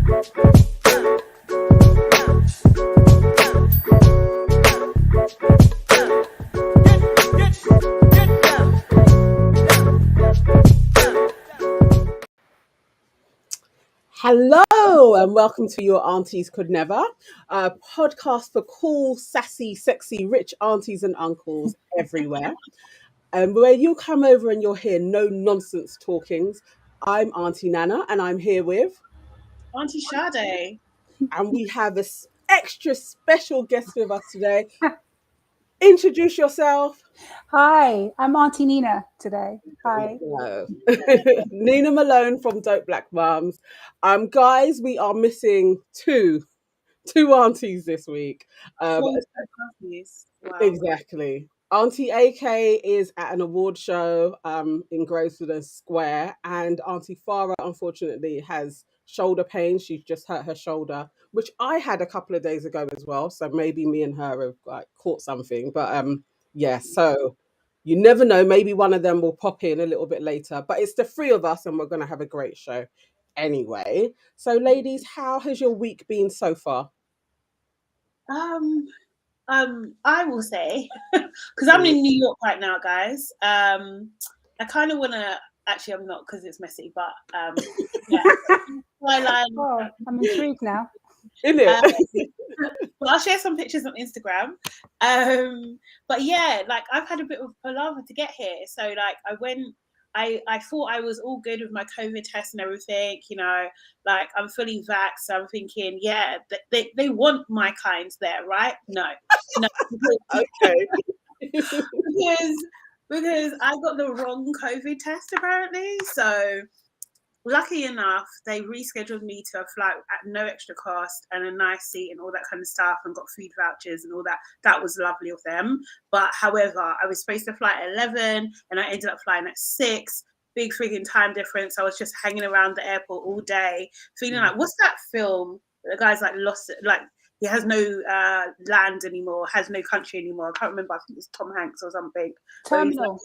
Hello and welcome to Your Aunties Could Never, a podcast for cool, sassy, sexy, rich aunties and uncles everywhere. And where you come over and you'll hear no nonsense talkings. I'm Auntie Nana and I'm here with, Auntie Sade. and we have an extra special guest with us today. Introduce yourself. Hi, I'm Auntie Nina today. Hi. Nina Malone from Dope Black Mums. Guys, we are missing two aunties this week. Aunties. Wow. Exactly. Auntie AK is at an award show in Grosvenor Square, and Auntie Farah unfortunately has shoulder pain. She's just hurt her shoulder, which I had a couple of days ago as well. So maybe me and her have caught something. But yeah, so you never know. Maybe one of them will pop in a little bit later. But it's the three of us, and we're going to have a great show anyway. So, ladies, how has your week been so far? I will say, because I'm in New York right now, guys. I kind of want to. Actually, I'm not because it's messy, but yeah. Oh, I'm intrigued now. Isn't it? Well, I'll share some pictures on Instagram. But yeah, like I've had a bit of palaver to get here. So like I thought I was all good with my COVID test and everything, you know, like I'm fully vaxxed. So I'm thinking, yeah, they want my kind there, right? No. Okay. because I got the wrong COVID test apparently. So lucky enough, they rescheduled me to a flight at no extra cost and a nice seat and all that kind of stuff, and got food vouchers and all that. That was lovely of them. But however, I was supposed to fly at 11 and I ended up flying at 6. Big freaking time difference. I was just hanging around the airport all day, feeling like, what's that film? The guy's like lost, like he has no land anymore, has no country anymore. I can't remember. I think it's Tom Hanks or something. Terminal.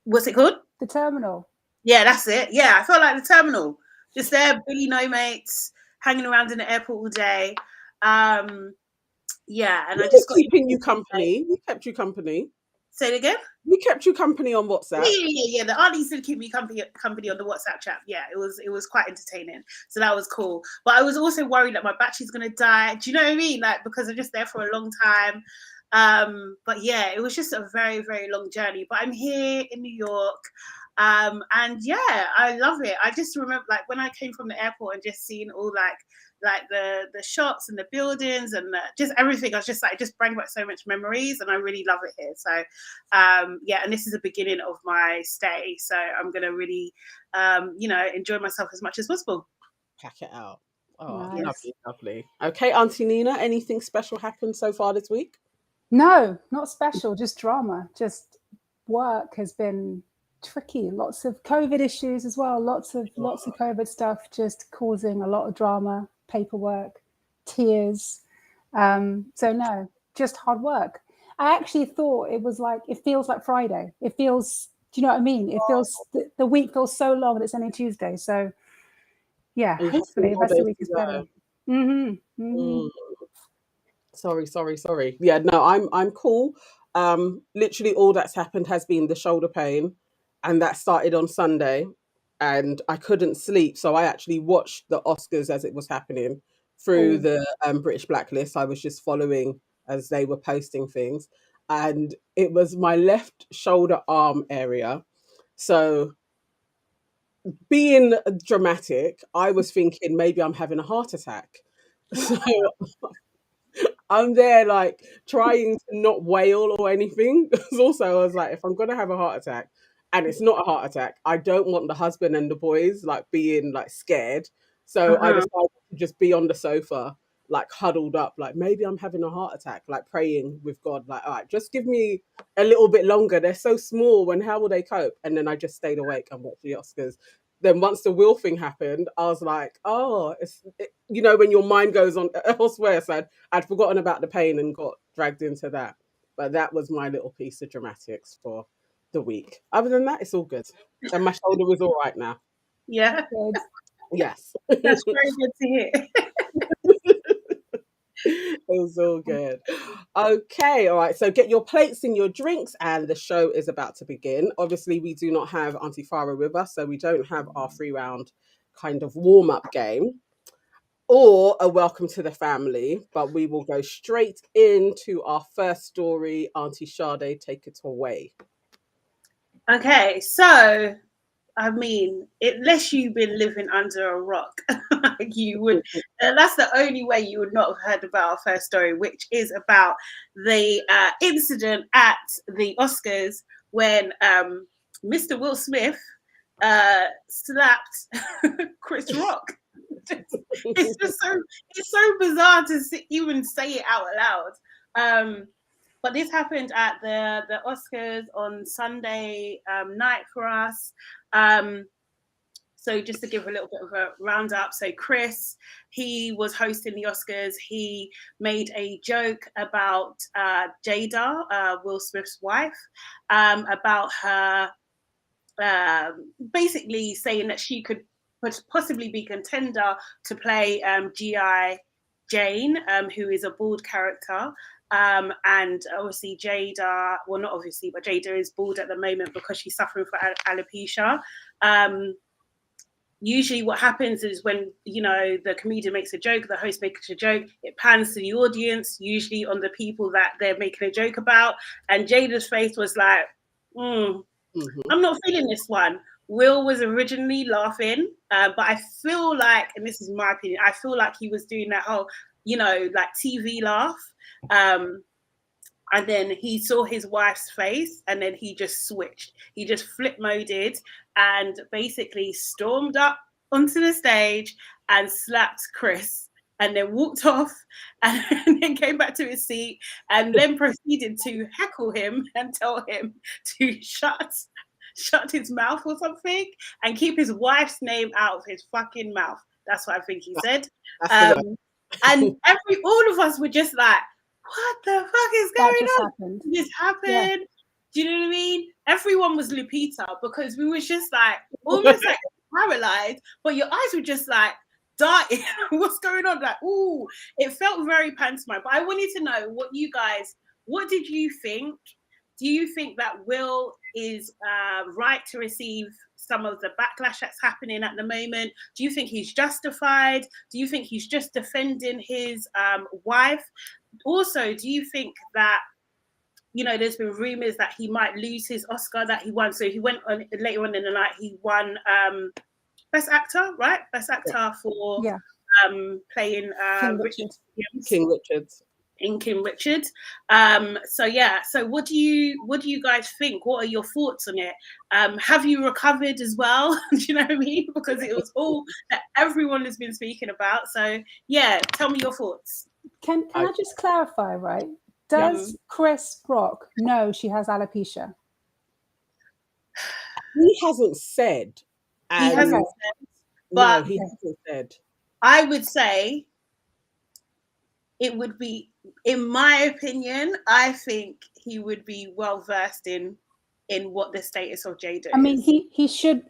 What's it called? The Terminal. Yeah, that's it. Yeah, I felt like The Terminal. Just there, really no mates, hanging around in the airport all day. Yeah, and I just got keeping you company. We kept you company. Say it again. We kept you company on WhatsApp. Yeah. The aunties did keep me company on the WhatsApp chat. Yeah, it was quite entertaining. So that was cool. But I was also worried that my battery's gonna die. Do you know what I mean? Like because I'm just there for a long time. But yeah, it was just a very, very long journey. But I'm here in New York. And yeah, I love it. I just remember like when I came from the airport and just seeing all like the shops and the buildings and just everything. I was just like, it just bring back so much memories, and I really love it here. So yeah, and this is the beginning of my stay, so I'm gonna really enjoy myself as much as possible. Pack it out. Oh, nice. Lovely. Okay, Auntie Nina, anything special happened so far this week? No, not special, just drama. Just work has been tricky. Lots of COVID issues as well. Lots of COVID stuff, just causing a lot of drama, paperwork, tears. So no, just hard work. I actually thought it was like, it feels like Friday. It feels, do you know what I mean? It feels, the week feels so long and it's only Tuesday. So yeah, hopefully the rest of the week is better. Sorry. Yeah, no, I'm cool. Literally all that's happened has been the shoulder pain, and that started on Sunday, and I couldn't sleep, so I actually watched the Oscars as it was happening through the British Blacklist. I was just following as they were posting things, and it was my left shoulder arm area. So being dramatic, I was thinking maybe I'm having a heart attack. So I'm there like trying to not wail or anything. Because also I was like, if I'm gonna have a heart attack and it's not a heart attack, I don't want the husband and the boys like being like scared. So I decided to just be on the sofa, like huddled up, like maybe I'm having a heart attack, like praying with God, like, all right, just give me a little bit longer. They're so small, and how will they cope? And then I just stayed awake and watched the Oscars. Then once the will thing happened, I was like, oh, when your mind goes on elsewhere. So I'd forgotten about the pain and got dragged into that. But that was my little piece of dramatics for the week. Other than that, it's all good. And my shoulder was all right now. Yeah. Yes. That's very good to hear. It was all good. Okay, all right. So get your plates and your drinks, and the show is about to begin. Obviously, we do not have Auntie Farah with us, so we don't have our 3 round kind of warm up game or a welcome to the family, but we will go straight into our first story. Auntie Sade, take it away. Okay, so I mean, unless you've been living under a rock, you would. That's the only way you would not have heard about our first story, which is about the incident at the Oscars when Mr. Will Smith slapped Chris Rock. It's so bizarre to even say it out loud. But this happened at the Oscars on Sunday night for us. So just to give a little bit of a roundup, so Chris, he was hosting the Oscars. He made a joke about Jada, Will Smith's wife, about her basically saying that she could possibly be contender to play G.I. Jane, who is a bald character. And obviously Jada, well, not obviously, but Jada is bald at the moment because she's suffering from alopecia. Usually what happens is when, the comedian makes a joke, the host makes a joke, it pans to the audience, usually on the people that they're making a joke about. And Jada's face was like, I'm not feeling this one. Will was originally laughing, but I feel like, and this is my opinion, I feel like he was doing that whole, like TV laugh. And then he saw his wife's face and then he just switched. He just flip moded and basically stormed up onto the stage and slapped Chris and then walked off and then came back to his seat and then proceeded to heckle him and tell him to shut his mouth or something and keep his wife's name out of his fucking mouth. That's what I think he said. And all of us were just like, what the fuck is going on? Happened. This happened. Yeah. Do you know what I mean? Everyone was Lupita because we was just like almost like paralyzed, but your eyes were just like darting. What's going on? Like, ooh, it felt very pantomime. But I wanted to know what did you think? Do you think that Will is right to receive some of the backlash that's happening at the moment? Do you think he's justified? Do you think he's just defending his wife? Also, do you think that, there's been rumors that he might lose his Oscar that he won? So he went on later on in the night, he won Best Actor, right? Best Actor for playing King Richard. In King Richard. So what do you guys think? What are your thoughts on it? Have you recovered as well? Do you know what I mean? Because it was all that everyone has been speaking about. So yeah, tell me your thoughts. Can I just clarify, right? Does Chris Rock know she has alopecia? He hasn't said. He hasn't said. But no, he hasn't said. I would say it would be, in my opinion, I think he would be well versed in what the status of Jada is. I mean, he should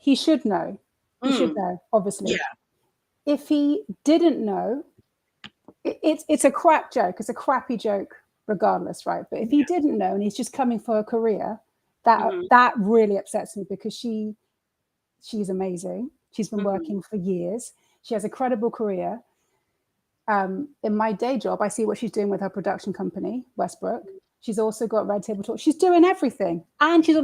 know. He should know, obviously. Yeah. If he didn't know, it's a crap joke. It's a crappy joke, regardless, right? But if he didn't know and he's just coming for a career, that really upsets me because she's amazing. She's been working for years. She has a credible career. In my day job, I see what she's doing with her production company, Westbrook. She's also got Red Table Talk. She's doing everything. And she's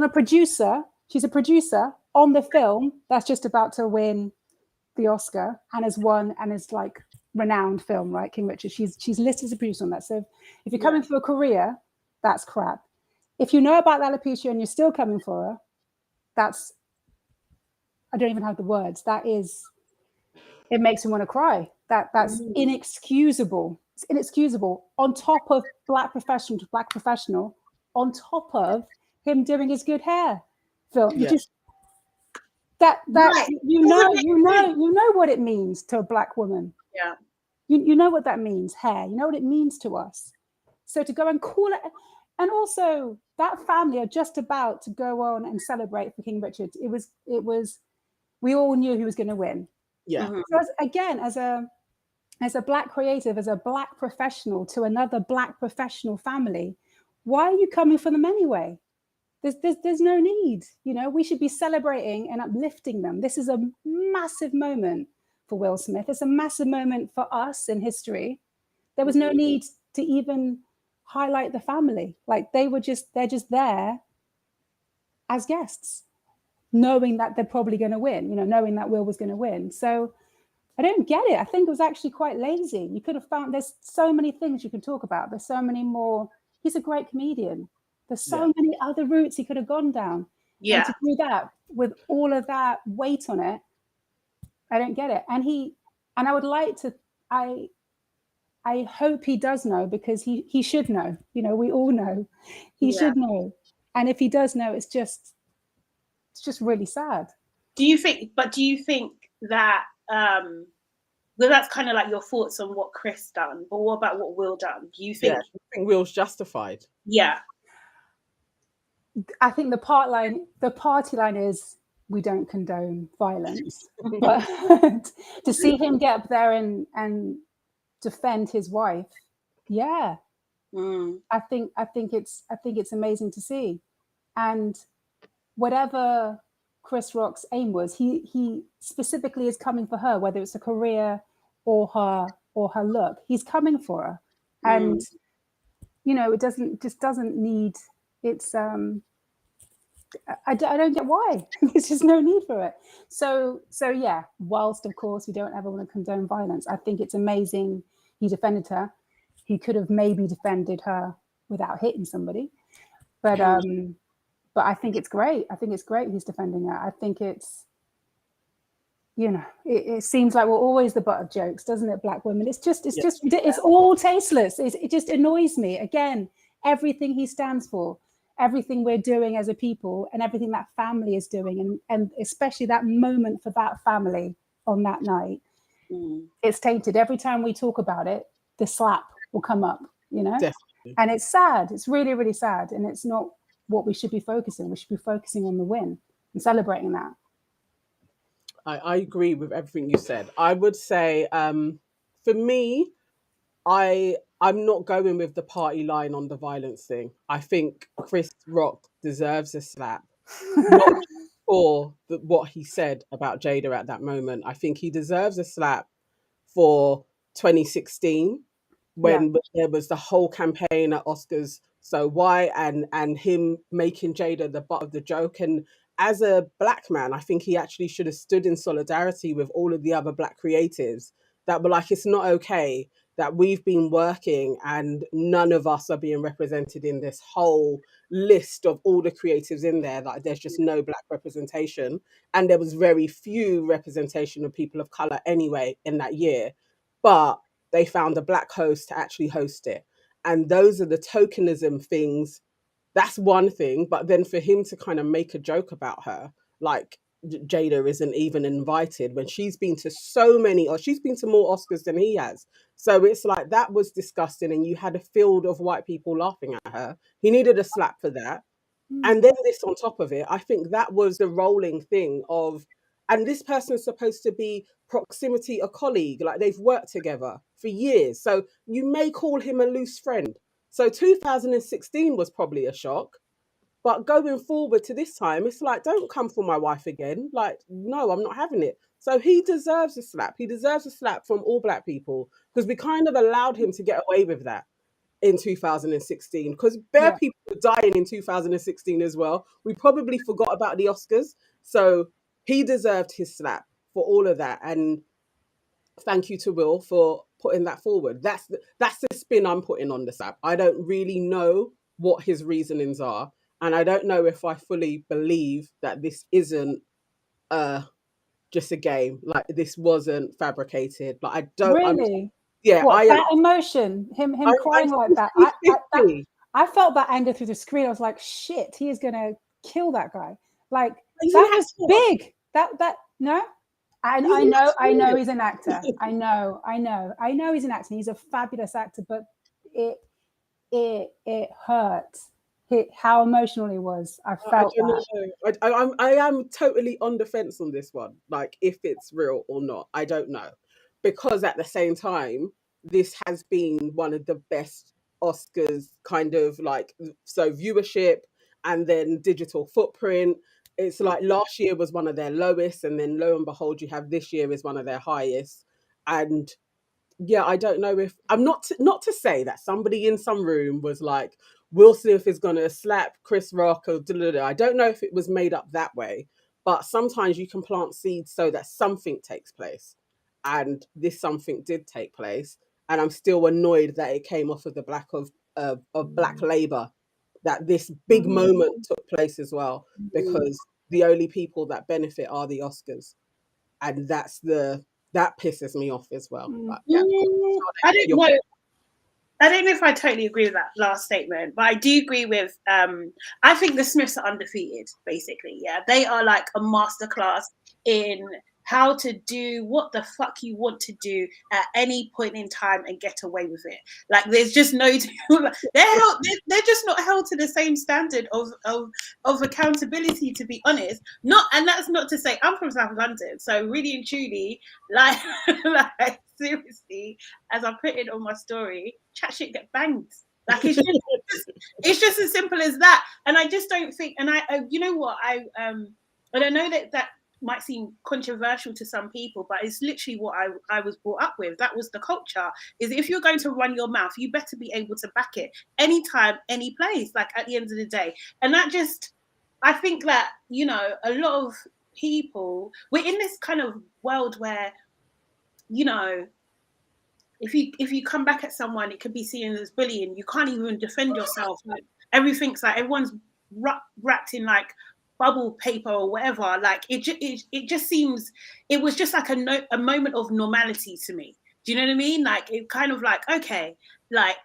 She's a producer on the film that's just about to win the Oscar and has won and is like renowned film, right? King Richard. She's listed as a producer on that. So if you're coming for a career, that's crap. If you know about alopecia and you're still coming for her, that's, I don't even have the words. It makes me want to cry. That's inexcusable. It's inexcusable. On top of black professional to black professional, on top of him doing his good hair film. You just you know what it means to a black woman. Yeah. You know what that means, hair. You know what it means to us. So to go and call it, and also that family are just about to go on and celebrate for King Richard. It was we all knew he was going to win. Yeah. Mhm. So as a Black creative, as a Black professional to another Black professional family, why are you coming for them anyway? There's no need. You know, we should be celebrating and uplifting them. This is a massive moment for Will Smith. It's a massive moment for us in history. There was no need to even highlight the family. Like they're just there as guests, knowing that they're probably going to win, you know, knowing that Will was going to win. So I don't get it. I think it was actually quite lazy. You could have found, there's so many things you can talk about. There's so many more. He's a great comedian. There's so many other routes he could have gone down. Yeah. And to do that with all of that weight on it, I don't get it. And I would like to, I hope he does know, because he should know. You know, we all know. He should know. And if he does know, it's just really sad. Do you think that well, that's kind of like your thoughts on what Chris done, but what about what Will done? Do you think I think Will's justified? Yeah. I think the party line is, we don't condone violence. But to see him get up there and defend his wife, I think it's amazing to see. And whatever Chris Rock's aim was, he specifically is coming for her, whether it's a career or her look. He's coming for her. And you know, it doesn't need, it's I don't get why. There's just no need for it. So yeah, whilst of course we don't ever want to condone violence, I think it's amazing he defended her. He could have maybe defended her without hitting somebody, but I think it's great. I think it's great he's defending her. I think it's, you know, it seems like we're always the butt of jokes, doesn't it, Black women? It's all tasteless. It just annoys me. Again, everything he stands for, everything we're doing as a people, and everything that family is doing, and especially that moment for that family on that night, it's tainted. Every time we talk about it, the slap will come up, you know? Definitely. And it's sad. It's really, really sad. And it's not what we should be focusing. We should be focusing on the win and celebrating that. I agree with everything you said. I would say, for me, I'm not going with the party line on the violence thing. I think Chris Rock deserves a slap, not for what he said about Jada at that moment. I think he deserves a slap for 2016 when there was the whole campaign at Oscars. So why, and him making Jada the butt of the joke. And as a Black man, I think he actually should have stood in solidarity with all of the other Black creatives that were like, it's not okay that we've been working and none of us are being represented in this whole list of all the creatives in there. Like, there's just no Black representation. And there was very few representation of people of color anyway in that year. But they found a Black host to actually host it. And those are the tokenism things. That's one thing. But then for him to kind of make a joke about her, like Jada isn't even invited when she's been to so many, or she's been to more Oscars than he has. So it's like, that was disgusting. And you had a field of white people laughing at her. He needed a slap for that. And then this on top of it, I think that was the rolling thing of, and this person's supposed to be proximity, a colleague, like they've worked together for years. So you may call him a loose friend. So 2016 was probably a shock. But going forward to this time, it's like, don't come for my wife again. Like, no, I'm not having it. So he deserves a slap. He deserves a slap from all Black people, because we kind of allowed him to get away with that in 2016, because bare people were dying in 2016 as well. We probably forgot about the Oscars. So he deserved his slap for all of that. And thank you to Will for putting that forward. That's the spin I'm putting on the slap. I don't really know what his reasonings are. And I don't know if I fully believe that this isn't just a game. Like, this wasn't fabricated. Like, I don't Really? Yeah, what, that emotion, him crying like that. I felt that anger through the screen. I was like, shit, he is gonna kill that guy. Like, that was big. That no. I know he's an actor. I know he's an actor. He's a fabulous actor, but it hurt. how emotional he was. I I felt don't that. know. I am totally on the fence on this one. Like, if it's real or not, I don't know. Because at the same time, this has been one of the best Oscars, kind of like, so viewership and then digital footprint. It's like last year was one of their lowest, and then lo and behold, you have this year is one of their highest. And yeah, I don't know if I'm not to say that somebody in some room was like, Will Smith is gonna slap Chris Rock or da, da, da. I don't know if it was made up that way, but sometimes you can plant seeds so that something takes place, and this something did take place, and I'm still annoyed that it came off of the black of Black Labour, that this big moment took place as well, because the only people that benefit are the Oscars, and that pisses me off as well. But yeah, I don't know. I don't know if I totally agree with that last statement, but I do agree with. I think the Smiths are undefeated. Basically, yeah, they are like a masterclass in how to do what the fuck you want to do at any point in time and get away with it. Like, there's just no. They're just not held to the same standard of accountability. To be honest, and that's not to say I'm from South London, so really and truly, like, like seriously, as I put it on my story, chat shit get banged. Like, it's just as simple as that. And I just don't think. And you know what, and I know that might seem controversial to some people, but it's literally what I was brought up with. That was the culture. Is if you're going to run your mouth, you better be able to back it anytime, any place. Like, at the end of the day, and that just, I think that, you know, a lot of people, we're in this kind of world where, you know, if you come back at someone, it could be seen as bullying. You can't even defend yourself. Like, everything's like, everyone's wrapped in like bubble paper or whatever. Like, it just seems, it was just like a moment of normality to me. Do you know what I mean? Like, it kind of like, okay, like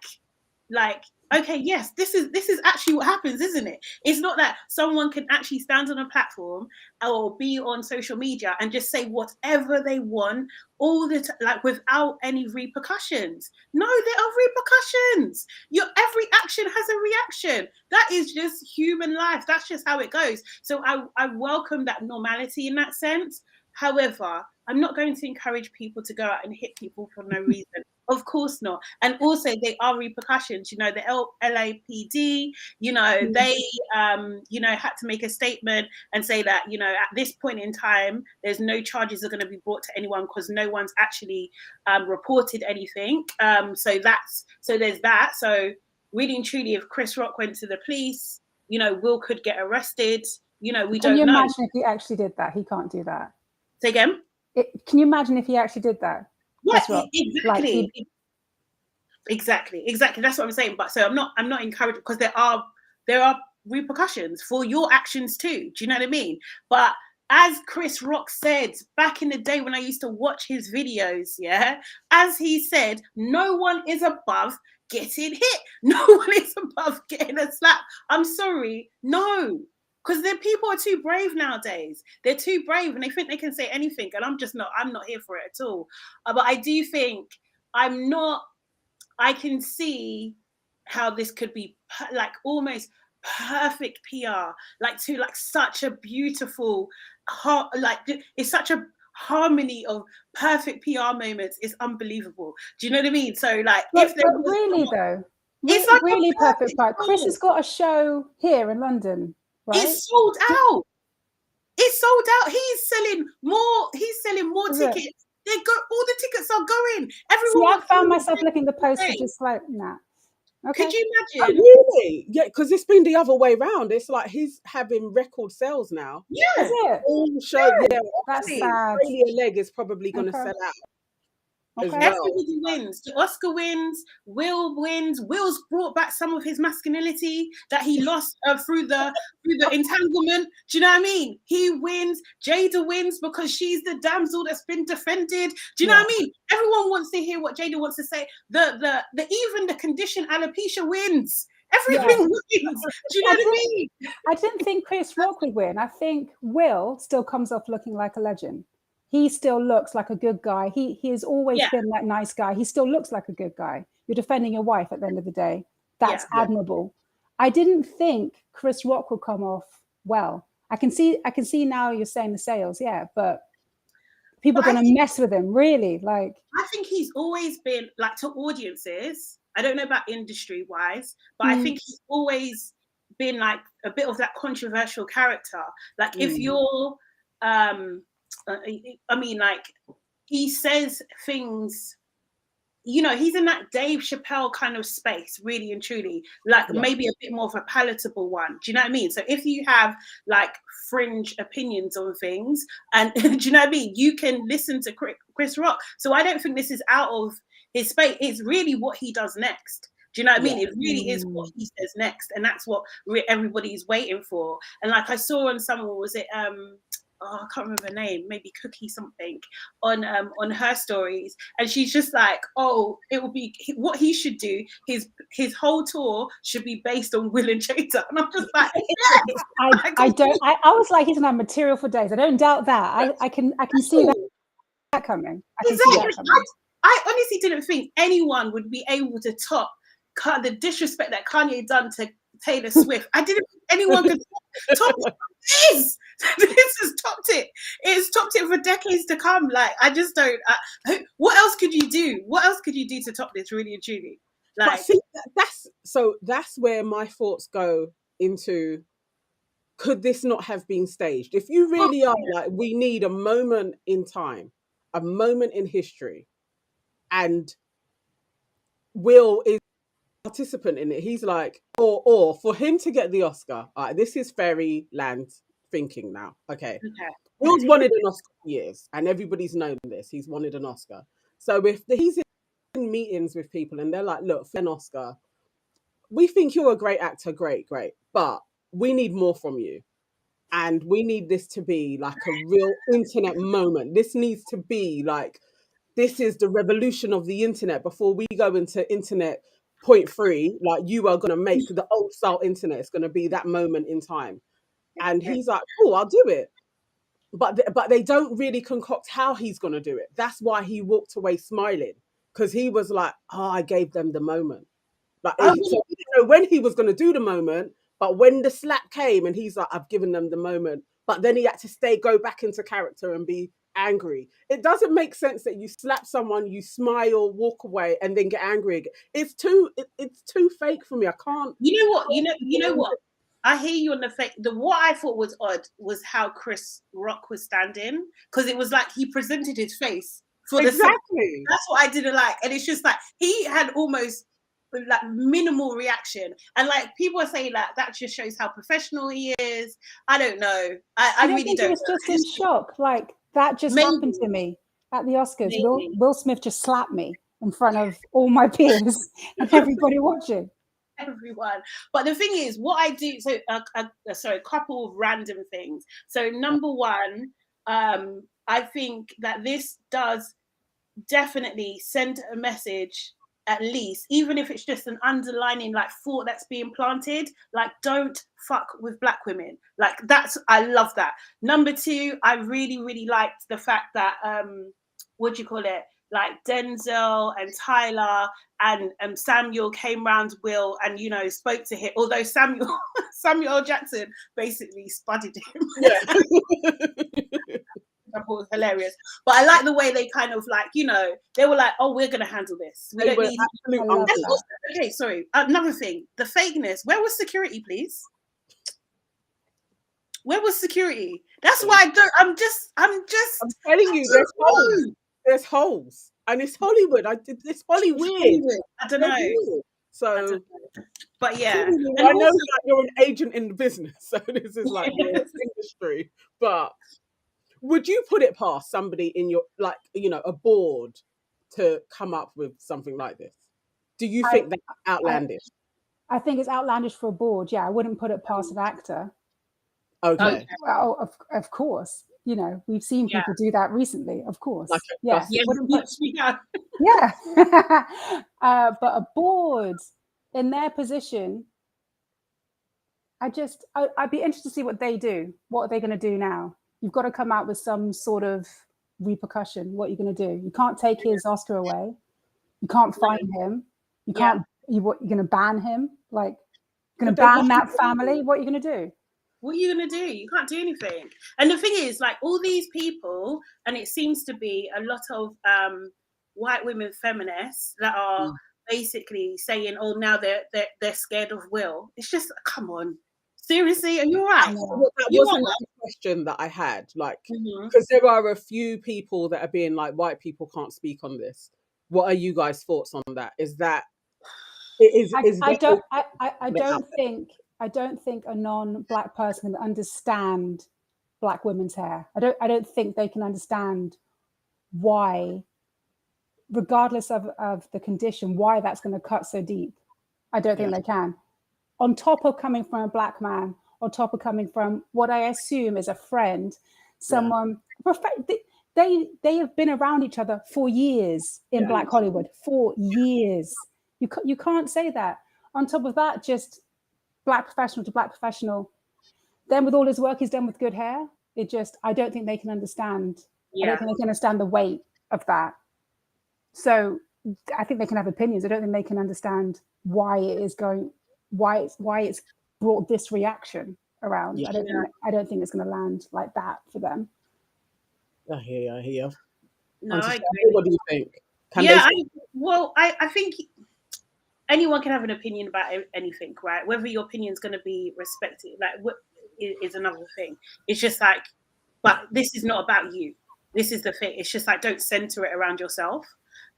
okay, yes, this is actually what happens, isn't it? It's not that someone can actually stand on a platform or be on social media and just say whatever they want all the time, like, without any repercussions. No, there are repercussions. Your every action has a reaction. That is just human life. That's just how it goes. So I welcome that normality in that sense. However, I'm not going to encourage people to go out and hit people for no reason. Of course not. And also, there are repercussions. You know, the LAPD, you know, they, you know, had to make a statement and say that, you know, at this point in time, there's no charges are going to be brought to anyone because no one's actually reported anything. So there's that. So really and truly, if Chris Rock went to the police, you know, Will could get arrested. You know, we don't know. Can you imagine if he actually did that? He can't do that. Say again? Can you imagine if he actually did that? Yeah, exactly. Like exactly. That's what I'm saying. But so I'm not encouraged, because there are repercussions for your actions too. Do you know what I mean? But as Chris Rock said back in the day when I used to watch his videos, yeah, as he said, no one is above getting hit. No one is above getting a slap. I'm sorry, no. Because people are too brave nowadays. They're too brave and they think they can say anything. And I'm not here for it at all. But I do think I can see how this could be like almost perfect PR, like to like such a beautiful, like it's such a harmony of perfect PR moments. It's unbelievable. Do you know what I mean? So like, but really though, it's like really perfect part. Chris has got a show here in London. Right? It's sold out. It's sold out. He's selling more tickets. All the tickets are going. Everyone. I found myself looking at the poster just like, nah. Okay. Could you imagine? Oh, really? Yeah, because it's been the other way around. It's like he's having record sales now. Yeah. Is it? All show, yeah. That's sad. Australia leg is probably going to sell out. Okay. Everybody wins. The Oscar wins. Will wins. Will's brought back some of his masculinity that he lost through the entanglement. Do you know what I mean? He wins. Jada wins because she's the damsel that's been defended. Do you know what I mean? Everyone wants to hear what Jada wants to say. The even the condition alopecia wins. Everything wins. Do you know what I mean? I didn't think Chris Rock would win. I think Will still comes off looking like a legend. He still looks like a good guy. He has always been that nice guy. He still looks like a good guy. You're defending your wife at the end of the day. That's admirable. I didn't think Chris Rock would come off well. I can see now you're saying the sales, yeah, but people are going to mess with him, really. Like, I think he's always been, like, to audiences, I don't know about industry wise, but I think he's always been like a bit of that controversial character. Like, if you're, I mean, like, he says things, you know, he's in that Dave Chappelle kind of space, really and truly, like maybe a bit more of a palatable one. Do you know what I mean? So if you have like fringe opinions on things, and do you know what I mean? You can listen to Chris Rock. So I don't think this is out of his space. It's really what he does next. Do you know what I mean? It really is what he says next. And that's what everybody's waiting for. And like I saw on someone, was it, I can't remember her name, maybe Cookie something, on her stories, and she's just like, oh, it will be what he should do. His whole tour should be based on Will and Jada, and I'm just like, yes! I was like, he's gonna have material for days. I don't doubt that. I can see that coming. I honestly didn't think anyone would be able to top the disrespect that Kanye done to Taylor Swift. I didn't think anyone could top this. This has topped it. It's topped it for decades to come. Like, I just don't. What else could you do? What else could you do to top this, really and truly? Like, see, that's where my thoughts go into. Could this not have been staged? If you really are like, we need a moment in time, a moment in history, and Will is a participant in it. He's like, or for him to get the Oscar. This is fairyland thinking now. Okay. Will's wanted an Oscar for years, and everybody's known this. He's wanted an Oscar. So if he's in meetings with people and they're like, look, for an Oscar, we think you're a great actor, great, but we need more from you. And we need this to be like a real internet moment. This needs to be like, this is the revolution of the internet. Before we go into internet 0.3, like, you are going to make the old style internet. It's going to be that moment in time. And he's like, oh, I'll do it. But they don't really concoct how he's going to do it. That's why he walked away smiling, because he was like, oh, I gave them the moment. Like, so he didn't know when he was going to do the moment, but when the slap came and he's like, I've given them the moment. But then he had to go back into character and be angry. It doesn't make sense that you slap someone, you smile, walk away, and then get angry again. It's too fake for me. I can't. You know what? I hear you on the fake. What I thought was odd was how Chris Rock was standing, because it was like he presented his face for the exactly. That's what I didn't like, and it's just like he had almost like minimal reaction, and like people are saying that just shows how professional he is. I don't know. I really don't. He was just in shock. Like, that just happened to me at the Oscars. Will Smith just slapped me in front of all my peers and everybody watching. Everyone. But the thing is, what I do, so a couple of random things. So number one, I think that this does definitely send a message, at least, even if it's just an underlining like thought that's being planted, like, don't fuck with black women. Like, I love that. Number two, I really, really liked the fact that like Denzel and Tyler and Samuel came round Will and, you know, spoke to him, although Samuel Jackson basically spudded him. Yeah. I thought was hilarious. But I like the way they kind of, like, you know, they were like, oh, we're going to handle this. We don't need... Okay, sorry. Another thing, the fakeness. Where was security, please? Where was security? That's why I'm telling you, there's holes. And it's Hollywood. It's Hollywood. I don't know. So, but yeah. I know that you're an agent in the business, so this is like your industry. But would you put it past somebody in your, like, you know, a board to come up with something like this? Do you think that's outlandish? I think it's outlandish for a board. Yeah, I wouldn't put it past an actor. Okay. Well, of course. You know, we've seen people do that recently, of course. Like yes. Yeah. But a board in their position, I'd be interested to see what they do. What are they going to do now? You've got to come out with some sort of repercussion. What are you going to do? You can't take his Oscar away. You can't fine him. You can't. You're going to ban him? Like, Going to ban that family? What are you going to do? What are you going to do? You can't do anything. And the thing is, like, all these people, and it seems to be a lot of white women feminists that are basically saying, oh, now they're scared of Will. It's just, come on. Seriously, are you all right? That wasn't the question that I had, like, because there are a few people that are being like, white people can't speak on this. What are you guys' thoughts on that? Is that I don't think a non-black person can understand black women's hair. I don't think they can understand why, regardless of the condition, why that's going to cut so deep. I don't think they can. On top of coming from a black man, on top of coming from what I assume is a friend, someone, they have been around each other for years in Black Hollywood, for years. You can't say that. On top of that, just black professional to black professional. Then with all his work he's done with good hair, I don't think they can understand. I don't think they can understand the weight of that. So I think they can have opinions. I don't think they can understand why it's brought this reaction around. I don't think it's going to land like that for them. I hear. No, I agree. What do you think? I think anyone can have an opinion about anything, right? Whether your opinion is going to be respected, like, is another thing. It's just like, but this is not about you. This is the thing. It's just like, don't center it around yourself,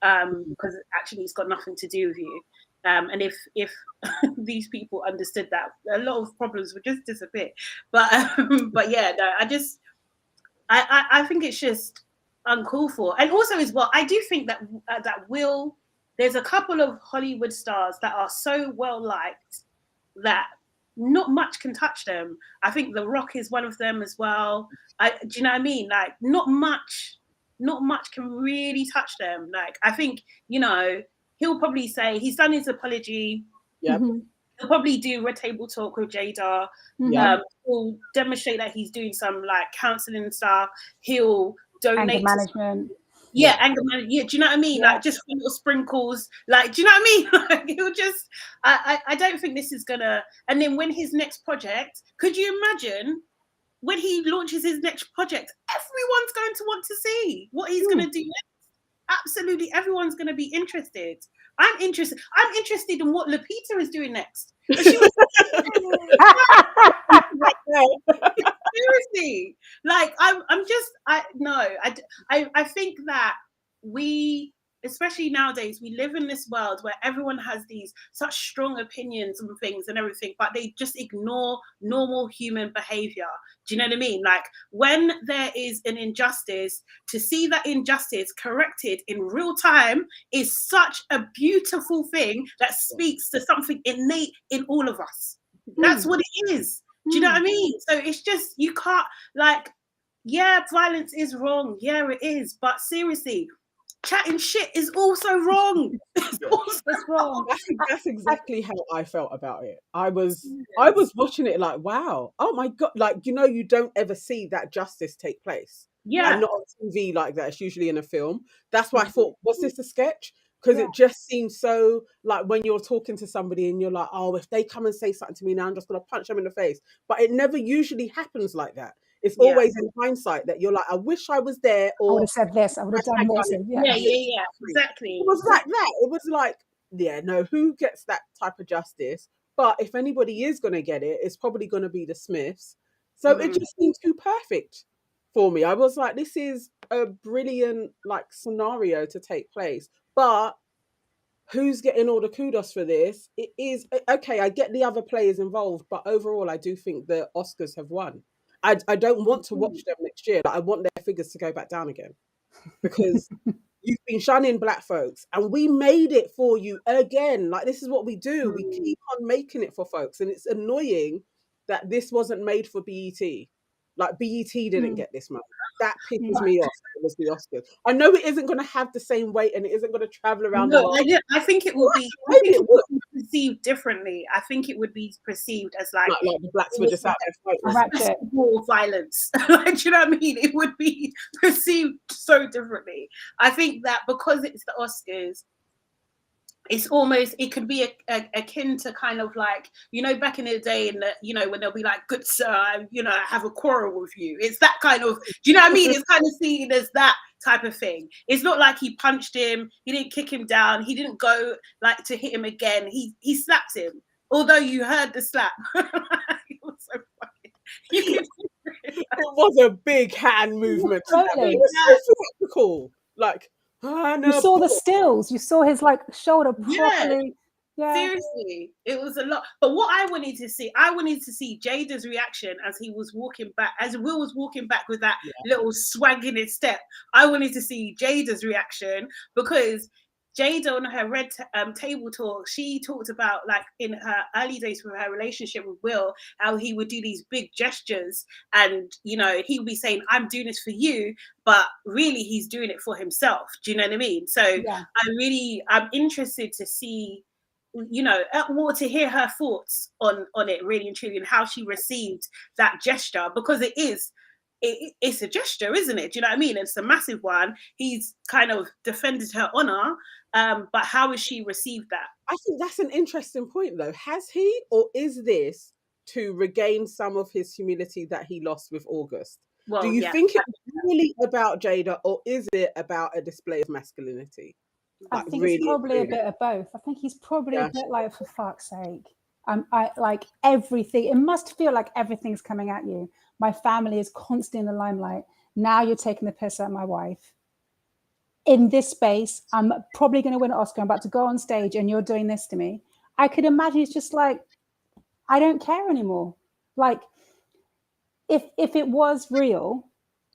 because actually it's got nothing to do with you. And if these people understood that, a lot of problems would just disappear. But yeah, no, I think it's just uncalled for. And also as well, I do think that there's a couple of Hollywood stars that are so well liked that not much can touch them. I think The Rock is one of them as well. Do you know what I mean? Like, not much can really touch them. Like, I think, he'll probably say he's done his apology. Yeah. He'll probably do Red Table Talk with Jada. He'll demonstrate that he's doing some like counseling stuff. He'll donate anger management. Anger management. Yeah, do you know what I mean? Like, just little sprinkles. Like, do you know what I mean? Like, he'll just. I don't think this is gonna. And then when his next project, could you imagine when he launches his next project? Everyone's going to want to see what he's gonna do next. Absolutely, everyone's going to be interested. I'm interested in what Lupita is doing next. Seriously, like I think that we, especially nowadays, we live in this world where everyone has these such strong opinions and things and everything, but they just ignore normal human behavior. Do you know what I mean? Like, when there is an injustice, to see that injustice corrected in real time is such a beautiful thing that speaks to something innate in all of us. That's what it is. Do you know what I mean? So it's just, you can't, like, violence is wrong. Yeah, it is. But seriously, chatting shit is also wrong. It's wrong. That's exactly how I felt about it. I was watching it like, wow, oh my God, like, you don't ever see that justice take place. Yeah. And not on TV like that. It's usually in a film. That's why I thought, was this a sketch? Because it just seems so, like, when you're talking to somebody and you're like, oh, if they come and say something to me now, I'm just going to punch them in the face. But it never usually happens like that. It's always in hindsight that you're like, I wish I was there. Or I would have said this. I would have done this. Yeah. Exactly. It was like that. It was like, no, who gets that type of justice? But if anybody is going to get it, it's probably going to be the Smiths. So it just seemed too perfect for me. I was like, this is a brilliant, like, scenario to take place. But who's getting all the kudos for this? It is, okay, I get the other players involved, but overall, I do think the Oscars have won. I don't want to watch them next year. Like, I want their figures to go back down again, because you've been shunning black folks and we made it for you again. Like, this is what we do. We keep on making it for folks. And it's annoying that this wasn't made for BET. Like, BET didn't get this money. That pisses me off. It was the Oscars. I know it isn't going to have the same weight and it isn't going to travel around the world. I think it will be perceived differently. I think it would be perceived as like the blacks were just out there fighting. More violence. Like, do you know what I mean? It would be perceived so differently. I think that because it's the Oscars, it's almost, it could be akin to kind of like, you know, back in the day, in the, you know, when they'll be like, good sir, you know, I have a quarrel with you. It's that kind of, do you know what I mean? It's kind of seen as that type of thing. It's not like he punched him, he didn't kick him down, he didn't go like to hit him again. He slapped him. Although you heard the slap. It was so funny. It was a big hand movement. Totally. It was so theatrical. Like, you saw the stills. You saw his like shoulder properly. Yeah. Seriously, it was a lot. But what I wanted to see Jada's reaction as he was walking back, as Will was walking back with that little swag in his step. I wanted to see Jada's reaction, because Jada on her Red Table Talk, she talked about like in her early days from her relationship with Will, how he would do these big gestures and, you know, he would be saying, I'm doing this for you, but really he's doing it for himself. Do you know what I mean? So I'm interested to see, you know, more to hear her thoughts on it, really and truly, and how she received that gesture, because it's a gesture, isn't it? Do you know what I mean? It's a massive one. He's kind of defended her honor, but how has she received that? I think that's an interesting point, though. Has he, or is this to regain some of his humility that he lost with August? Well, do you think it's really about Jada, or is it about a display of masculinity? I think it's probably a bit of both. I think he's probably a bit like, for fuck's sake, I like everything. It must feel like everything's coming at you. My family is constantly in the limelight. Now you're taking the piss out of my wife. In this space, I'm probably going to win an Oscar. I'm about to go on stage and you're doing this to me. I could imagine it's just like, I don't care anymore. Like, if it was real,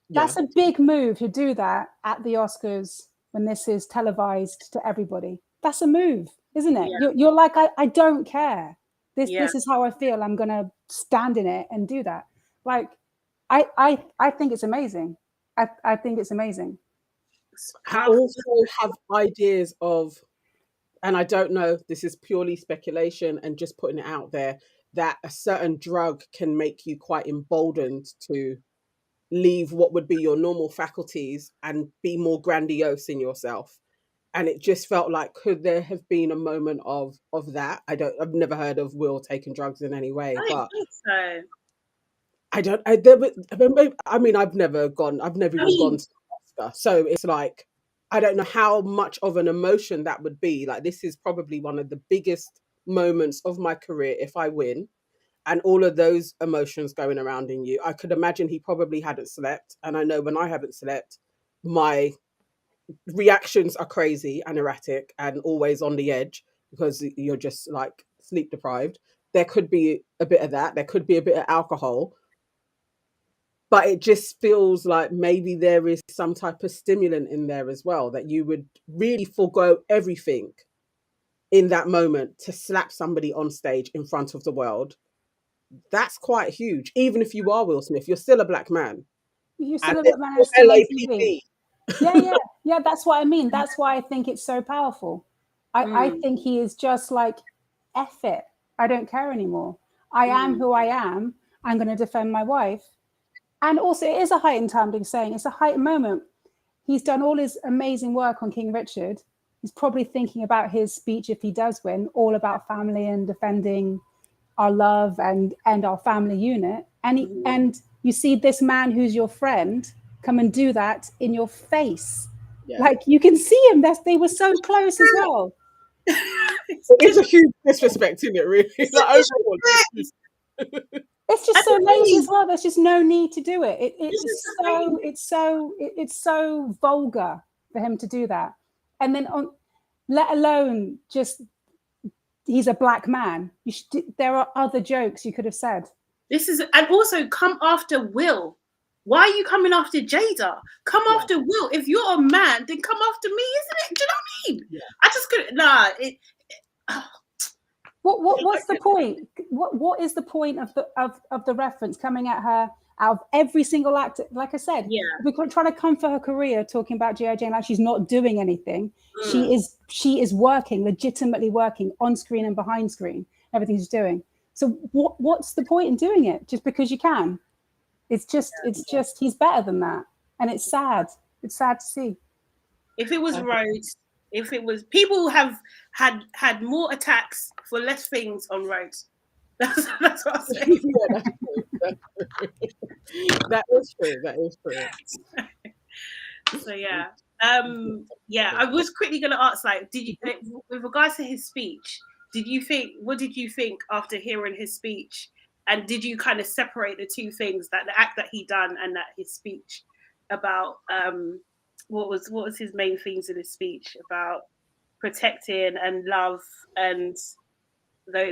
that's a big move to do that at the Oscars when this is televised to everybody. That's a move, isn't it? Yeah. You're like, I don't care. This is how I feel. I'm going to stand in it and do that. Like, I think it's amazing. I think it's amazing. I also have ideas of, and I don't know, this is purely speculation and just putting it out there, that a certain drug can make you quite emboldened to leave what would be your normal faculties and be more grandiose in yourself. And it just felt like, could there have been a moment of that? I've never heard of Will taking drugs in any way, but think so. I've never even gone to Oscar. So it's like, I don't know how much of an emotion that would be. Like, this is probably one of the biggest moments of my career if I win. And all of those emotions going around in you. I could imagine he probably hadn't slept. And I know when I haven't slept, my reactions are crazy and erratic and always on the edge because you're just like sleep deprived. There could be a bit of that. There could be a bit of alcohol. But it just feels like maybe there is some type of stimulant in there as well, that you would really forego everything in that moment to slap somebody on stage in front of the world. That's quite huge. Even if you are Will Smith, you're still a black man. You're still a black man. LAPD. Yeah. That's what I mean. That's why I think it's so powerful. I think he is just like, F it. I don't care anymore. I am who I am. I'm going to defend my wife. And also, it is a heightened time, being saying it's a heightened moment. He's done all his amazing work on King Richard. He's probably thinking about his speech, if he does win, all about family and defending our love and our family unit. And you see this man who's your friend come and do that in your face. Yeah. Like, you can see him. They were so close as well. It's a huge disrespect, isn't it, really? It's just so lazy as well. There's just no need to do it. It's so vulgar for him to do that. And then let alone just, he's a black man. There are other jokes you could have said. And also come after Will. Why are you coming after Jada? Come after Will. If you're a man, then come after me, isn't it? Do you know what I mean? Yeah. I just couldn't. What's the point? What is the point of the reference coming at her out of every single actor? Like I said, we're trying to come for her career, talking about G.I. Jane like she's not doing anything. She is working, legitimately working on screen and behind screen. Everything she's doing. So what's the point in doing it just because you can? It's just he's better than that, and it's sad. It's sad to see. If it was Rhodes, If it was, people have had more attacks for less things on roads. That's what I'm saying. Yeah, that's true. That is true. That is true. So yeah, I was quickly going to ask, like, did you, with regards to his speech, what did you think after hearing his speech, and did you kind of separate the two things, that the act that he done and that his speech about what was his main themes in his speech about protecting and love and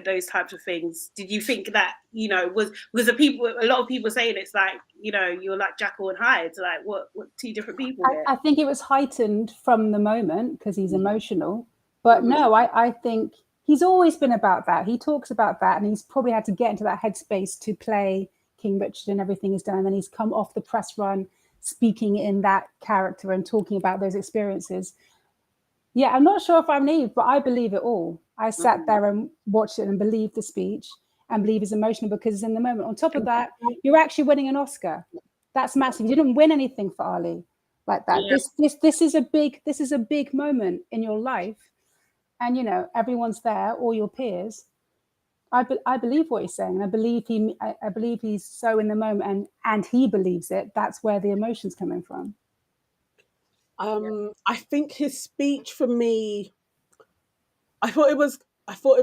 those types of things? Did you think that, you know, was a lot of people saying it's like, you know, you're like Jekyll and Hyde, like what two different people here? I think it was heightened from the moment because he's emotional, but no, I think he's always been about that. He talks about that, and he's probably had to get into that headspace to play King Richard and everything he's done, and then he's come off the press run speaking in that character and talking about those experiences. Yeah, I'm not sure if I'm naive, but I believe it all. I sat there and watched it and believed the speech and believe it's emotional because it's in the moment. On top of that, you're actually winning an Oscar. That's massive. You didn't win anything for Ali like that. Yeah. This is a big moment in your life, and you know everyone's there, all your peers. I believe what he's saying. I believe he's so in the moment, and he believes it. That's where the emotion's coming from. I think his speech for me, I thought it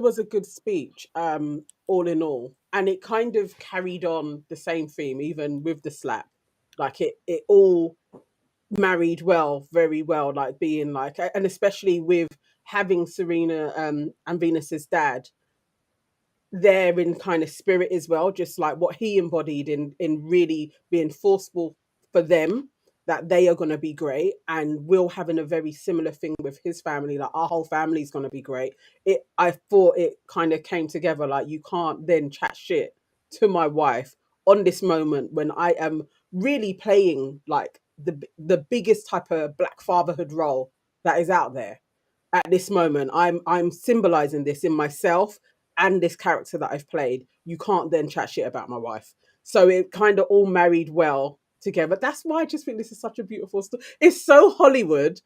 was a good speech, all in all. And it kind of carried on the same theme, even with the slap. Like it all married well, very well, like being like, and especially with having Serena and Venus's dad there in kind of spirit as well, just like what he embodied in really being forceful for them, that they are going to be great, and Will having a very similar thing with his family, like our whole family is going to be great. I thought it kind of came together, like you can't then chat shit to my wife on this moment when I am really playing like the biggest type of black fatherhood role that is out there at this moment. I'm symbolizing this in myself and this character that I've played. You can't then chat shit about my wife. So it kind of all married well together. That's why I just think this is such a beautiful story. It's so Hollywood.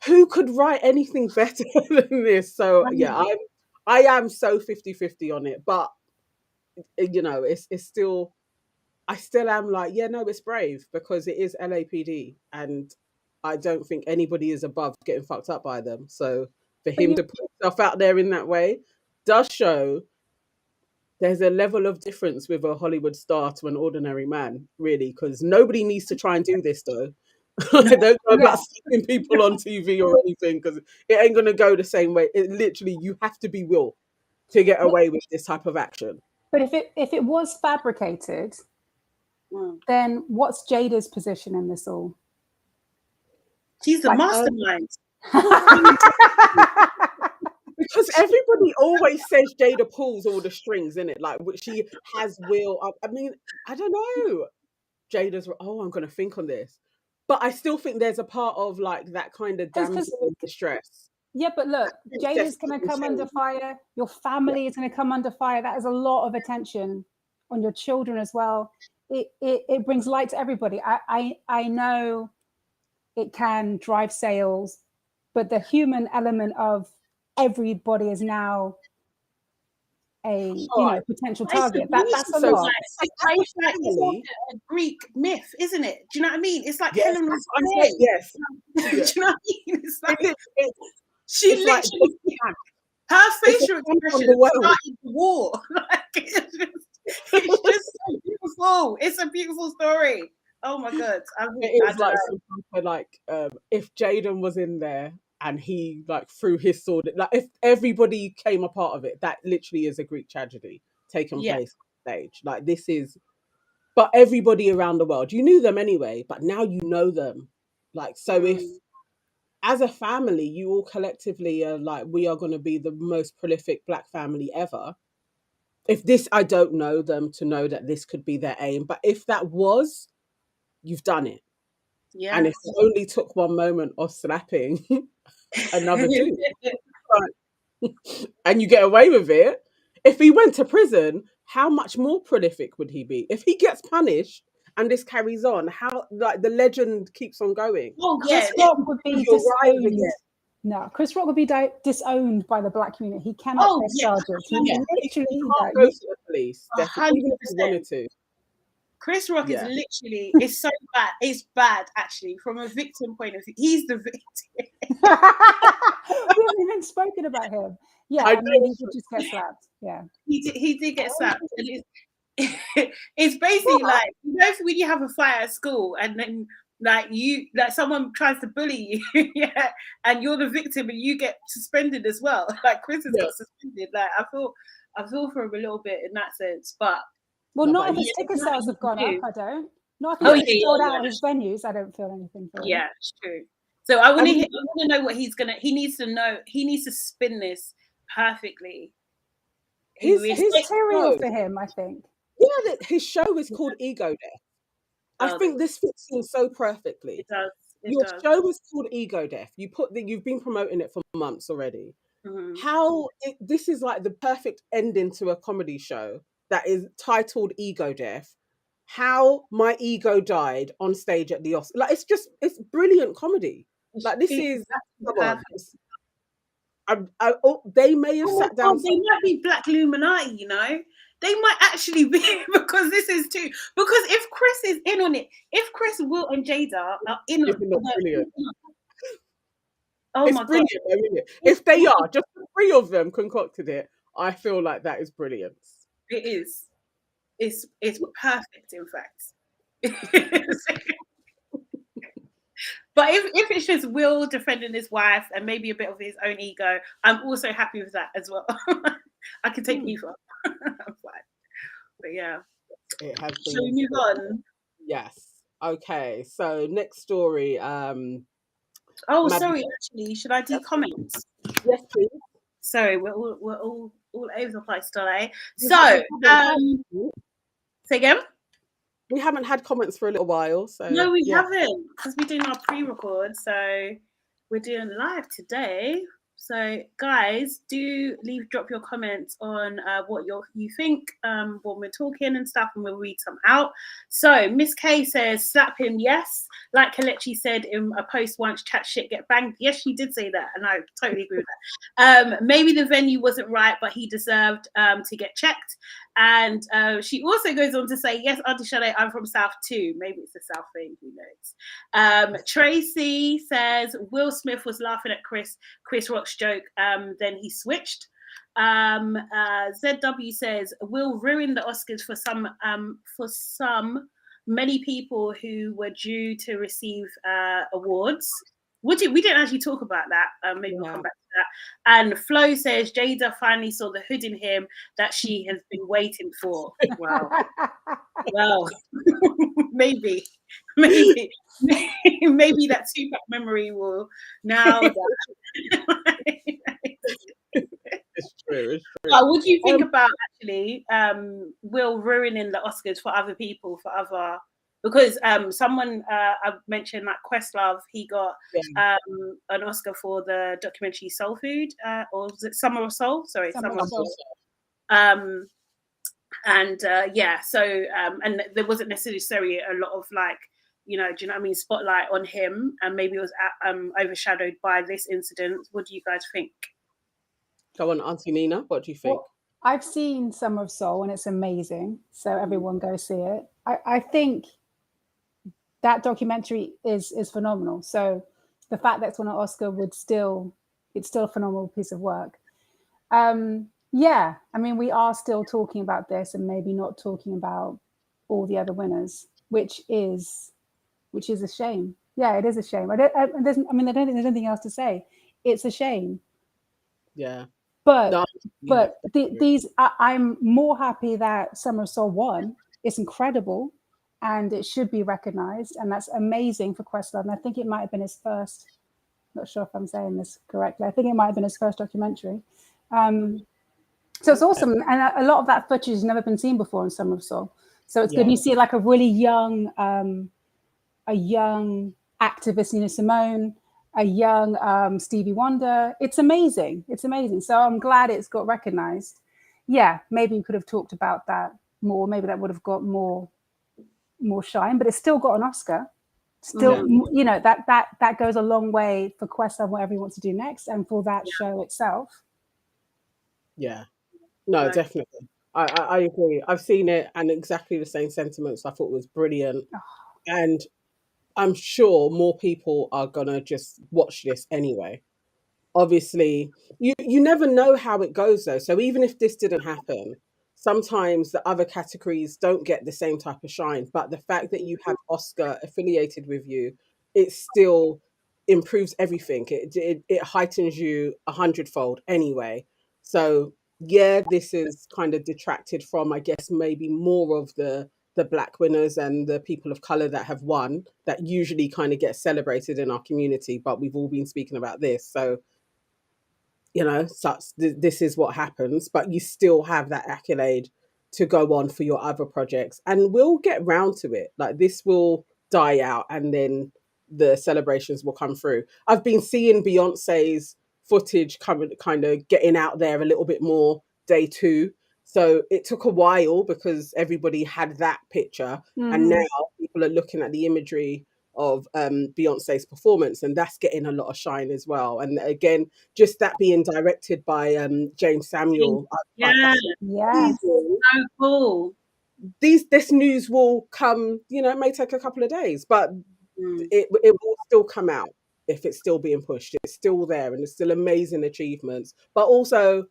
Who could write anything better than this? So yeah, I am so 50-50 on it. But you know, it's still, I still am like, yeah, no, it's brave because it is LAPD, and I don't think anybody is above getting fucked up by them. So for him to put himself out there in that way does show there's a level of difference with a Hollywood star to an ordinary man, really, because nobody needs to try and do this, though. Don't go about slapping people on TV or anything, because it ain't going to go the same way. It literally, you have to be Will to get away with this type of action. But if it was fabricated, then what's Jada's position in this all? She's the mastermind. Because everybody always says Jada pulls all the strings in it, like she has Will. I mean, I don't know. Jada's, I'm going to think on this, but I still think there's a part of like that kind of damsel in distress. Yeah, but look, Jada's going to come under fire. Your family is going to come under fire. That is a lot of attention on your children as well. It brings light to everybody. I know it can drive sales, but the human element of everybody is now a potential target. That's a lot. It's like a Greek myth, isn't it? Do you know what I mean? It's like Helen was yes. Do you know what I mean? It's like she literally her facial expression started the war. Like it's just so beautiful. It's a beautiful story. Oh my god! If Jaden was in there and he like threw his sword, like if everybody came a part of it, that literally is a Greek tragedy taking place on stage. Like this is, but everybody around the world, you knew them anyway, but now you know them. Like so, if as a family, you all collectively are like, we are going to be the most prolific Black family ever. If this, I don't know them to know that this could be their aim, but if that was, you've done it. Yeah. And if it only took one moment of slapping another dude, and you get away with it, if he went to prison, how much more prolific would he be? If he gets punished and this carries on, how like the legend keeps on going. Oh yeah, Scott would be No, Chris Rock would be disowned by the black community. He cannot press charges. He literally can't go to the police. 100%. Even if he wanted to. Chris Rock is literally, it's so bad. It's bad, actually, from a victim point of view. He's the victim. We haven't even spoken about him. Yeah, I mean, he did just get slapped. Yeah. He did get slapped. And it's basically like, you know, when you have a fight at school and then like someone tries to bully you, yeah, and you're the victim and you get suspended as well. Like Chris has got suspended. Like I feel for him a little bit in that sense, but not if his ticket sales have gone up. I don't. Not if he's sold out his venues. I don't feel anything for him. Yeah, it's true. So I want to know what he's gonna. He needs to know. He needs to spin this perfectly. His material for him, I think. Yeah, his show is called Ego Death. I think this fits in so perfectly. It does. Your show is called Ego Death. You've been promoting it for months already. Mm-hmm. This is like the perfect ending to a comedy show that is titled Ego Death. How my ego died on stage at the Oscars. Like it's brilliant comedy. Like this is. They may have sat down. They might be Black Illuminati, you know. They might actually be, because this is too. Because if Chris is in on it, if Chris, Will, and Jada are in on it, it's brilliant. God. If they are, just the three of them concocted it, I feel like that is brilliant. It is. It's perfect, in fact. But if it's just Will defending his wife and maybe a bit of his own ego, I'm also happy with that as well. I can take either. I'm fine. But yeah. It has been. Shall we move on? Yes. Okay. So next story. Sorry, actually, should I do comments? Yes, please. Sorry, we're all over the place today. So say again? We haven't had comments for a little while. So no, we haven't, because we're doing our pre-record. So we're doing live today. So guys, drop your comments on what you think when we're talking and stuff, and we'll read some out. So Miss K says, slap him, yes. Like Kelechi said in a post once, chat shit, get banged. Yes, she did say that, and I totally agree with that. Maybe the venue wasn't right, but he deserved to get checked. And she also goes on to say, yes, Auntie Sade, I'm from South too. Maybe it's a South thing, who knows. Tracy says, Will Smith was laughing at Chris Rock's joke, then he switched. ZW says, Will ruin the Oscars for many people who were due to receive awards. We didn't actually talk about that. Maybe we'll come back to that. And Flo says, Jada finally saw the hood in him that she has been waiting for. Wow. Well, maybe that Tupac memory will now. It's true. What do you think about actually Will ruining the Oscars for other people, because someone I mentioned, like Questlove, he got an Oscar for the documentary Soul Food, or was it Summer of Soul? Sorry, Summer of Soul. And there wasn't necessarily a lot of like, do you know what I mean, spotlight on him, and maybe it was overshadowed by this incident. What do you guys think? Go on, Auntie Nina, what do you think? Well, I've seen Summer of Soul and it's amazing, so everyone go see it. I think that documentary is phenomenal. So the fact that it's won an Oscar it's still a phenomenal piece of work. Yeah, I mean, we are still talking about this and maybe not talking about all the other winners, which is a shame. Yeah, it is a shame. I don't think there's anything else to say. It's a shame. Yeah. But I'm more happy that Summer of Soul won. It's incredible, and it should be recognized, and that's amazing for Questlove. And I think it might have been his first. Not sure if I'm saying this correctly. I think it might have been his first documentary. So it's awesome, and a lot of that footage has never been seen before in Summer of Soul. So it's good. You see like a really young activist, Nina Simone, a young Stevie Wonder. It's amazing. So I'm glad it's got recognized. Yeah, maybe you could have talked about that more. Maybe that would have got more shine, but it's still got an Oscar. Still, you know, that goes a long way for Questlove, whatever he wants to do next, and for that show itself. Yeah, no, definitely. I agree. I've seen it and exactly the same sentiments. I thought it was brilliant. And I'm sure more people are gonna just watch this anyway. Obviously, you never know how it goes though. So even if this didn't happen, sometimes the other categories don't get the same type of shine. But the fact that you have Oscar affiliated with you, it still improves everything. It heightens you 100-fold anyway. So yeah, this is kind of detracted from, I guess, maybe more of the black winners and the people of color that have won, that usually kind of get celebrated in our community. But we've all been speaking about this, so you know, this is what happens, but you still have that accolade to go on for your other projects, and we'll get round to it. Like, this will die out and then the celebrations will come through. I've been seeing Beyonce's footage coming, kind of getting out there a little bit more day two. So it took a while because everybody had that picture, and now people are looking at the imagery of Beyonce's performance, and that's getting a lot of shine as well. And again, just that being directed by James Samuel, Yeah, so cool. This news will come. You know, it may take a couple of days, but it will still come out if it's still being pushed. It's still there, and it's still amazing achievements. But also,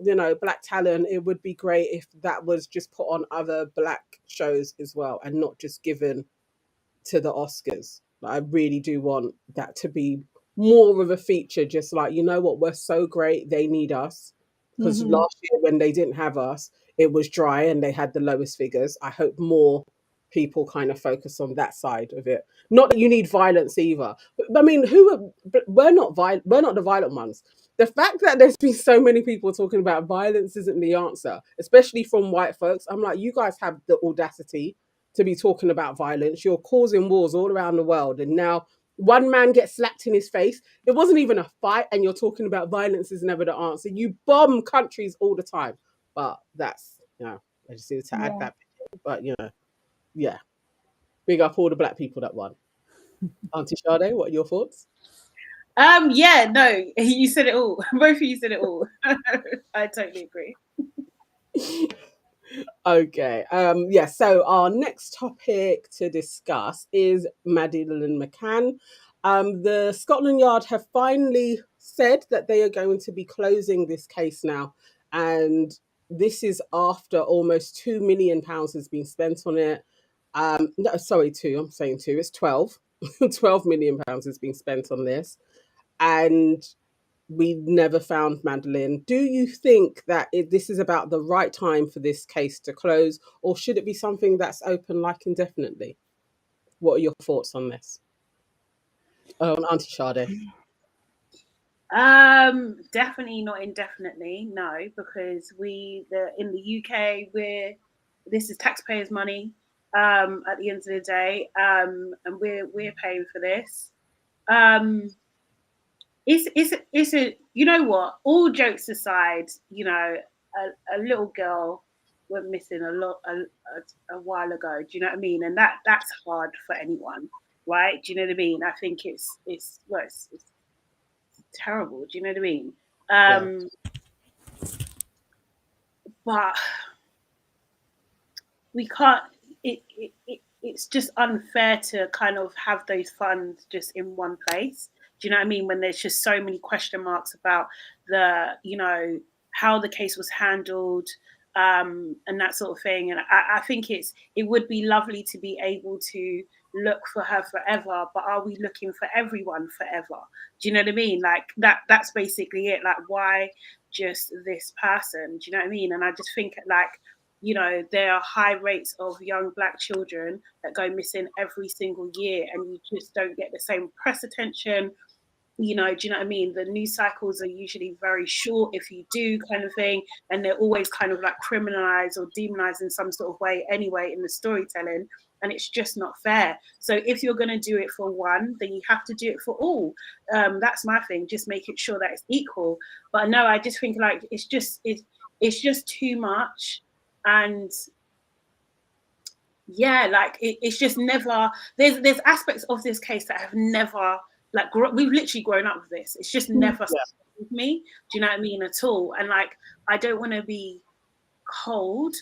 you know, black talent. It would be great if that was just put on other black shows as well, and not just given to the Oscars. I really do want that to be more of a feature, just like, you know what, we're so great, they need us. Because last year when they didn't have us, it was dry and they had the lowest figures. I hope more people kind of focus on that side of it. Not that you need violence either. But, I mean, we're not we're not the violent ones. The fact that there's been so many people talking about violence isn't the answer, especially from white folks. I'm like, you guys have the audacity to be talking about violence. You're causing wars all around the world. And now one man gets slapped in his face. It wasn't even a fight. And you're talking about violence is never the answer. You bomb countries all the time. But that's, you know, I just needed to add that. But, you know, yeah. Big up all the black people that won. Auntie Sade, what are your thoughts? Yeah, no, you said it all. Both of you said it all. I totally agree. Okay. Yeah, so our next topic to discuss is Madeliene McCann. The Scotland Yard have finally said that they are going to be closing this case now. And this is after almost £2 million has been spent on it. No, sorry, I'm saying two. It's 12. £12 million has been spent on this. And we never found Madeleine. Do you think that this is about the right time for this case to close, or should it be something that's open like indefinitely? What are your thoughts on this? Auntie Sade. Definitely not indefinitely, no, because in the UK this is taxpayers' money at the end of the day, and we're paying for this. It's a, you know what, all jokes aside, you know, a little girl went missing a while ago, do you know what I mean? And that's hard for anyone, right? Do you know what I mean? I think it's terrible, do you know what I mean? But we can't, it's just unfair to kind of have those funds just in one place. Do you know what I mean? When there's just so many question marks about you know, how the case was handled, and that sort of thing. And I think it would be lovely to be able to look for her forever, but are we looking for everyone forever? Do you know what I mean? Like that's basically it. Like, why just this person? Do you know what I mean? And I just think, like, you know, there are high rates of young black children that go missing every single year, and you just don't get the same press attention. You know, do you know what I mean? The news cycles are usually very short, if you do, kind of thing, and they're always kind of like criminalized or demonized in some sort of way anyway in the storytelling, and it's just not fair. So if you're going to do it for one, then you have to do it for all. That's my thing. Just make it sure that it's equal. But no, I just think, like, it's just too much. And yeah, like it's just never. There's aspects of this case that have never like we've literally grown up with this. It's just never Yeah. with me. Do you know what I mean at all? And like I don't want to be cold,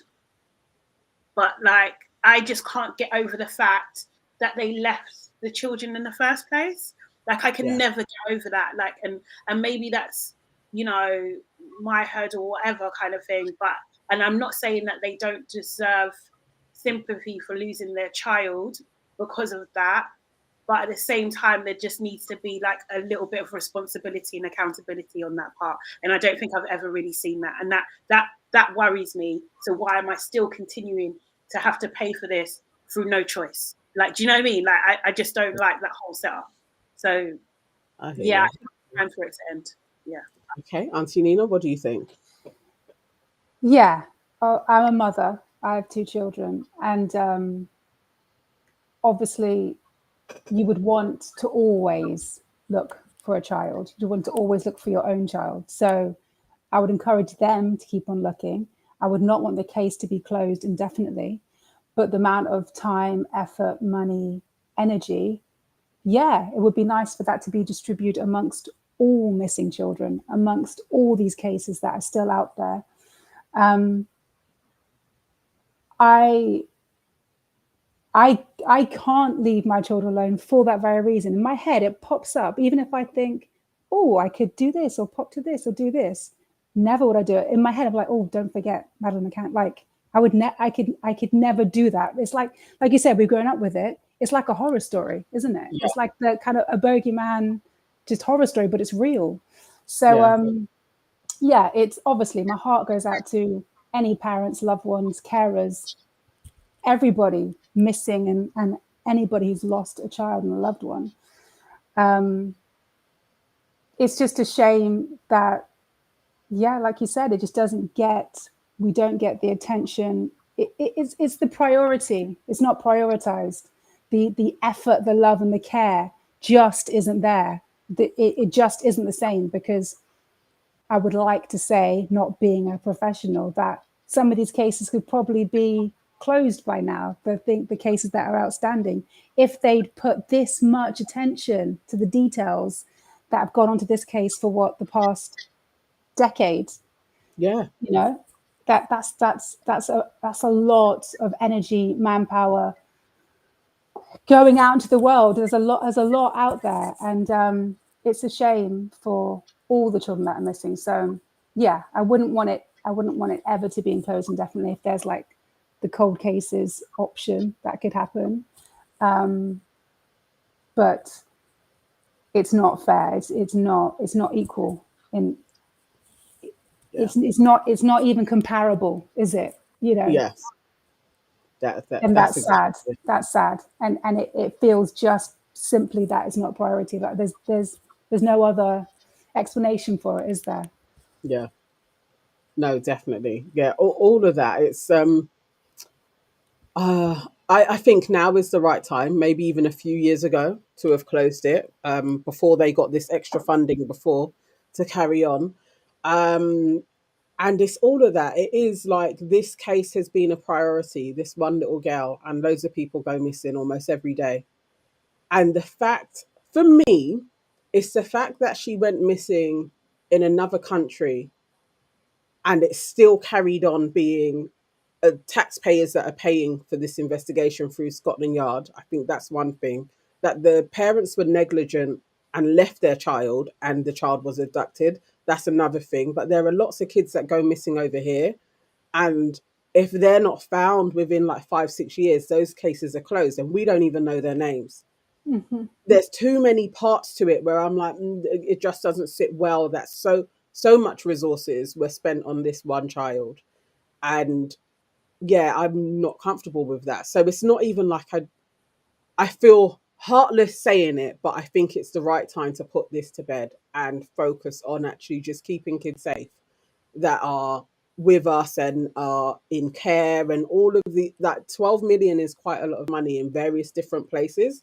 but like I just can't get over the fact that they left the children in the first place. Like I can never get over that. Like and maybe that's, you know, my hurdle or whatever kind of thing. But and I'm not saying that they don't deserve sympathy for losing their child because of that. But at the same time, there just needs to be like a little bit of responsibility and accountability on that part. And I don't think I've ever really seen that. And that worries me. So why am I still continuing to have to pay for this through no choice? Like, do you know what I mean? Like, I just don't like that whole setup. So yeah, I think it's time for it to end. Yeah. Okay, Auntie Nina, what do you think? Yeah, I'm a mother. I have 2 children, and obviously, you would want to always look for a child. You want to always look for your own child. So, I would encourage them to keep on looking. I would not want the case to be closed indefinitely, but the amount of time, effort, money, energy, yeah, it would be nice for that to be distributed amongst all missing children, amongst all these cases that are still out there. I can't leave my children alone for that very reason. In my head, it pops up, even if I think, oh, I could do this or pop to this or do this. Never would I do it. In my head, I'm like, oh, don't forget Madeline McCann. Like I could never do that. It's like you said, we've grown up with it. It's like a horror story, isn't it? Yeah. It's like the kind of a bogeyman, just horror story, but it's real. So yeah, it's obviously my heart goes out to any parents, loved ones, carers, everybody missing and anybody who's lost a child and a loved one. It's just a shame that, yeah, like you said, it just we don't get the attention. It's the priority. It's not prioritized. The effort, the love and the care just isn't there. It just isn't the same, because I would like to say, not being a professional, that some of these cases could probably be closed by now. The cases that are outstanding, if they'd put this much attention to the details that have gone onto this case for the past decade. Yeah, you know, that's a lot of energy, manpower going out into the world. There's a lot out there, and it's a shame for all the children that are missing. So yeah, I wouldn't want it ever to be enclosed indefinitely. If there's like the cold cases option, that could happen, but it's not fair. It's not equal. It's not even comparable, is it? You know. Yes. And that's exactly sad. That's sad, and it feels just simply that it's not priority. Like there's no other explanation for it, is there? Yeah. No, definitely. Yeah, all of that. It's I think now is the right time, maybe even a few years ago, to have closed it, before they got this extra funding before to carry on. And it's all of that. It is like this case has been a priority, this one little girl, and loads of people go missing almost every day. And the fact, for me, it's the fact that she went missing in another country and it's still carried on being taxpayers that are paying for this investigation through Scotland Yard. I think that's one thing. That the parents were negligent and left their child and the child was abducted. That's another thing. But there are lots of kids that go missing over here. And if they're not found within like 5, 6 years, those cases are closed and we don't even know their names. Mm-hmm. There's too many parts to it where I'm like, it just doesn't sit well. That so much resources were spent on this one child. And yeah, I'm not comfortable with that. So it's not even like I feel heartless saying it, but I think it's the right time to put this to bed and focus on actually just keeping kids safe that are with us and are in care, and all of that 12 million is quite a lot of money in various different places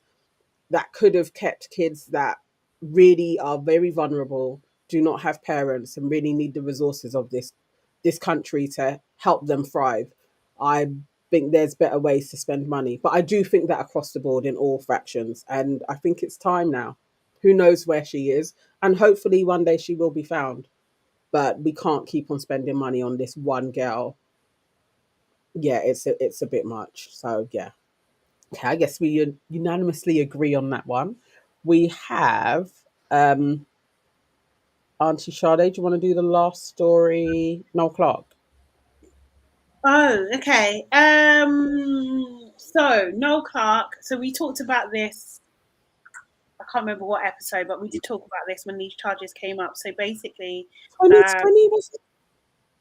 that could have kept kids that really are very vulnerable, do not have parents, and really need the resources of this country to help them thrive. I think there's better ways to spend money. But I do think that across the board in all fractions. And I think it's time now. Who knows where she is? And hopefully one day she will be found. But we can't keep on spending money on this one girl. Yeah, it's a bit much. So yeah. Okay, I guess we unanimously agree on that one. We have Auntie Sade. Do you want to do the last story? Noel Clarke. Oh, okay. So Noel Clarke. So we talked about this. I can't remember what episode, but we did talk about this when these charges came up. So basically, 2020 was it?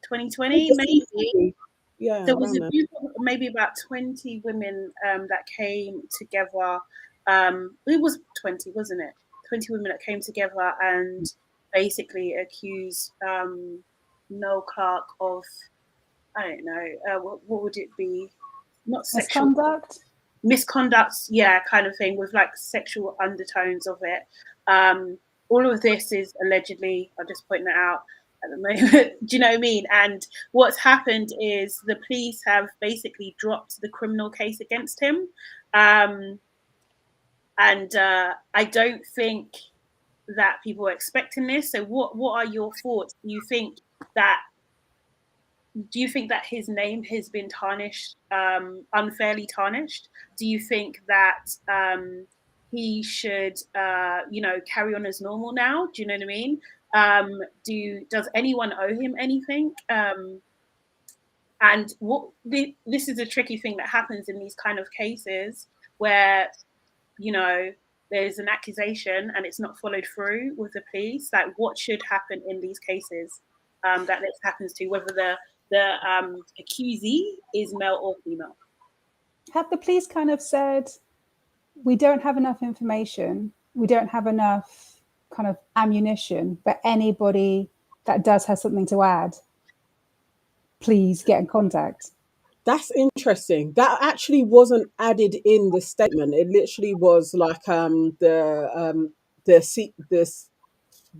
2020 maybe. Yeah, There was around a there. group of maybe about 20 women that came together. It was 20, wasn't it? 20 women that came together and basically accused Noel Clarke of, I don't know, what would it be? Not sexual misconduct, yeah, kind of thing, with like sexual undertones of it. All of this is allegedly, I'll just point that out at the moment. Do you know what I mean? And what's happened is the police have basically dropped the criminal case against him. And I don't think that people are expecting this. So what are your thoughts? Do you think that his name has been tarnished, unfairly tarnished? Do you think that he should, carry on as normal now? Do you know what I mean? Does anyone owe him anything? And this is a tricky thing that happens in these kind of cases where, there's an accusation and it's not followed through with the police. Like, what should happen in these cases that this happens to, whether the accusee is male or female? Have the police kind of said, we don't have enough information, we don't have enough kind of ammunition, but anybody that does have something to add, please get in contact? That's interesting. That actually wasn't added in the statement. It literally was like this,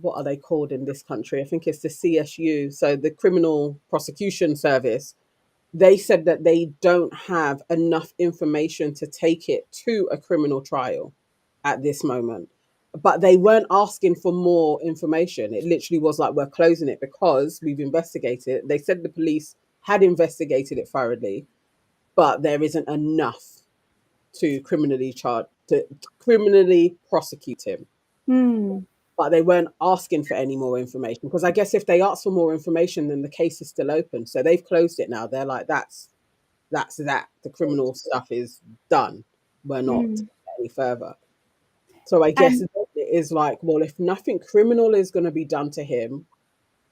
what are they called in this country? I think it's the CSU, so the Criminal Prosecution Service. They said that they don't have enough information to take it to a criminal trial at this moment. But they weren't asking for more information. It literally was like, we're closing it because we've investigated it. They said the police had investigated it thoroughly, but there isn't enough to criminally prosecute him. But they weren't asking for any more information, because I guess if they ask for more information, then the case is still open. So they've closed it now. They're like, that's that. The criminal stuff is done. We're not any further. So I guess it is like, well, if nothing criminal is going to be done to him,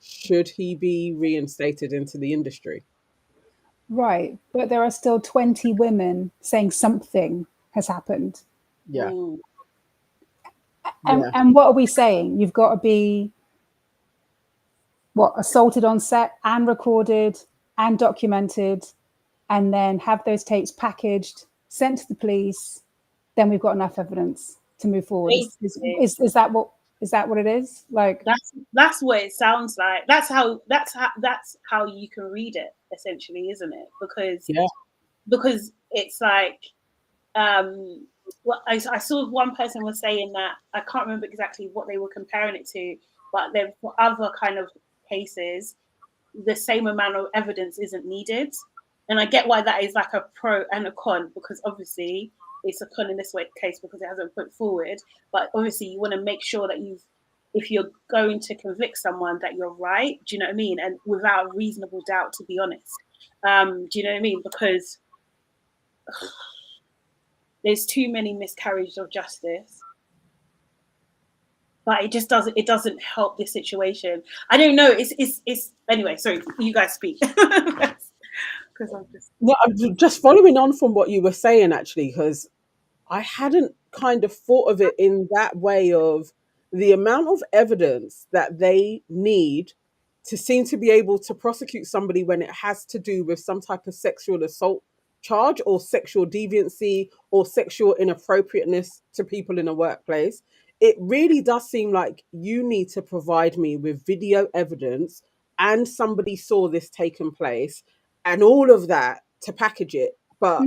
should he be reinstated into the industry? Right, but there are still 20 women saying something has happened. Yeah. And what are we saying? You've got to be assaulted on set and recorded and documented, and then have those tapes packaged, sent to the police. Then we've got enough evidence to move forward. Is that what it is? Like, that's what it sounds like. That's how you can read it, essentially, isn't it? Because it's like, I saw one person was saying that, I can't remember exactly what they were comparing it to, but then for other kind of cases, the same amount of evidence isn't needed. And I get why that is like a pro and a con, because obviously it's a con in this case because it hasn't put forward. But obviously you want to make sure that if you're going to convict someone, that you're right. Do you know what I mean? And without a reasonable doubt, to be honest. Do you know what I mean? Because there's too many miscarriages of justice. But it just doesn't help this situation. I don't know. It's anyway. Sorry, you guys speak. Because I'm just following on from what you were saying, actually, because I hadn't kind of thought of it in that way, of the amount of evidence that they need to seem to be able to prosecute somebody when it has to do with some type of sexual assault charge or sexual deviancy or sexual inappropriateness to people in a workplace. It really does seem like you need to provide me with video evidence and somebody saw this taking place and all of that to package it But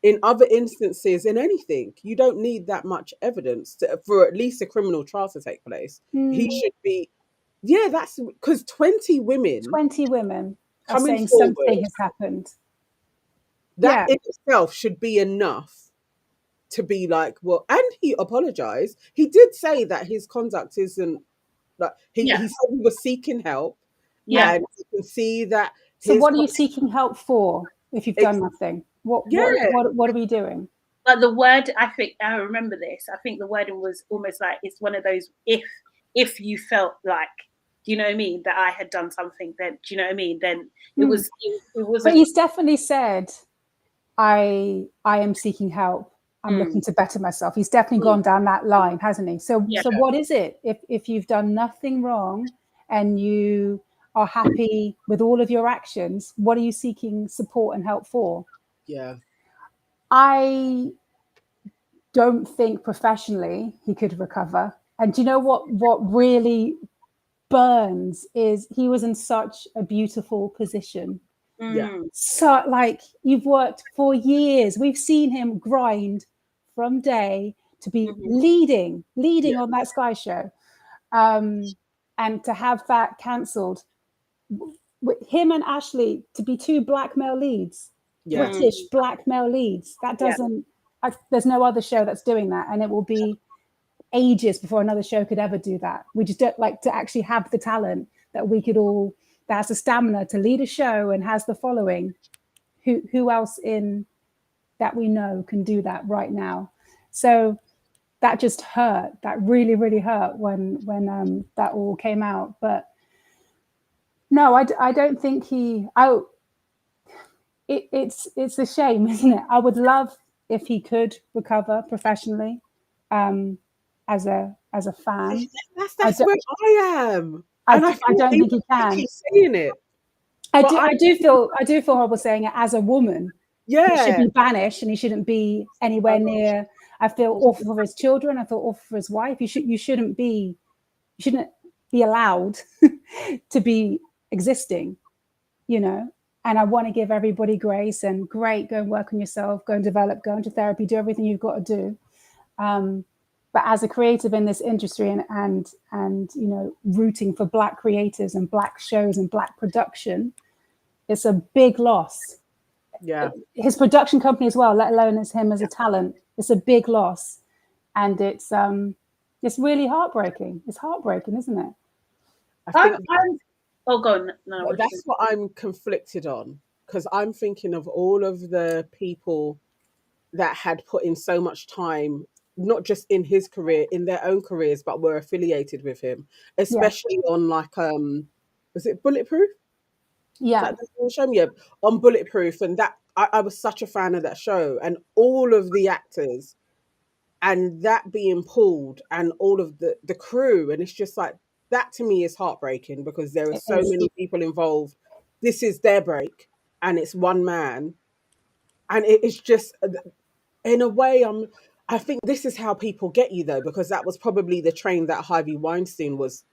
in other instances, in anything, you don't need that much evidence for at least a criminal trial to take place. He should be, that's because 20 women are coming saying forward, something has happened. that in itself should be enough to be like, well, and he apologized. He did say that his conduct isn't like he said he was seeking help. Yeah. And you can see that. So what are you seeking help for if you've done nothing? What are we doing? But the word, I think I remember this. I think the wording was almost like it's one of those if you felt like, do you know what I mean, that I had done something, then do you know what I mean? Then it was. But he's definitely said, I am seeking help. I'm looking to better myself. He's definitely gone down that line, hasn't he? So what is it? If you've done nothing wrong and you are happy with all of your actions, what are you seeking support and help for? Yeah. I don't think professionally he could recover. And do you know what really burns is he was in such a beautiful position. So like, you've worked for years. We've seen him grind from day to be leading on that Sky show. And to have that cancelled, with him and Ashley to be two black male leads, British black male leads. That doesn't, there's no other show that's doing that. And it will be ages before another show could ever do that. We just don't like to actually have the talent that we could all, that has the stamina to lead a show and has the following. Who else in that we know can do that right now? So that just hurt. That really, really hurt when that all came out. But no, I don't think it's a shame, isn't it? I would love if he could recover professionally, as a fan. That's where I am. I don't think he can. Keep saying it. I do feel horrible saying it as a woman. Yeah. He should be banished and he shouldn't be anywhere near. I feel awful for his children. I feel awful for his wife. You shouldn't be allowed to be existing, you know. And I want to give everybody grace and great, go and work on yourself, go and develop, go into therapy, do everything you've got to do. But as a creative in this industry and you know, rooting for Black creators and Black shows and Black production, it's a big loss. Yeah. His production company as well, let alone as him as a talent, it's a big loss. And it's really heartbreaking. It's heartbreaking, isn't it? Oh, go on. No, that's what I'm conflicted on, because I'm thinking of all of the people that had put in so much time, not just in his career, in their own careers, but were affiliated with him, especially on like, was it Bulletproof? Yeah. Yeah, on Bulletproof. And that, I was such a fan of that show, and all of the actors and that being pulled and all of the crew. And it's just like, that to me is heartbreaking, because there are so many people involved. This is their break and it's one man. And it's just, in a way, I think this is how people get you though, because that was probably the train that Harvey Weinstein was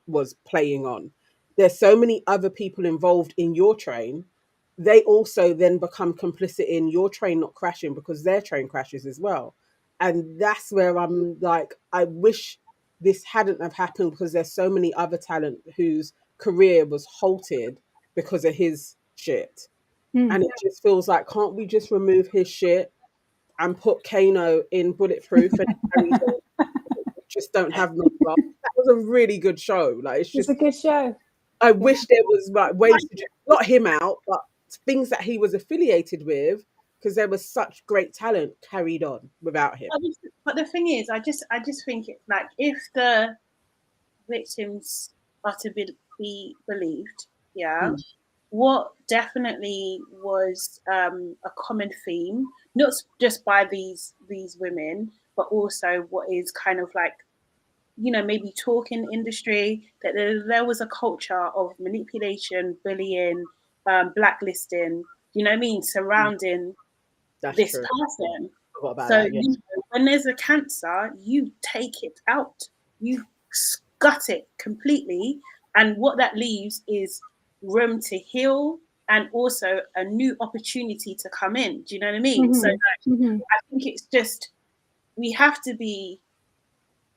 playing on. There's so many other people involved in your train. They also then become complicit in your train not crashing, because their train crashes as well. And that's where I'm like, I wish this hadn't have happened, because there's so many other talent whose career was halted because of his shit. And it just feels like, can't we just remove his shit and put Kano in Bulletproof and just don't have no love? That was a really good show. Like, it's a good show. I wish there was like ways to just not him out, but things that he was affiliated with, because there was such great talent carried on without him. But the thing is, I just think it's like, if the victims are to be believed, what definitely was a common theme, not just by these women, but also what is kind of like, you know, maybe talk in industry, that there was a culture of manipulation, bullying, blacklisting, you know what I mean, surrounding this person. So you know, when there's a cancer, you take it out, you gut it completely, and what that leaves is room to heal, and also a new opportunity to come in. Do you know what I mean? So like, I think it's just, we have to be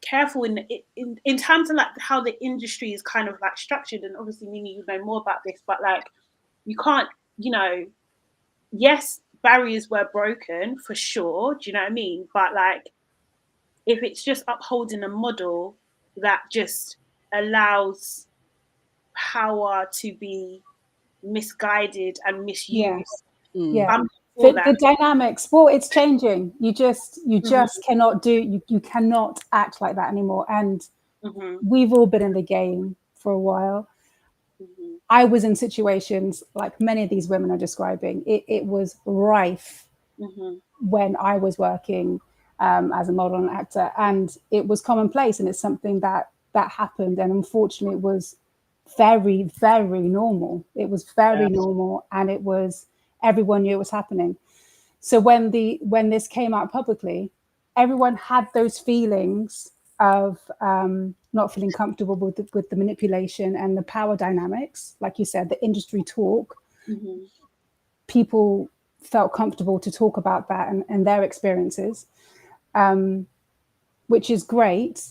careful in terms of like how the industry is kind of like structured. And obviously, Nina, you know more about this, but like, you can't, you know, yes, barriers were broken for sure. Do you know what I mean? But like, if it's just upholding a model that just allows power to be misguided and misused, I'm for that. The dynamics, well, it's changing. You just cannot do, you cannot act like that anymore. And we've all been in the game for a while. I was in situations like many of these women are describing. It was rife when I was working as a model and actor, and it was commonplace, and it's something that happened, and unfortunately it was very, very normal. It was very normal, and it was, everyone knew it was happening. So when this came out publicly, everyone had those feelings of not feeling comfortable with the manipulation and the power dynamics. Like you said, the industry talk, people felt comfortable to talk about that and their experiences, which is great,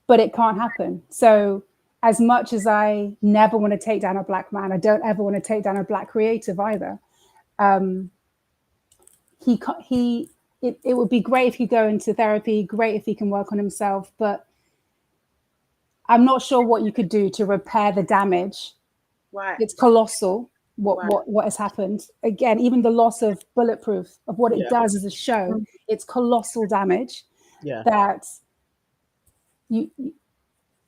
but it can't happen. So as much as I never want to take down a Black man, I don't ever want to take down a Black creative either. It would be great if he go into therapy, great if he can work on himself, but I'm not sure what you could do to repair the damage. Right. It's colossal what has happened. Again, even the loss of Bulletproof, of what it does as a show, it's colossal damage. That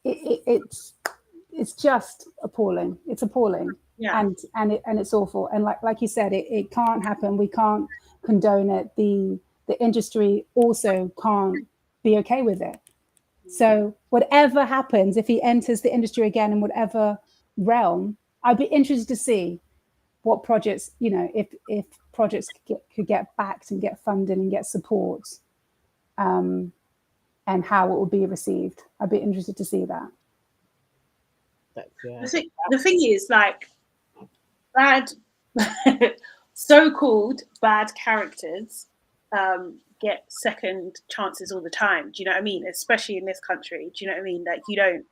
it's just appalling. It's appalling. And it's awful. And like you said, it can't happen. We can't condone it. The industry also can't be okay with it. So whatever happens, if he enters the industry again in whatever realm, I'd be interested to see what projects, you know, if projects could get backed and get funded and get support, and how it will be received. I'd be interested to see that. The thing is, like, bad, so-called bad characters get second chances all the time. Do you know what I mean? Especially in this country. Do you know what I mean? Like, you don't,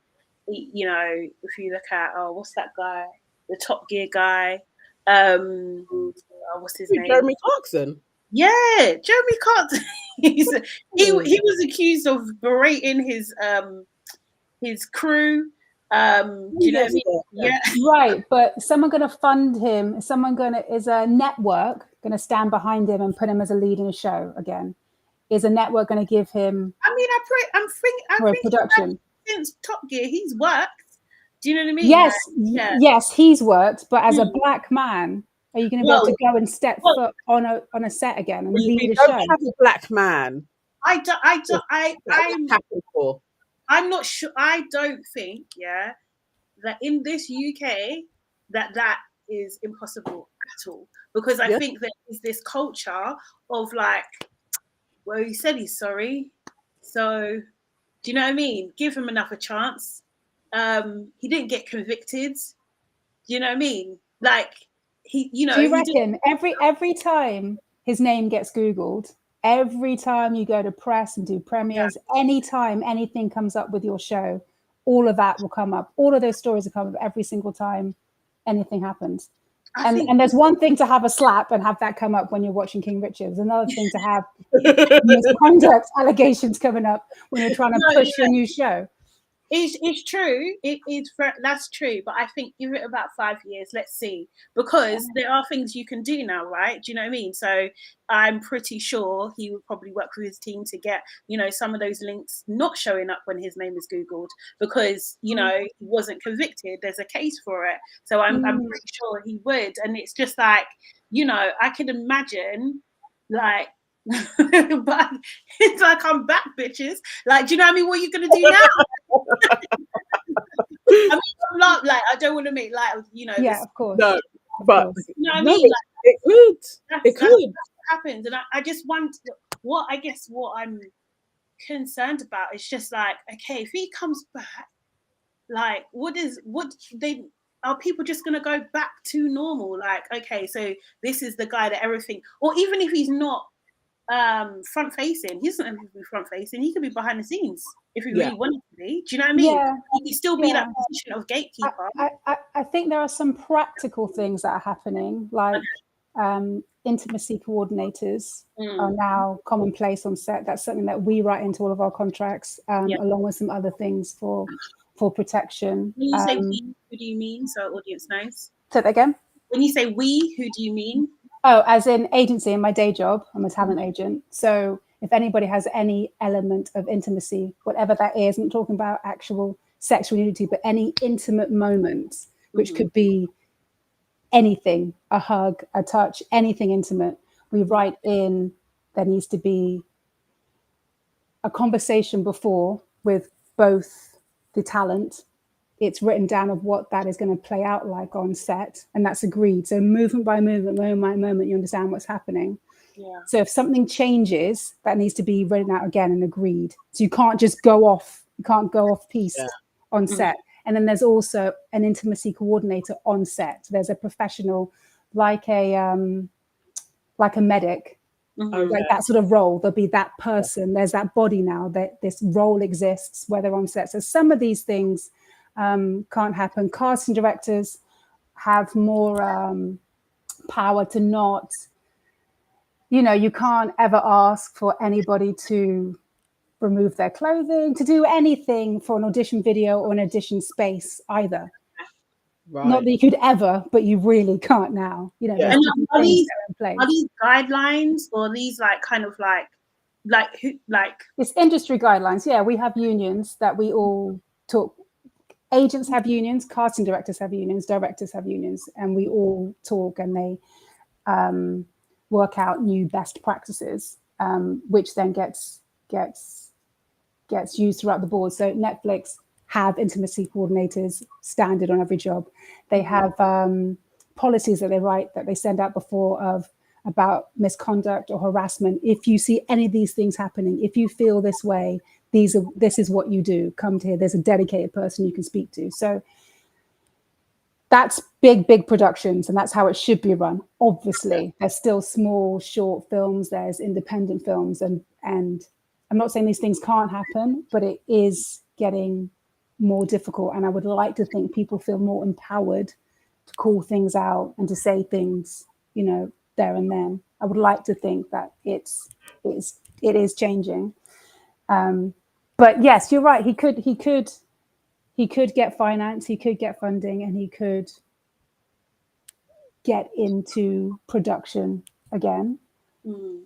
you know, if you look at, what's that guy? The Top Gear guy. What's his name? Jeremy Clarkson. Yeah, Jeremy Clarkson. he was accused of berating his crew. Do you know what I mean? Yeah. Right, but someone going to fund him? Is a network going to stand behind him and put him as a lead in a show again? Is a network going to give him? I mean, I'm thinking production since Top Gear, he's worked. Do you know what I mean? Yes, yes, he's worked. But as a Black man, are you going to be able to go and step foot on a set again and lead a show? Don't have a Black man. I'm not sure. I don't think, that in this UK that is impossible at all. Because I think there is this culture of like, well, he said he's sorry, so do you know what I mean? Give him another chance. He didn't get convicted. Do you know what I mean? Like, he, you know. Do you reckon every time his name gets Googled, every time you go to press and do premieres, anytime anything comes up with your show, all of that will come up. All of those stories will come up every single time anything happens. And there's one thing to have a slap and have that come up when you're watching King Richard. There's another thing to have misconduct allegations coming up when you're trying to push your new show. It's true. That's true. But I think give it about 5 years. Let's see, because there are things you can do now, right? Do you know what I mean? So I'm pretty sure he would probably work with his team to get, you know, some of those links not showing up when his name is Googled because, you know, he wasn't convicted. There's a case for it. So I'm pretty sure he would. And it's just like, you know, I can imagine like. But it's like, I'm back, bitches. Like, do you know what I mean? What are you gonna do now? I mean, I'm not like, I don't want to make like, you know. Yeah, of course. No, but you know what I mean? Like, it could. That's what happens, and I just want what I'm concerned about is just like, okay, if he comes back, like, what they are people just going to go back to normal? Like, okay, so this is the guy that everything, or even if he's not front facing, he doesn't have to be front facing. He could be behind the scenes if he really wanted to be. Do you know what I mean? Yeah. He could still be that position of gatekeeper. I think there are some practical things that are happening, like intimacy coordinators are now commonplace on set. That's something that we write into all of our contracts, along with some other things for protection. When you say we, who do you mean? So our audience knows. Say that again. When you say we, who do you mean? Oh, as in agency. In my day job, I'm a talent agent. So if anybody has any element of intimacy, whatever that is, I'm not talking about actual sexual nudity, but any intimate moments, which could be anything, a hug, a touch, anything intimate, we write in there needs to be a conversation before with both the talent. It's written down of what that is going to play out like on set, and that's agreed. So movement by movement, moment by moment, you understand what's happening. Yeah. So if something changes, that needs to be written out again and agreed. So you can't just go off. You can't go off piste on set. And then there's also an intimacy coordinator on set. There's a professional, like a medic, like that sort of role. There'll be that person. There's that body now. That this role exists, whether on set. So some of these things can't happen. Casting directors have more power to not, you can't ever ask for anybody to remove their clothing, to do anything for an audition video or an audition space either. Right. Not that you could ever, but you really can't now. And are these guidelines, or these kind of it's industry guidelines. Yeah, we have unions that we all talk. Agents have unions, casting directors have unions, directors have unions, and we all talk, and they work out new best practices, which then gets used throughout the board. So Netflix have intimacy coordinators standard on every job. They have policies that they write, that they send out before about misconduct or harassment. If you see any of these things happening, if you feel this way, this is what you do. Come to here. There's a dedicated person you can speak to. So that's big productions, and that's how it should be run. Obviously, there's still small, short films. There's independent films, and I'm not saying these things can't happen, but it is getting more difficult. And I would like to think people feel more empowered to call things out and to say things, there and then. I would like to think that it is changing. But yes, you're right. He could get finance, he could get funding, and he could get into production again.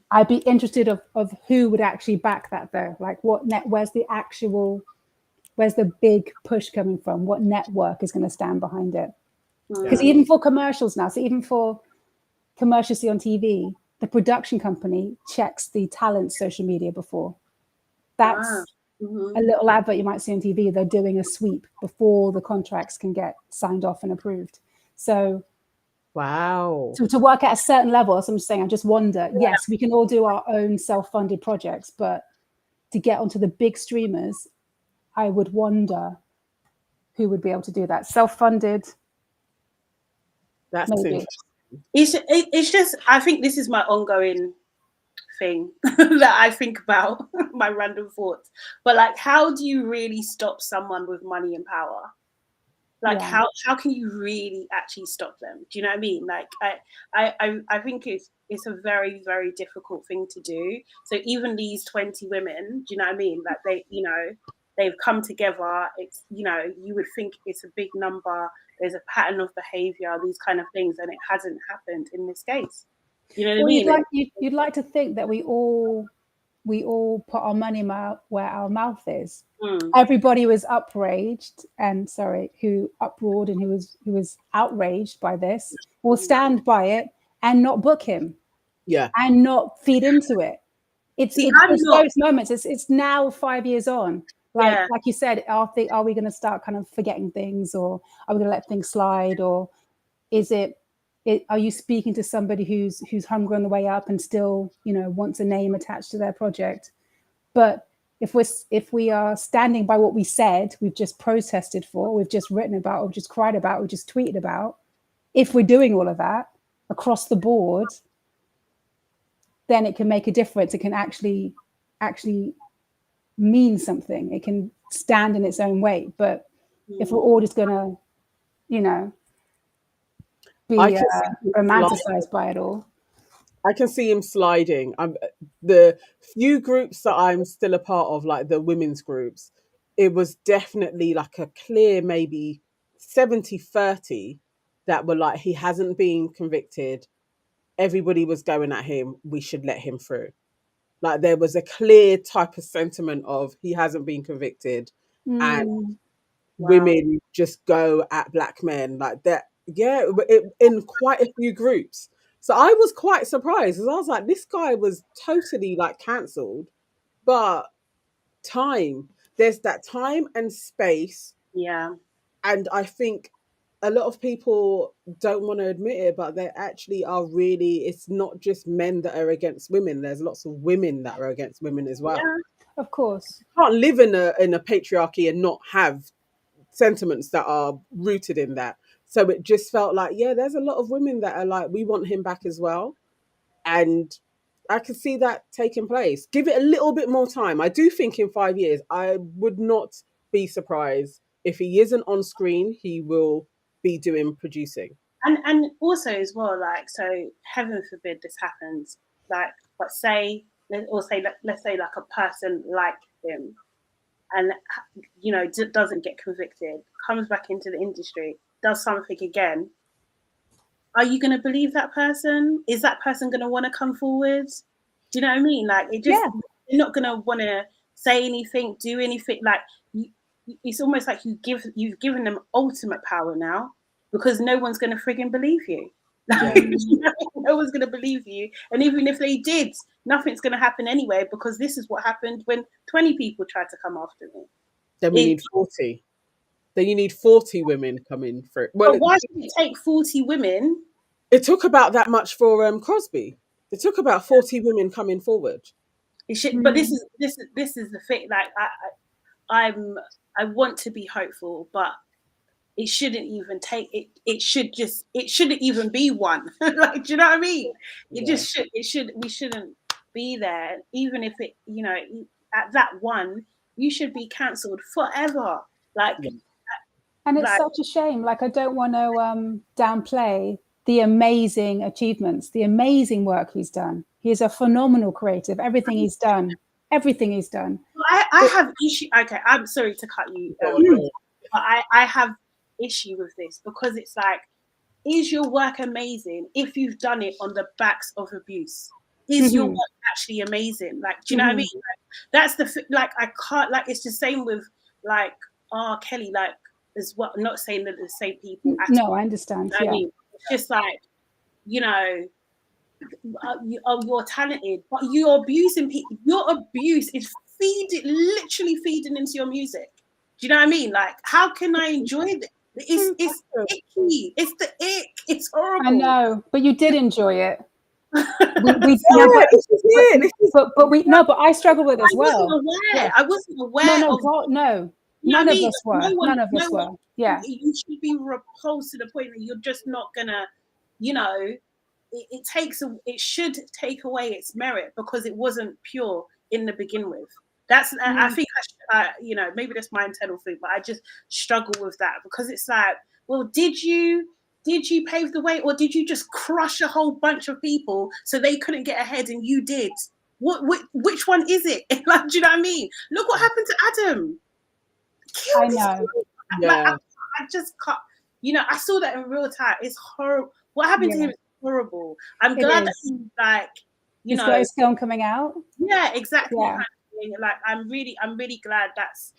I'd be interested of who would actually back that though. Like where's the big push coming from? What network is going to stand behind it? Because even for commercials now, so even for commercials on TV, the production company checks the talent's social media before. That's a little advert you might see on TV. They're doing a sweep before the contracts can get signed off and approved. So wow. So to work at a certain level, as I'm just saying, I just wonder, yes, we can all do our own self-funded projects, but to get onto the big streamers, I would wonder who would be able to do that. Self-funded. That's maybe. It's just, I think this is my ongoing thing that I think about, my random thoughts. But how do you really stop someone with money and power? How can you really actually stop them? Do you know what I mean? I think it's a very, very difficult thing to do. So even these 20 women, do you know what I mean? They've come together. It's, you would think it's a big number. There's a pattern of behavior, these kind of things, and it hasn't happened in this case. You know what I mean? You'd like to think that we all put our money where our mouth is. Everybody was outraged and who uproared and who was outraged by this will stand by it and not book him. Yeah. And not feed into it. It's those moments. It's now 5 years on. Like you said, are we going to start kind of forgetting things, or are we going to let things slide, or are you speaking to somebody who's hungry on the way up and still, wants a name attached to their project? But if we are standing by what we said, we've just protested for, we've just written about, we've just cried about, we've just tweeted about, if we're doing all of that across the board, then it can make a difference. It can actually mean something. It can stand in its own weight. But if we're all just gonna, you know, be romanticized by it all. I can see him sliding. The few groups that I'm still a part of, like the women's groups, it was definitely like a clear maybe 70-30 that were like, he hasn't been convicted. Everybody was going at him. We should let him through. Like there was a clear type of sentiment of he hasn't been convicted and women just go at black men like that. Yeah, in quite a few groups. So I was quite surprised because I was like, this guy was totally like cancelled. But there's that time and space. Yeah. And I think a lot of people don't want to admit it, but they actually are really, it's not just men that are against women. There's lots of women that are against women as well. Yeah, of course. You can't live in a patriarchy and not have sentiments that are rooted in that. So it just felt like, yeah, there's a lot of women that are like, we want him back as well. And I could see that taking place. Give it a little bit more time. I do think in 5 years, I would not be surprised if he isn't on screen, he will be doing producing. And also as well, like, so heaven forbid this happens, like, but let's say like a person like him and, you know, doesn't get convicted, comes back into the industry, does something again. Are you going to believe that person? Is that person going to want to come forward? Do you know what I mean? Like, you're not going to want to say anything, do anything. Like, it's almost like you've given them ultimate power now because no one's going to frigging believe you. No one's going to believe you. And even if they did, nothing's going to happen anyway because this is what happened when 20 people tried to come after me. Then we need 40. Then you need 40 women coming through. Well, but why should it take 40 women? It took about that much for Crosby. It took about 40 women coming forward. It should, but this is the thing. Like I want to be hopeful, but it shouldn't even take it. It shouldn't even be one. Like, do you know what I mean? We shouldn't be there. Even if it, you know, at that one, you should be cancelled forever. Like, and it's such a shame. Like, I don't want to downplay the amazing achievements, the amazing work he's done. He is a phenomenal creative. Everything he's done. I have issue. Okay, I'm sorry to cut you, but I have issue with this because it's like, is your work amazing if you've done it on the backs of abuse? Is your work actually amazing? Like, do you know what I mean? Like, that's like, I can't, like, it's the same with like R. Kelly, like, as well. I'm not saying that the same people. No, I understand. You know what I mean? It's just like, you know, you're talented, but you're abusing people. Your abuse is literally feeding into your music. Do you know what I mean? Like, how can I enjoy this? It's icky. It's the ick. It's horrible. I know, but you did enjoy it. But I struggle with it as well. I wasn't aware. No. None of us were. Yeah. You should be repulsed to the point that you're just not gonna, you know, it should take away its merit because it wasn't pure in the begin with. That's I think you know, maybe that's my internal thing, but I just struggle with that because it's like, well, did you pave the way, or did you just crush a whole bunch of people so they couldn't get ahead and you did? Which one is it? Like, do you know what I mean? Look what happened to Adam. I know. Like, I just can't. You know, I saw that in real time. It's horrible. What happened to him is horrible. I'm glad that he's like, you know, got his film coming out. Yeah, exactly. Yeah. Like, I'm really glad that's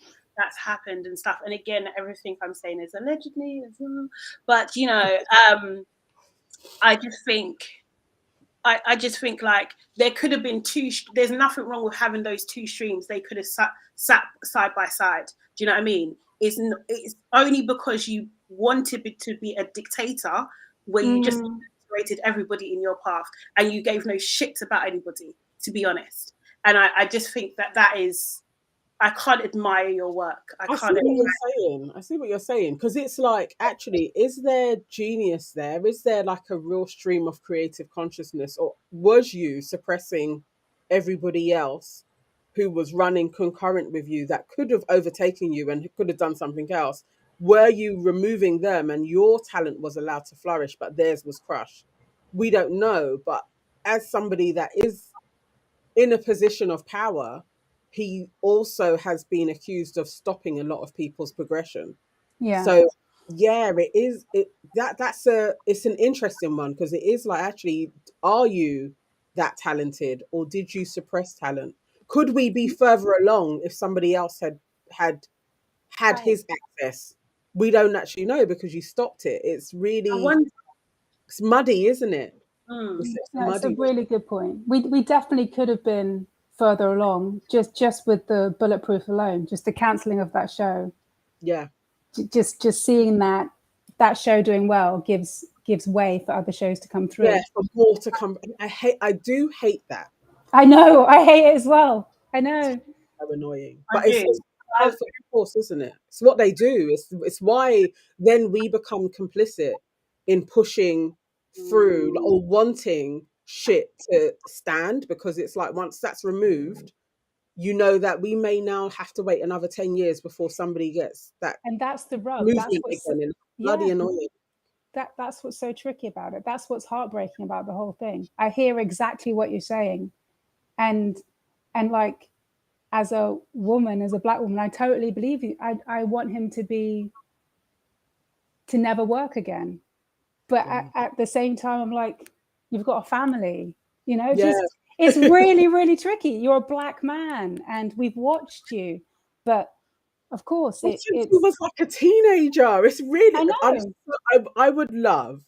happened and stuff. And again, everything I'm saying is allegedly as well. But you know, I just think like there could have been there's nothing wrong with having those two streams. They could have sat side by side. Do you know what I mean? It's only because you wanted to be a dictator where you just separated everybody in your path and you gave no shit about anybody, to be honest. And I just think that is I can't admire your work. I I see can't. what you're saying. I see what you're saying. Because it's like, actually, is there genius there? Is there like a real stream of creative consciousness? Or was you suppressing everybody else who was running concurrent with you that could have overtaken you and could have done something else? Were you removing them and your talent was allowed to flourish, but theirs was crushed? We don't know. But as somebody that is in a position of power, he also has been accused of stopping a lot of people's progression. Yeah. So yeah, it is it's an interesting one because it is like, actually, are you that talented or did you suppress talent? Could we be further along if somebody else had had Right. his access? We don't actually know because you stopped it. I wonder. It's muddy, isn't it? Mm. It's That's a muddy. really good point. We definitely could have been further along just with the Bulletproof alone, just the cancelling of that show. Yeah. Just seeing that show doing well gives way for other shows to come through. Yeah, for more to come. I do hate that. I know. I hate it as well. I know. So annoying. I But it's do. powerful force, isn't it? It's what they do. It's why then we become complicit in pushing through or wanting shit to stand, because it's like once that's removed, you know that we may now have to wait another 10 years before somebody gets that And that's the rub. That's movement what's again. And it's bloody annoying. that's what's so tricky about it. That's what's heartbreaking about the whole thing. I hear exactly what you're saying, and like, as a woman, as a Black woman, I totally believe you. I want him to never work again, but at the same time, I'm like, you've got a family, you know. Yeah. Just it's really, really tricky. You're a Black man, and we've watched you, but of course, Since it's. he was like a teenager. It's really. I know. I would love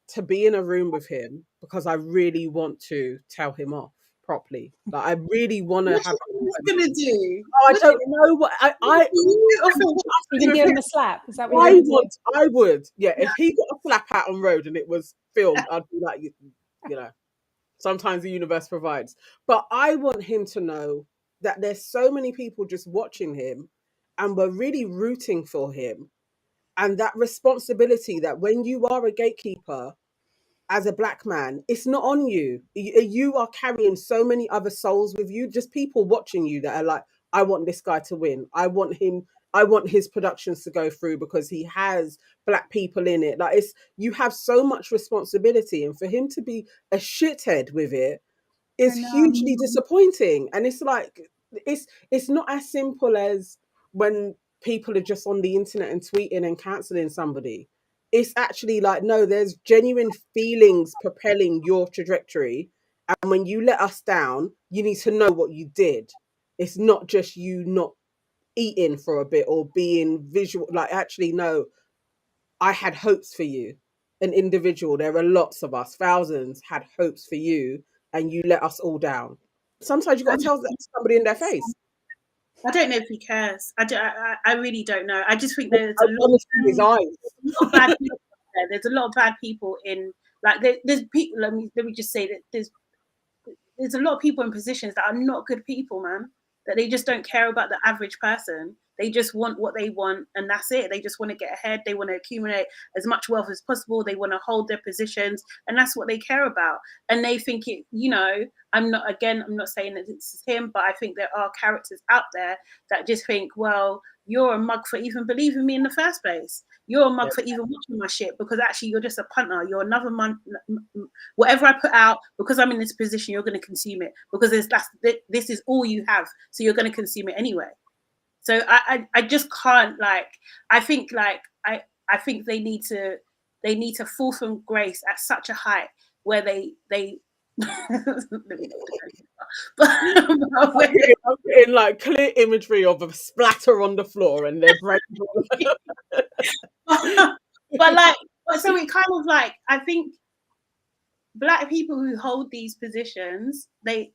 to be in a room with him because I really want to tell him off properly. Like, I really want to What have. are you gonna do? Oh, I don't know what I. You can give him a slap. Is that what you're going to do? I would. Yeah, if he got a slap out on road and it was filmed, I'd be like, you know, sometimes the universe provides. But I want him to know that there's so many people just watching him and we're really rooting for him. And that responsibility that when you are a gatekeeper as a Black man, it's not on you. You are carrying so many other souls with you, just people watching you that are like, I want this guy to win. I want his productions to go through because he has Black people in it. Like, you have so much responsibility, and for him to be a shithead with it is hugely disappointing. And it's like, it's not as simple as when people are just on the internet and tweeting and canceling somebody. It's actually like, no, there's genuine feelings propelling your trajectory. And when you let us down, you need to know what you did. It's not just you not eating for a bit or being visual. Like, actually, no, I had hopes for you. An individual, there are lots of us, thousands had hopes for you, and you let us all down. Sometimes you've got to tell somebody in their face. I don't know if he cares. I really don't know. I just think there's a lot his eyes. of bad people there. There's a lot of bad people in, like, there's people. Let me just say that there's a lot of people in positions that are not good people, man. That they just don't care about the average person. They just want what they want, and that's it. They just want to get ahead. They want to accumulate as much wealth as possible. They want to hold their positions, and that's what they care about. And they think it, you know, I'm not saying that it's him, but I think there are characters out there that just think, well, you're a mug for even believing me in the first place. You're a mug for even watching my shit, because actually you're just a punter. You're another whatever I put out, because I'm in this position, you're going to consume it, because this is all you have. So you're going to consume it anyway. So I just can't, like, I think they need to fall from grace at such a height where they I'm getting like clear imagery of a splatter on the floor and their brain. So it kind of, like, I think Black people who hold these positions, they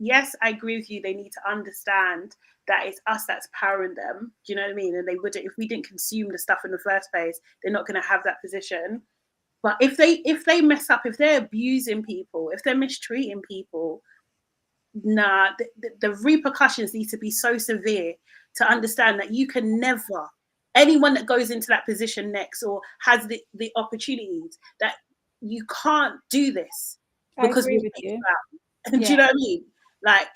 yes, I agree with you. They need to understand that it's us that's powering them. Do you know what I mean? And they wouldn't, if we didn't consume the stuff in the first place, they're not going to have that position. But if they mess up, if they're abusing people, if they're mistreating people, nah, the repercussions need to be so severe to understand that you can never, anyone that goes into that position next or has the opportunities, that you can't do this I because agree we with you. do you know what I mean? Like,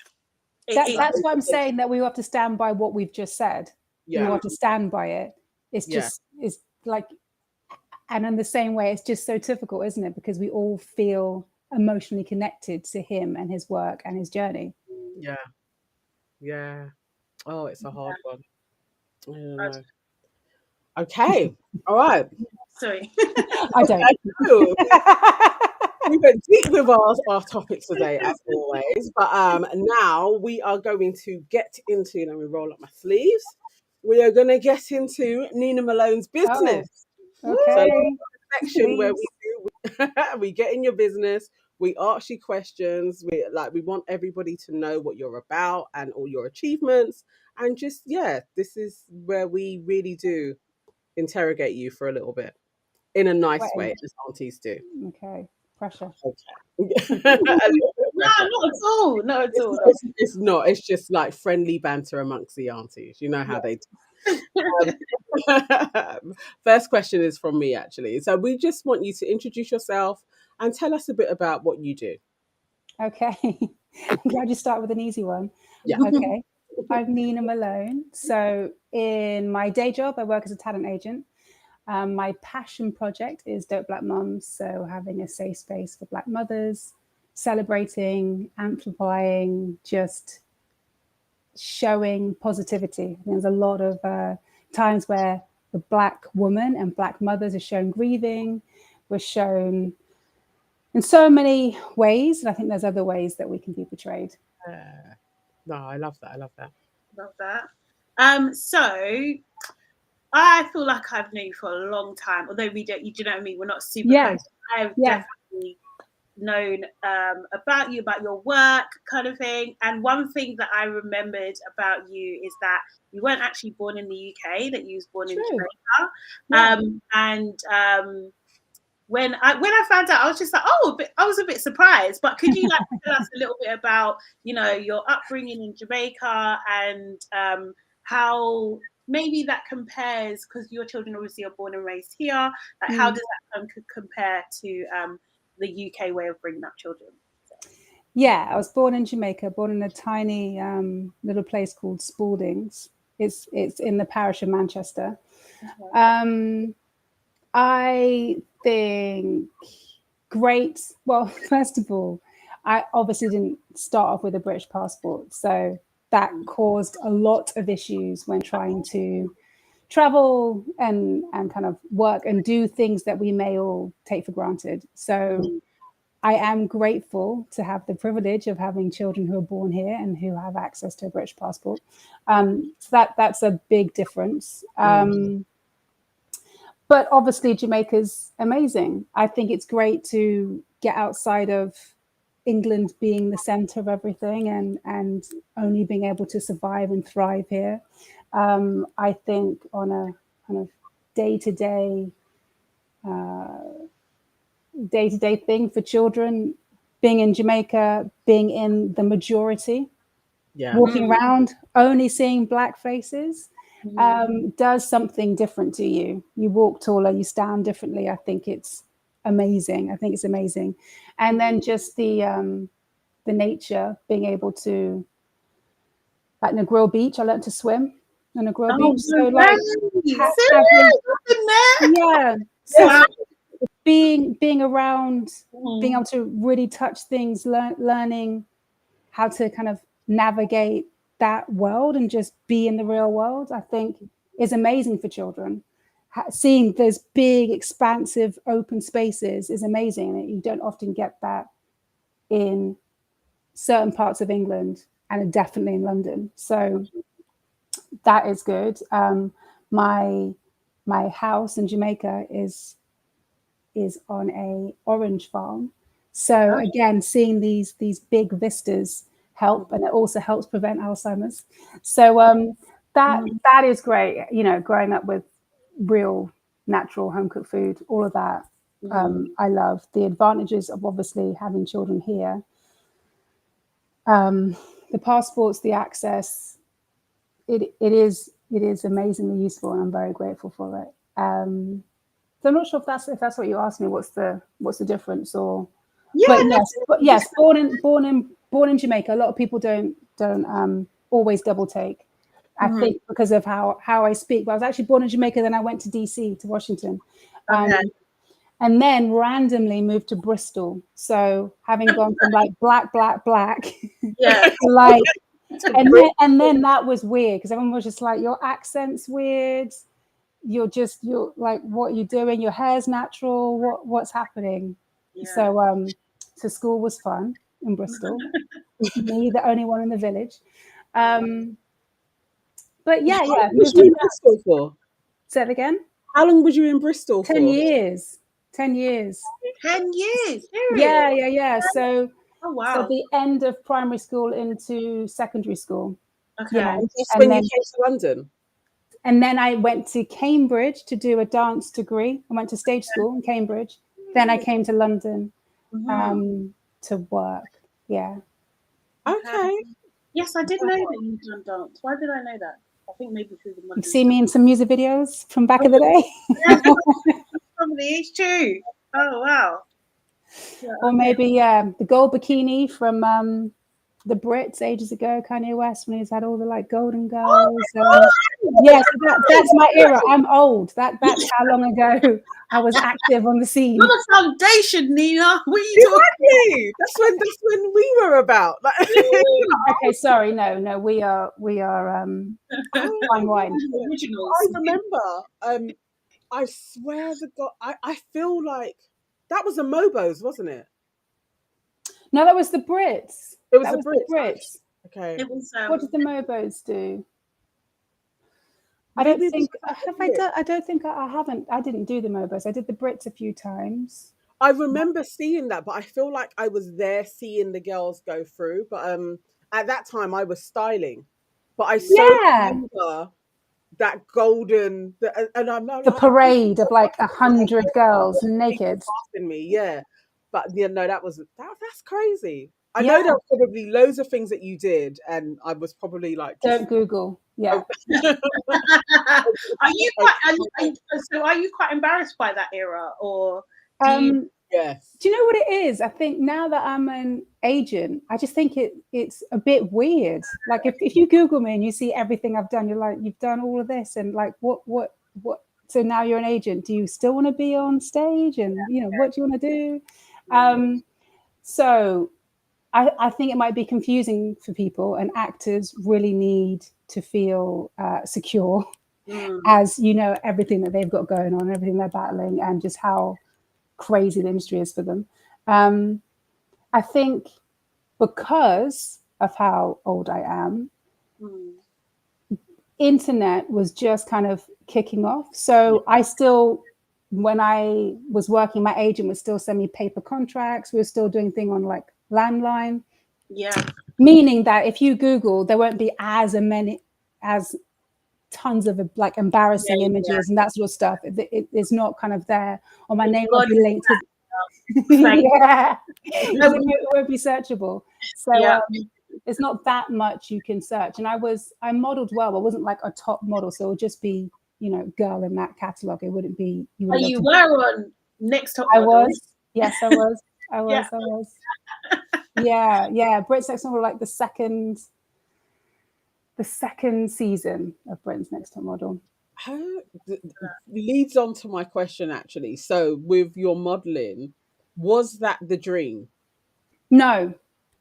That's why I'm saying that we have to stand by what we've just said. We Yeah. have to stand by it. It's Yeah. just, it's like, and in the same way, it's just so difficult, isn't it? Because we all feel emotionally connected to him and his work and his journey. Yeah. Yeah. Oh, it's a hard one. I don't know. Okay. All right. Sorry. I don't. We went deep with our topics today, as always. But now we are going to get into, let me roll up my sleeves. We are going to get into Nina Malone's business. Okay. So section where we get in your business, we ask you questions, we want everybody to know what you're about and all your achievements, and just this is where we really do interrogate you for a little bit in a nice way, as aunties do. Okay. Pressure. Okay. No, not at all. Not at all. It's not. It's just like friendly banter amongst the aunties. You know how they do. First question is from me, actually. So we just want you to introduce yourself and tell us a bit about what you do. Okay. I'm glad you start with an easy one. Yeah. Okay. I'm Nina Malone. So in my day job, I work as a talent agent. My passion project is Dope Black Mums. So having a safe space for Black mothers, celebrating, amplifying, just showing positivity. There's a lot of times where the Black woman and Black mothers are shown grieving. We're shown in so many ways. And I think there's other ways that we can be portrayed. No, I love that. Love that. So I feel like I've known you for a long time, although we don't, you know what I mean? We're not super close. I've definitely known about you, about your work kind of thing. And one thing that I remembered about you is that you weren't actually born in the UK, that you was born in Jamaica. When I found out, I was just like, I was a bit surprised. But could you tell us a little bit about, your upbringing in Jamaica and how maybe that compares, because your children obviously are born and raised here. Like, how does that compare to the UK way of bringing up children? Yeah, I was born in Jamaica, born in a tiny little place called Spaldings. It's in the parish of Manchester. Okay. I think great. Well, first of all, I obviously didn't start off with a British passport, so that caused a lot of issues when trying to travel and kind of work and do things that we may all take for granted. So I am grateful to have the privilege of having children who are born here and who have access to a British passport. So that's a big difference. But obviously Jamaica's amazing. I think it's great to get outside of England being the center of everything and only being able to survive and thrive here. I think on a kind of day-to-day thing for children, being in Jamaica, being in the majority, walking around, only seeing Black faces, does something different to you. You walk taller, you stand differently. I think it's amazing. And then just the nature, being able to, like Negril Beach, I learned to swim on Negril Beach. So being around, being able to really touch things, learning how to kind of navigate that world and just be in the real world, I think is amazing for children. Seeing those big, expansive, open spaces is amazing. You don't often get that in certain parts of England and definitely in London. So that is good. My house in Jamaica is on a orange farm. So again, seeing these big vistas help, and it also helps prevent Alzheimer's. So that is great. Growing up with real, natural, home cooked food, all of that. I love the advantages of obviously having children here. The passports, the access, it is amazingly useful, and I'm very grateful for it. So I'm not sure if that's what you asked me. What's the difference? Or but yes, born in Jamaica. A lot of people don't always double take. I think because of how I speak. But I was actually born in Jamaica, then I went to DC, to Washington. And then randomly moved to Bristol. So having gone from like black, like, and then that was weird because everyone was just like, your accent's weird. You're like, what are you doing? Your hair's natural. What's happening? Yeah. So school was fun in Bristol. Me, the only one in the village. But yeah. How long was you in Bristol for? Say it again. How long was you in Bristol for? 10 years. 10 years. 10 years. Yeah. So, wow. So the end of primary school into secondary school. Okay. Yeah. And that's when you came to London. And then I went to Cambridge to do a dance degree. I went to stage school in Cambridge. Then I came to London to work. Yeah. Okay. Yes, I did know that you'd done dance. Why did I know that? I think maybe through the You see me in some music videos from back in the day. Probably it's true. Oh wow. Yeah, or maybe the gold bikini from the Brits ages ago, Kanye West, when he's had all the like golden girls. Yeah, so that's my era. I'm old. That's how long ago I was active on the scene. You're the foundation, Nina. What are you talking? That's when we were about. Okay, sorry, no, we are fine wine. I remember. I swear to God, I feel like that was the Mobos, wasn't it? No, that was the Brits. It was the Brits. Okay. It was, what did the Mobos do? I don't think I haven't. I didn't do the Mobos. I did the Brits a few times. I remember seeing that, but I feel like I was there seeing the girls go through. But at that time, I was styling. But I remember that golden, and I'm not the parade of like 100 girls naked. Me, yeah. But that's crazy. I know there were probably loads of things that you did, and I was probably like, don't Google. Yeah. Are you quite embarrassed by that era, or yes? Do you know what it is? I think now that I'm an agent, I just think it's a bit weird. Like if you Google me and you see everything I've done, you're like, you've done all of this, and like what? So now you're an agent. Do you still want to be on stage? And what do you want to do? So I think it might be confusing for people, and actors really need to feel secure as everything that they've got going on, everything they're battling, and just how crazy the industry is for them. I think because of how old I am, internet was just kind of kicking off. So I still, when I was working, my agent would still send me paper contracts. We were still doing things on like landline. Yeah. Meaning that if you Google, there won't be as tons of like embarrassing images and that sort of stuff. It's not kind of there, or my name will be linked to it won't be searchable. So it's not that much you can search. And I modeled well. I wasn't like a top model, so it would just be girl in that catalog. It wouldn't be. You were on Next Top Model. I was. Yes, I was. I was. Yeah. Britain's Next Top Model, like the second season of Britain's Next Top Model. Leads on to my question, actually. So with your modeling, was that the dream? No,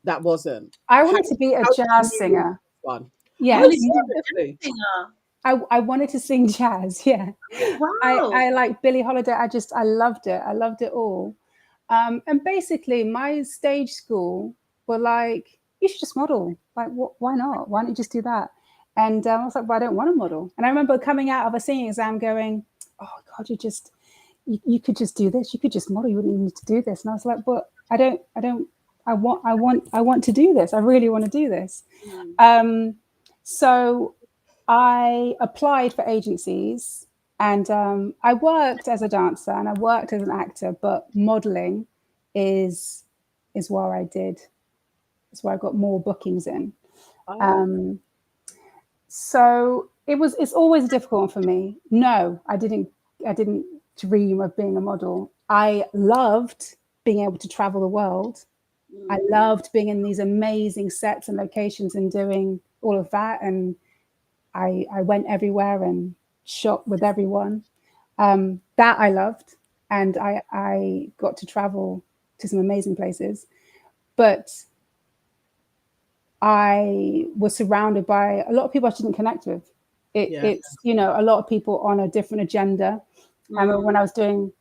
that wasn't. I wanted to be a jazz singer. Yeah, I wanted to sing jazz. Yeah, wow. I like Billie Holiday. I loved it. I loved it all. And basically, my stage school were like, you should just model. Like, why not? Why don't you just do that? And I was like, well, I don't want to model. And I remember coming out of a singing exam going, oh God, you could just do this. You could just model. You wouldn't need to do this. And I was like, but I want to do this. I really want to do this. So I applied for agencies, and I worked as a dancer and I worked as an actor, but modeling is where I did It's where I got more bookings in. Oh. So it's always a difficult one for me. No, I didn't dream of being a model. I loved being able to travel the world. I loved being in these amazing sets and locations and doing all of that. And I went everywhere and shot with everyone. That I loved. And I got to travel to some amazing places. But I was surrounded by a lot of people I didn't connect with. It's, you know, a lot of people on a different agenda. I remember when I was doing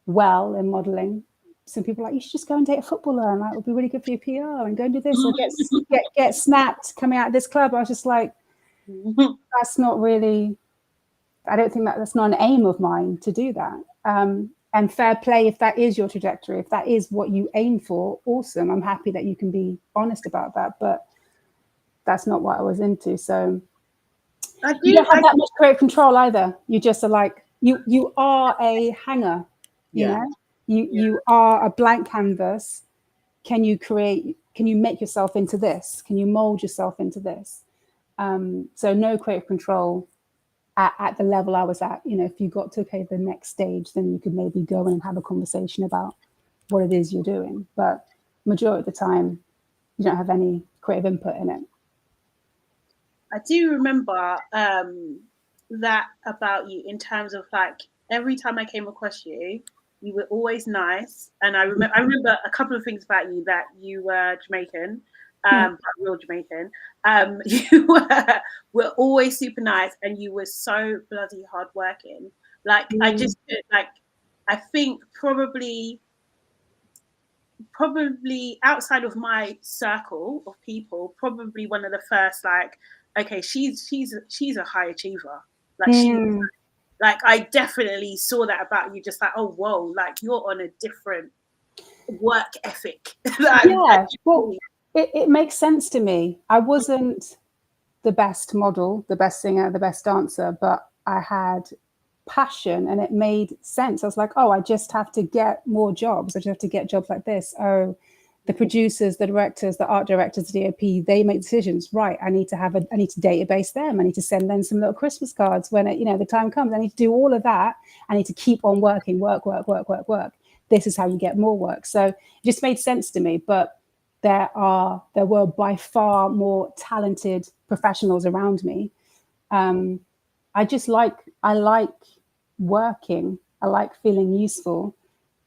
well in modeling, some people were like, you should just go and date a footballer and that would be really good for your PR and go and do this or get snapped coming out of this club. I was just like, that's not really, I don't think that's not an aim of mine to do that. And fair play, if that is your trajectory, if that is what you aim for, awesome. I'm happy that you can be honest about that, but that's not what I was into. So you don't have that much creative control either. You just are like, you are a hanger, you know? You are a blank canvas. Can you make yourself into this? Can you mold yourself into this? So no creative control at the level I was at. You know, if you got to the next stage, then you could maybe go in and have a conversation about what it is you're doing. But majority of the time, you don't have any creative input in it. I do remember that about you in terms of like every time I came across you, you were always nice. And I remember a couple of things about you, that you were Jamaican, real Jamaican. You were always super nice, and you were so bloody hardworking. Like I think probably outside of my circle of people, probably one of the first, like, okay, she's a high achiever. Like like I definitely saw that about you, just like, oh whoa, like you're on a different work ethic. Well, it makes sense to me. I wasn't the best model, the best singer, the best dancer, but I had passion and it made sense. I was like, oh, I just have to get more jobs. I just have to get jobs like this. Oh, the producers, the directors, the art directors, the DOP, they make decisions. Right, I need to database them. I need to send them some little Christmas cards when the time comes. I need to do all of that. I need to keep on working, work. This is how you get more work. So it just made sense to me. But there were by far more talented professionals around me. I like working. I like feeling useful.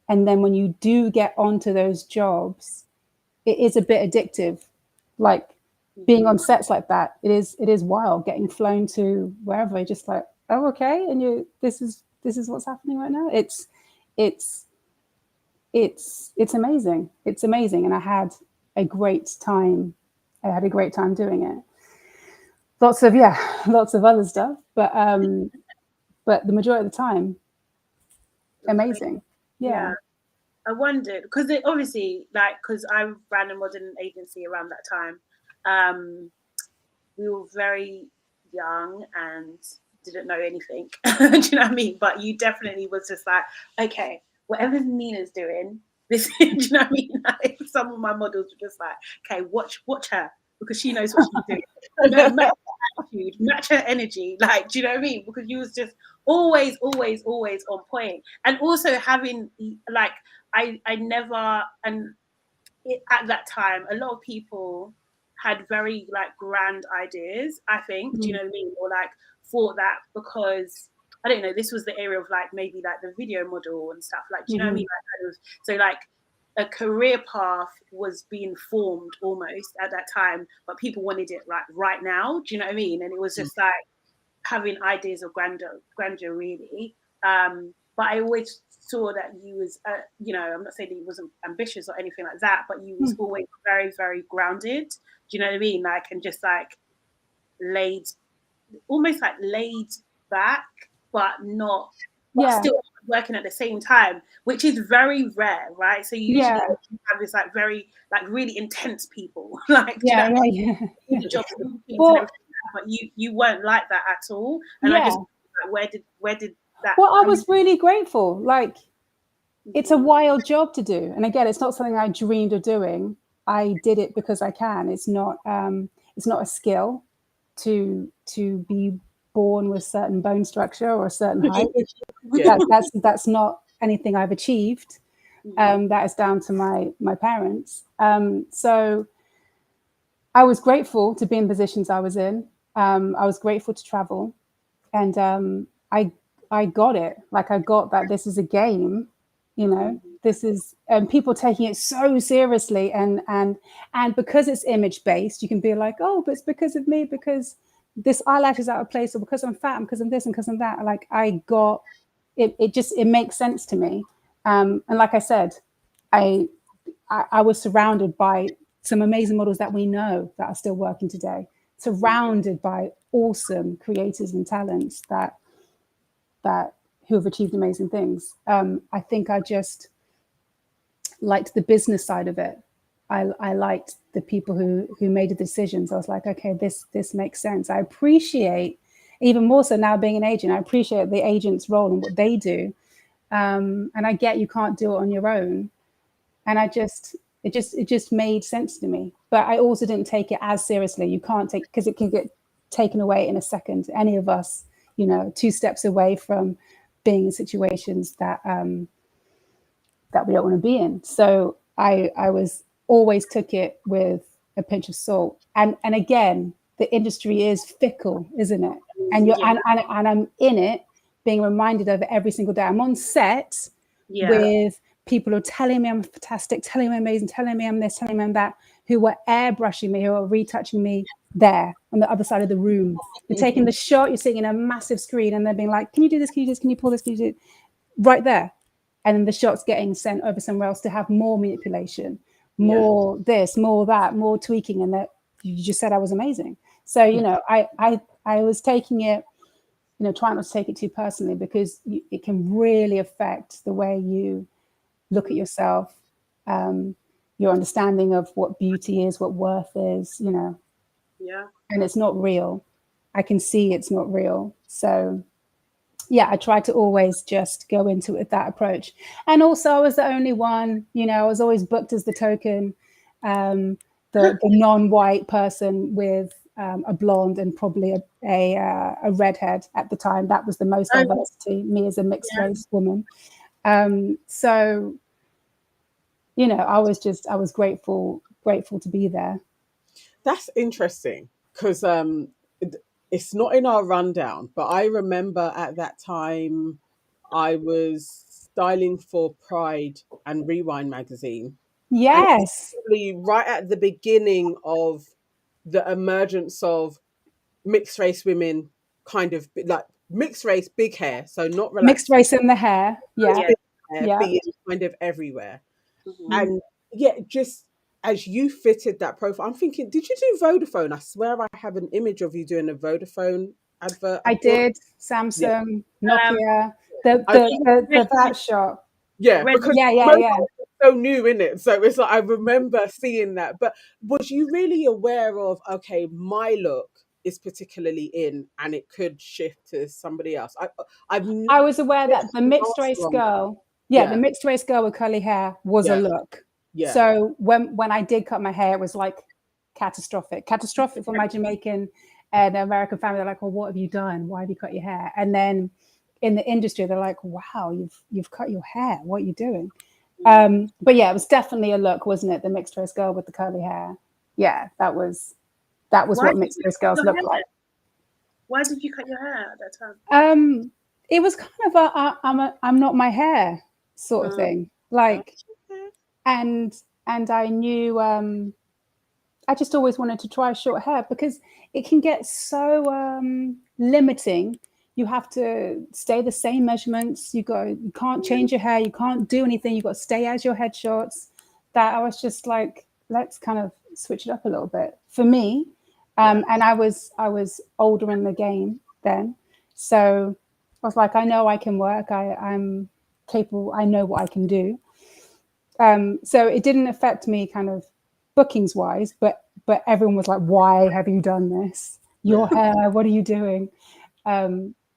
And then when you do get onto those jobs, it is a bit addictive. Like being on sets like that, it is wild. Getting flown to wherever, just like, oh, okay, and this is what's happening right now. It's amazing. It's amazing, and I had a great time. Doing it. Lots of other stuff, but the majority of the time, amazing. Yeah. I wondered, because it obviously, like, because I ran a modeling agency around that time. We were very young and didn't know anything. Do you know what I mean? But you definitely was just like, okay, whatever Nina's doing, this. Do you know what I mean? Like, some of my models were just like, okay, watch her, because she knows what she's doing. Match her attitude, match her energy. Like, do you know what I mean? Because you was just always on point. And also having, like, I never, and at that time, a lot of people had very, like, grand ideas, I think, do you know what I mean? Or, like, thought that because, I don't know, this was the area of, like, maybe, like, the video model and stuff, like, do you know what I mean? Like, kind of, so, like, a career path was being formed almost at that time, but people wanted it, like, right now, do you know what I mean? And it was just, like, having ideas of grandeur really. But I always saw that you was, I'm not saying that you wasn't ambitious or anything like that, but you was always very, very grounded. Do you know what I mean? Like, and just like almost like laid back, but still working at the same time, which is very rare, right? So you usually have this like very, like really intense people, like, the jobs and things and everything. But you weren't like that at all. And I just, like, where did that? Well, I was really grateful. Like, it's a wild job to do. And again, it's not something I dreamed of doing. I did it because I can. It's not a skill to be born with certain bone structure or a certain height. Yeah. That's not anything I've achieved. That is down to my parents. So I was grateful to be in positions I was in. I was grateful to travel, and I got it. Like, I got that this is a game, you know. This is, and people taking it so seriously, and because it's image based, you can be like, oh, but it's because of me, because this eyelash is out of place, or because I'm fat, and because I'm this, and because I'm that. Like, I got it. It makes sense to me. And like I said, I was surrounded by some amazing models that we know that are still working today, surrounded by awesome creators and talents that who have achieved amazing things. I think I just liked the business side of it. I liked the people who made the decisions. I was like, okay, this makes sense. I appreciate, even more so now being an agent, I appreciate the agent's role and what they do. And I get you can't do it on your own. And it just made sense to me. But I also didn't take it as seriously. You can't take, because it can get taken away in a second. Any of us, you know, 2 steps away from being in situations that that we don't want to be in. So I was always took it with a pinch of salt. And again, the industry is fickle, isn't it? And you're and I'm in it, being reminded of it every single day. I'm on set with people who are telling me I'm fantastic, telling me I'm amazing, telling me I'm this, telling me I'm that, who were airbrushing me, who are retouching me there on the other side of the room. You're taking the shot, you're sitting in a massive screen, and they're being like, can you do this? Can you do this? Can you pull this? Can you do it? Right there. And then the shot's getting sent over somewhere else to have more manipulation, more this, more that, more tweaking. And that you just said I was amazing. So, you know, I was taking it, you know, trying not to take it too personally, because it can really affect the way you look at yourself, your understanding of what beauty is, what worth is, you know. Yeah. And it's not real. I can see it's not real. So yeah, I tried to always just go into it with that approach. And also I was the only one, you know, I was always booked as the token, the non-white person with a blonde and probably a redhead at the time. That was the most diversity, me as a mixed race woman. So, you know, I was grateful to be there. That's interesting, because it's not in our rundown, but I remember at that time I was styling for Pride and Rewind magazine. And it was Yes. probably right at the beginning of the emergence of mixed race women, kind of like mixed race, big hair, so not Mixed relaxed, race in the hair. Yeah. big hair Yeah. being kind of everywhere. And yeah, just as you fitted that profile, I'm thinking, did you do Vodafone? I swear I have an image of you doing a Vodafone advert. I did. Yeah. Samsung, Nokia, the I, that shot. yeah, because Yeah. mobile is so new in it. So it's like I remember seeing that. But was you really aware of, okay, my look is particularly in and it could shift to somebody else? I was aware that the mixed race girl, the mixed race girl with curly hair was a look. Yeah. So when I did cut my hair, it was like catastrophic for my Jamaican and American family. They're like, well, what have you done? Why have you cut your hair? And then in the industry, they're like, wow, you've cut your hair. What are you doing? But yeah, it was definitely a look, wasn't it? The mixed race girl with the curly hair. Yeah, that was what mixed race girls look like. Why did you cut your hair at that time? It was kind of a I'm not my hair sort of thing. Like, and I knew I just always wanted to try short hair, because it can get so limiting. You have to stay the same measurements. You can't change your hair. You can't do anything. You got to stay as your headshots. That I was just like, let's kind of switch it up a little bit for me. And I was older in the game then, so I was like, I know I can work. I'm capable. I know what I can do. So it didn't affect me kind of bookings wise, but everyone was like, why have you done this? Your hair, what are you doing?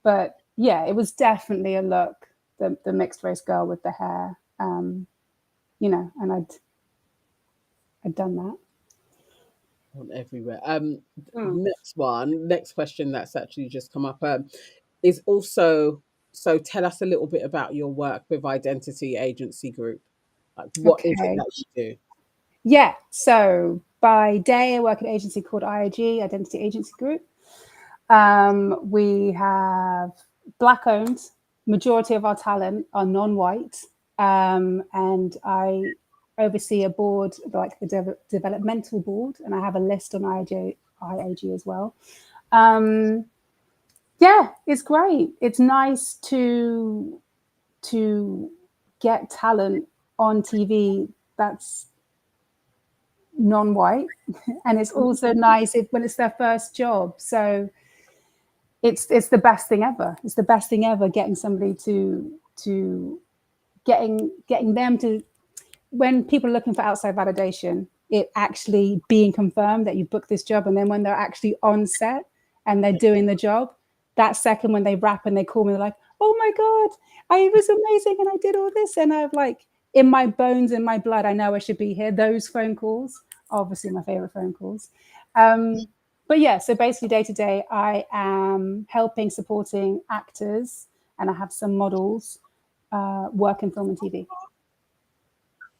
But yeah, it was definitely a look, the mixed race girl with the hair, you know, and I'd done that. On everywhere. Mm. Next question that's actually just come up is also, so tell us a little bit about your work with Identity Agency Group. Like, what is it Okay. that you do? Yeah. So by day, I work at an agency called IAG, Identity Agency Group. We have Black owned. Majority of our talent are non-white. And I oversee a board, like the developmental board, and I have a list on IAG as well. Yeah, it's great. It's nice to get talent on TV that's non-white, and it's also nice when it's their first job. So it's the best thing ever. It's the best thing ever, getting somebody to getting them to, when people are looking for outside validation, it actually being confirmed that you booked this job, and then when they're actually on set and they're doing the job, that second when they wrap and they call me, they're like, oh my God, it was amazing and I did all this, and I've like, in my bones, in my blood, I know I should be here. Those phone calls, obviously my favorite phone calls. But yeah, so basically day to day, I am helping, supporting actors, and I have some models work in film and TV.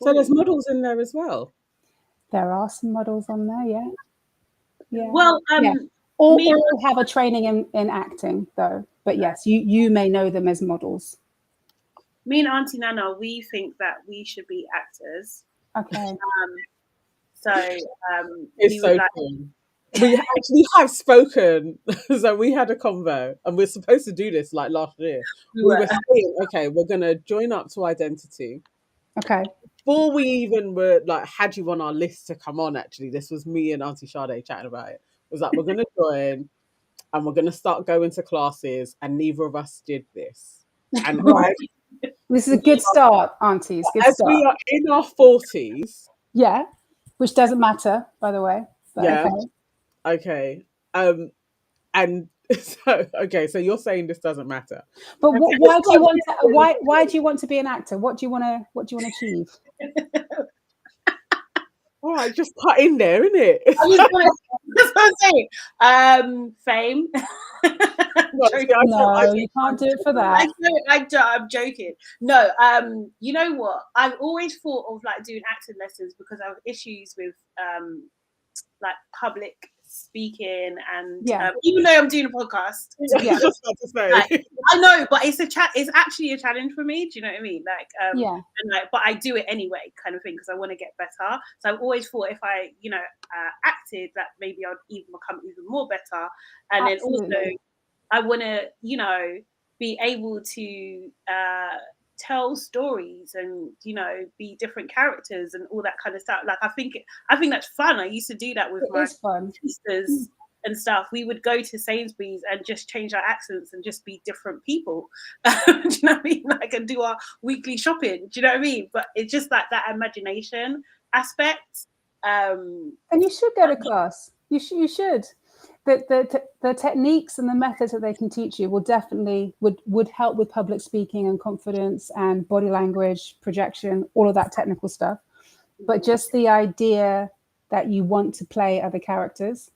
So there's models in there as well. There are some models on there, yeah. Yeah. Well, yeah. All have a training in acting, though. But yes, you may know them as models. Me and Auntie Nana, we think that we should be actors. Okay. It's so cool. We actually have spoken. So we had a convo, and we're supposed to do this like last year. We were saying, okay, we're gonna join up to Identity. Okay. Before we even were like had you on our list to come on, actually, this was me and Auntie Sade chatting about it. It was like, we're gonna join and we're gonna start going to classes, and neither of us did this. And right. This is a good start, Aunties. Good as start. we are in our 40s. Yeah. Which doesn't matter, by the way. But yeah. Okay. And so you're saying this doesn't matter. But why do you want to, why do you want to be an actor? What do you want to achieve? All right, just cut in there, innit? That's what I'm saying. Fame. No, you can't do it for that. I'm joking. No, you know what? I've always thought of like doing acting lessons because I have issues with like public speaking, and even though I'm doing a podcast, I know, but it's actually a challenge for me. Do you know what I mean? Like, and like, but I do it anyway, kind of thing, because I want to get better. So I've always thought if I, acted, that maybe I'd even become even more better. And Absolutely. Then also, I want to, be able to tell stories and be different characters and all that kind of stuff. Like I think that's fun. I used to do that with my sisters and stuff. We would go to Sainsbury's and just change our accents and just be different people. Do you know what I mean? Like, and do our weekly shopping. Do you know what I mean? But it's just like that imagination aspect. And you should go to class. You should. The techniques and the methods that they can teach you will definitely would help with public speaking and confidence and body language, projection, all of that technical stuff. But just the idea that you want to play other characters,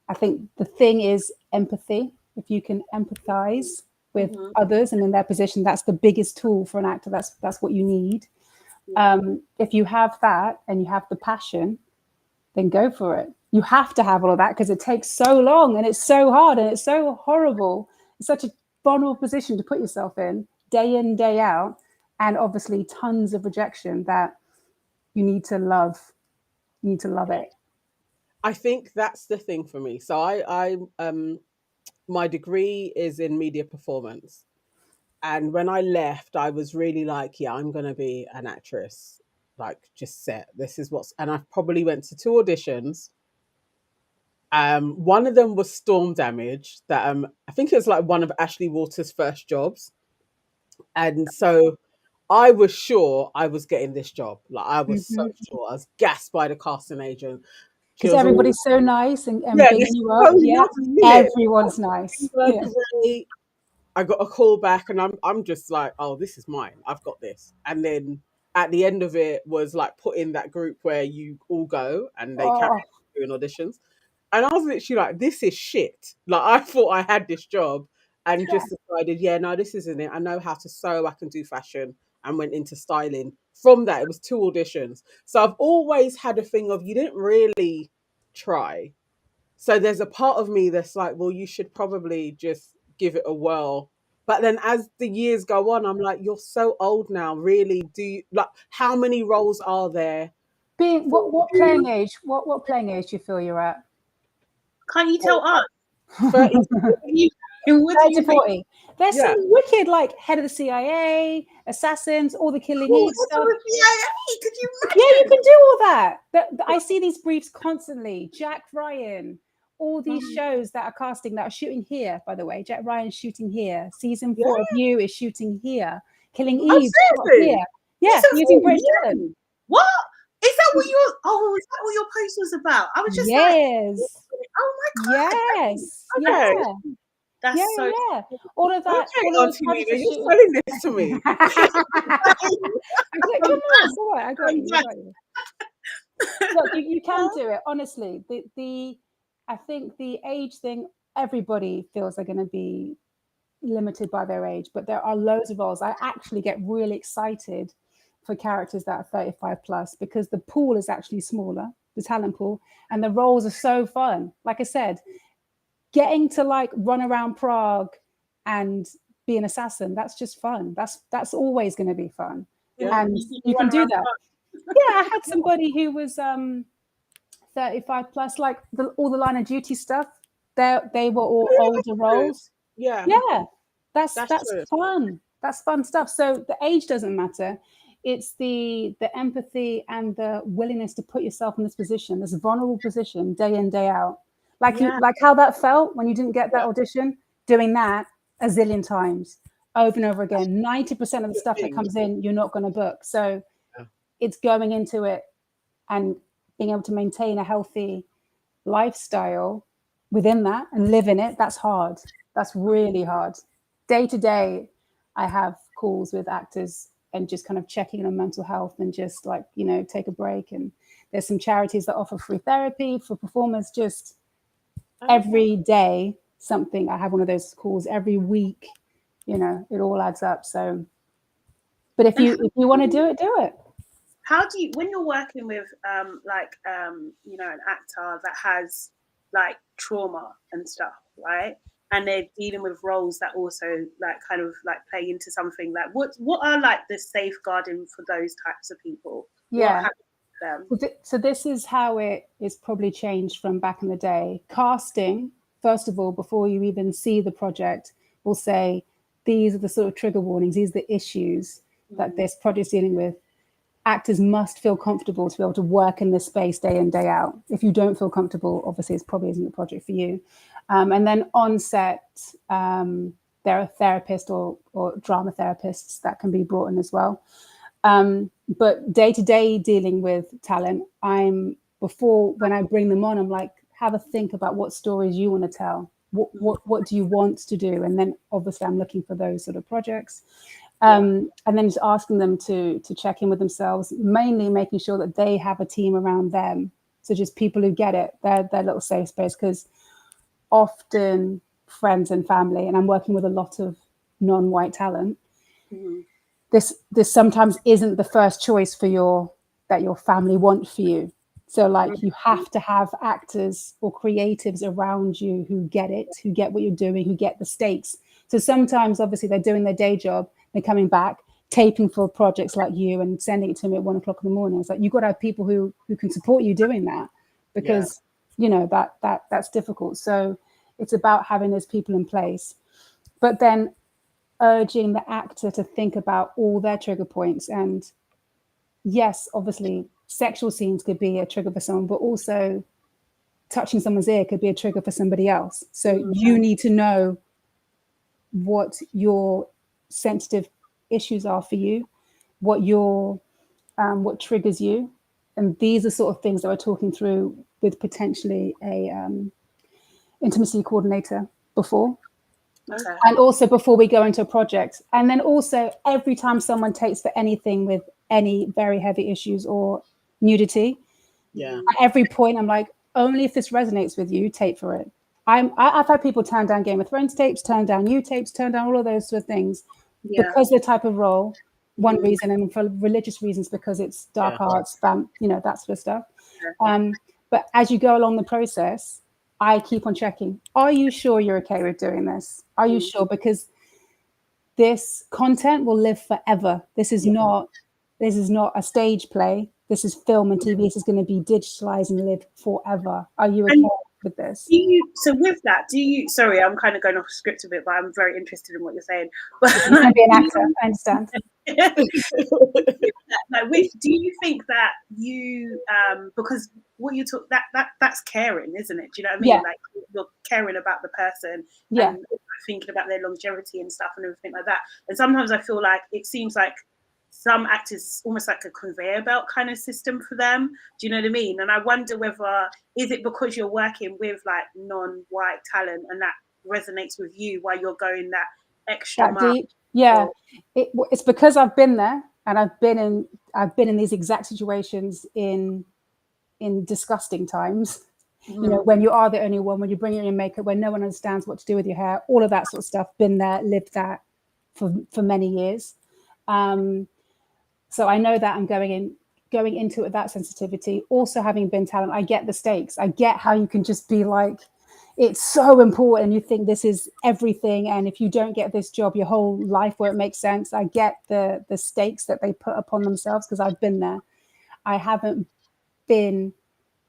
I think the thing is empathy. If you can empathize with others and in their position, that's the biggest tool for an actor. That's what you need. If you have that and you have the passion, then go for it. You have to have all of that because it takes so long and it's so hard and it's so horrible. It's such a vulnerable position to put yourself in, day out, and obviously tons of rejection that you need to love. You need to love it. I think that's the thing for me. So I my degree is in media performance. And when I left, I was really like, yeah, I'm going to be an actress. Like, just set. This is and I probably went to 2 auditions. One of them was Storm Damage, that I think it was like one of Ashley Walter's first jobs. And so I was sure I was getting this job. Like, I was so sure. I was gassed by the casting agent. Because everybody's so nice and bigging you up. Everyone's nice. I got a call back and I'm just like, oh, this is mine. I've got this. And then at the end of it was like put in that group where you all go and they carry Oh, on doing auditions. And I was literally like, this is shit. Like, I thought I had this job and just decided, yeah, no, this isn't it. I know how to sew, I can do fashion, and went into styling. From that, it was 2 auditions. So I've always had a thing of, you didn't really try. So there's a part of me that's like, well, you should probably just give it a whirl. But then as the years go on, I'm like, you're so old now. Really, do you like how many roles are there? being For what you? playing age? What playing age do you feel you're at? Can't you tell us? 30, What do you 30, think? 40. There's yeah. some wicked, like head of the CIA, assassins, all the Killing Eve What's stuff. with CIA? Could you Yeah, you imagine? can do all that. I see these briefs constantly. Jack Ryan, all these shows that are casting that are shooting here, by the way. Jack Ryan's shooting here. Season Yeah. 4 of You is shooting here. Killing Oh, Eve shot seriously? here. Yeah, Season using 4, British talent. what? Is that what your is that what your post was about? I was just like, Yes. oh my god. Yes. Okay. Yeah. That's Yeah, so yeah. All of that. Okay, All of those Auntie projects Nina, are you're shooting. selling this to me. Come on, it's all right. I got you. I got you. Look, you can do it. Honestly, I think the age thing. Everybody feels they're going to be limited by their age, but there are loads of roles. I actually get really excited for characters that are 35 plus because the pool is actually smaller, the talent pool, and the roles are so fun. Like I said, getting to like run around Prague and be an assassin, that's just fun. That's always going to be fun. Yeah. And you can do that. Yeah, I had somebody who was 35 plus, like all the line of duty stuff. They were all Yeah, older that's true. roles. Yeah. Yeah, that's true. fun. That's fun stuff. So the age doesn't matter. It's the empathy and the willingness to put yourself in this position, this vulnerable position, day in, day out. Like Yeah. like how that felt when you didn't get that Yeah. audition, doing that a zillion times, over and over again. 90% of the stuff that comes in, you're not going to book. So it's going into it and being able to maintain a healthy lifestyle within that and live in it. That's hard. That's really hard. Day to day, I have calls with actors and just kind of checking on mental health and just like, you know, take a break. And there's some charities that offer free therapy for performers. Just every day, something. I have one of those calls every week. You know, it all adds up. So, but if you want to do it, do it. How do you, when you're working with you know, an actor that has like trauma and stuff, right? And they're dealing with roles that also like kind of like play into something, like what are like the safeguarding for those types of people? Yeah. What So this is how it is probably changed from back in the day. Casting, first of all, before you even see the project, will say, these are the sort of trigger warnings, these are the issues that this project is dealing with. Actors must feel comfortable to be able to work in this space day in, day out. If you don't feel comfortable, obviously it probably isn't the project for you. And then on set, there are therapists or drama therapists that can be brought in as well. But day to day dealing with talent, when I bring them on, I'm like, have a think about what stories you want to tell. What do you want to do? And then obviously I'm looking for those sort of projects. And then just asking them to check in with themselves, mainly making sure that they have a team around them. So just people who get it, their little safe space, because often friends and family, and I'm working with a lot of non-white talent, this sometimes isn't the first choice for that your family want for you. So like you have to have actors or creatives around you who get it, who get what you're doing, who get the stakes. So sometimes obviously they're doing their day job, they're coming back, taping for projects like you and sending it to me at 1 o'clock in the morning. It's like, you've got to have people who can support you doing that, because you know that's difficult. So it's about having those people in place, but then urging the actor to think about all their trigger points. And yes, obviously sexual scenes could be a trigger for someone, but also touching someone's ear could be a trigger for somebody else. So you need to know what your sensitive issues are for you, what triggers you. And these are sort of things that we're talking through with potentially a intimacy coordinator before. Okay. And also before we go into a project. And then also every time someone takes for anything with any very heavy issues or nudity, Yeah. at every point I'm like, only if this resonates with you, tape for it. I've had people turn down Game of Thrones tapes, turn down new tapes, turn down all of those sort of things because of the type of role, one reason, and for religious reasons, because it's dark arts, you know, that sort of stuff. But as you go along the process, I keep on checking. Are you sure you're okay with doing this? Are you sure? Because this content will live forever. This is not a stage play. This is film and TV. This is going to be digitalized and live forever. Are you okay with this? So with that, sorry, I'm kind of going off script a bit, but I'm very interested in what you're saying. But You can be an actor, I understand. Do you think that you because what you talk that's caring, isn't it? Do you know what I mean? Yeah. Like you're caring about the person and thinking about their longevity and stuff and everything like that. And sometimes I feel like it seems like some actors almost like a conveyor belt kind of system for them. Do you know what I mean? And I wonder whether is it because you're working with like non-white talent and that resonates with you while you're going that extra mile? Deep. Yeah, it's because I've been there, and I've been in these exact situations in disgusting times. You know, when you are the only one, when you bring your makeup, when no one understands what to do with your hair, all of that sort of stuff. Been there, lived that for many years. So I know that I'm going into it with that sensitivity. Also, having been talent, I get the stakes. I get how you can just be like, it's so important. You think this is everything. And if you don't get this job, your whole life won't make sense. I get the stakes that they put upon themselves because I've been there. I haven't been